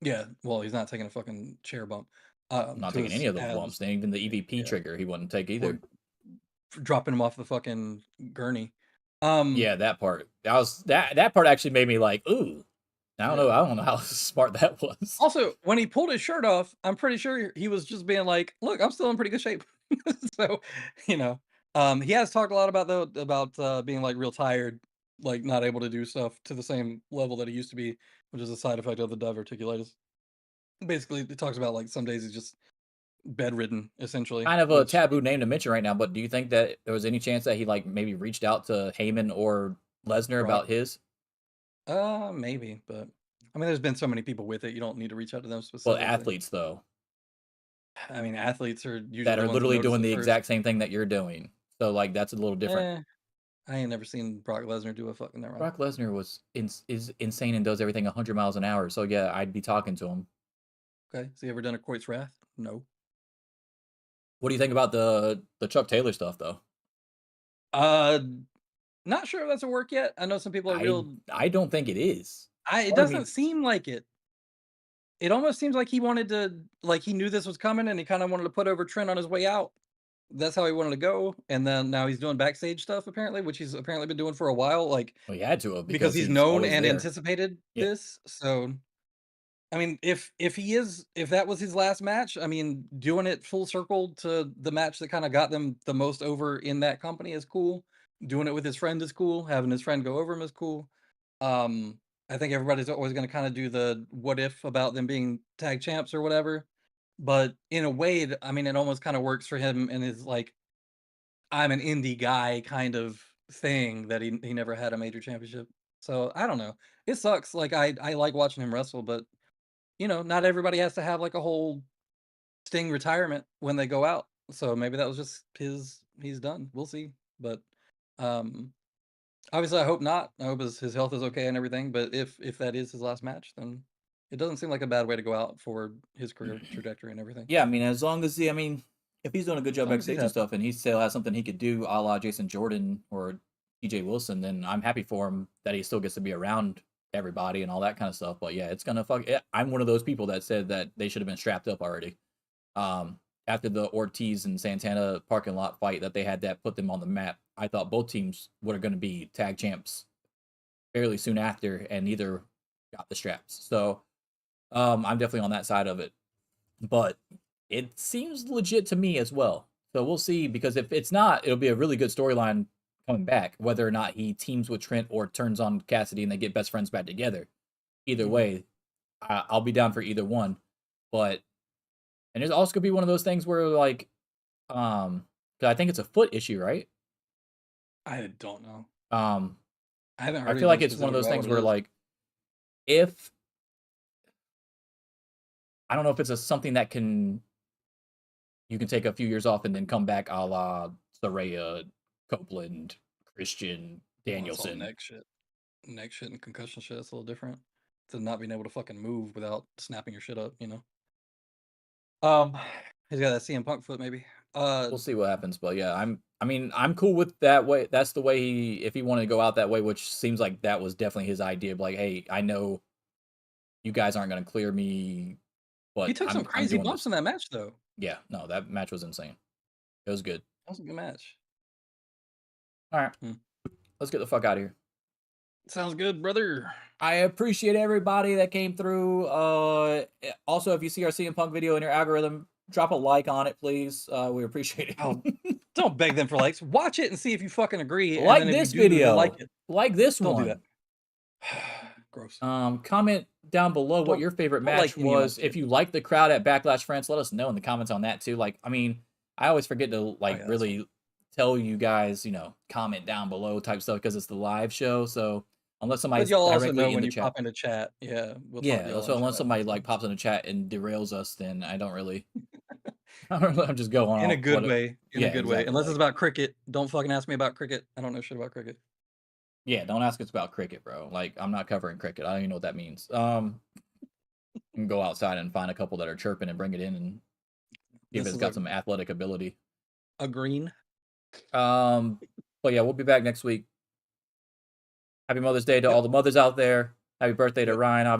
Yeah, well, he's not taking a fucking chair bump. Not taking any of those bumps. Even the EVP trigger, he wouldn't take either. Dropping him off the fucking gurney. Yeah, that part. That part actually made me like, ooh. I don't know how smart that was. Also, when he pulled his shirt off, I'm pretty sure he was just being like, "Look, I'm still in pretty good shape." So, he has talked a lot about being like real tired, like not able to do stuff to the same level that he used to be, which is a side effect of the diverticulitis. Basically, it talks about like some days he's just bedridden, essentially. Kind of a taboo name to mention right now, but do you think that there was any chance that he like maybe reached out to Heyman or Lesnar about his? Maybe, but I mean, there's been so many people with it. You don't need to reach out to them specifically. Well, athletes though. I mean, athletes are usually that are literally doing the first. exact same thing that you're doing. So like that's a little different. I ain't never seen Brock Lesnar do a fucking that. Brock Lesnar is insane and does everything 100 miles an hour. So yeah, I'd be talking to him. Okay, has he ever done a Quoit's Wrath? No. What do you think about the Chuck Taylor stuff though? Not sure if that's a work yet. I know some people are I don't think it is. It doesn't seem like it. It almost seems like he wanted to, like he knew this was coming and he kind of wanted to put over Trent on his way out. That's how he wanted to go. And then now he's doing backstage stuff apparently, which he's apparently been doing for a while. Like, well, he had to have because he's known and anticipated this. So, I mean, if that was his last match, I mean, doing it full circle to the match that kind of got them the most over in that company is cool. Doing it with his friend is cool. Having his friend go over him is cool. I think everybody's always going to kind of do the what if about them being tag champs or whatever. But in a way, I mean, it almost kind of works for him and his like, I'm an indie guy kind of thing that he never had a major championship. So I don't know. It sucks. Like I like watching him wrestle, but not everybody has to have like a whole Sting retirement when they go out. So maybe that was just he's done. We'll see. But um obviously I hope not. I hope his health is okay and everything. But if that is his last match, then it doesn't seem like a bad way to go out for his career trajectory and everything. Yeah, I mean, as long as if he's doing a good job long as he's backstage and happy. stuff, and he still has something he could do, a la Jason Jordan or TJ Wilson, then I'm happy for him that he still gets to be around everybody and all that kind of stuff. But yeah, it's gonna I'm one of those people that said that they should have been strapped up already. After the Ortiz and Santana parking lot fight that they had that put them on the map, I thought both teams were going to be tag champs fairly soon after, and neither got the straps. So I'm definitely on that side of it. But it seems legit to me as well. So we'll see, because if it's not, it'll be a really good storyline coming back, whether or not he teams with Trent or turns on Cassidy and they get best friends back together. Either way, I'll be down for either one. But and there's also could be one of those things where like, 'cause I think it's a foot issue, right? I don't know. I haven't heard. I feel like it's one of those things where like, if I don't know if it's something that you can take a few years off and then come back, a la Saraya, Copeland, Christian, Danielson. Neck shit and concussion shit. It's a little different to not being able to fucking move without snapping your shit up. He's got that CM Punk foot, maybe. We'll see what happens, but yeah, I'm cool with that way. That's the way if he wanted to go out that way, which seems like that was definitely his idea. Of like, hey, I know you guys aren't going to clear me, but he took some crazy bumps in that match, though. Yeah, no, that match was insane. It was good. That was a good match. All right, let's get the fuck out of here. Sounds good, brother. I appreciate everybody that came through. Also, if you see our CM Punk video in your algorithm, drop a like on it, please. We appreciate it. Oh, don't beg them for likes. Watch it and see if you fucking agree. Like and then this if you do, video. like it. Like this don't one. Do that. Gross. Comment down below what your favorite match was. If you like the crowd at Backlash France, let us know in the comments on that too. Like, I mean, I always forget to really tell you guys, comment down below type stuff because it's the live show. So unless somebody's you'll also directly know in when the you chat, pop into chat. Yeah. So unless somebody like pops in the chat and derails us, then I don't really. I'm just going in off a good way. In a good way. Exactly. Unless it's about cricket. Don't fucking ask me about cricket. I don't know shit about cricket. Yeah, don't ask us about cricket, bro. Like, I'm not covering cricket. I don't even know what that means. You can go outside and find a couple that are chirping and bring it in and see if it's got some athletic ability. A green. But yeah, we'll be back next week. Happy Mother's Day to all the mothers out there. Happy birthday to Ryan.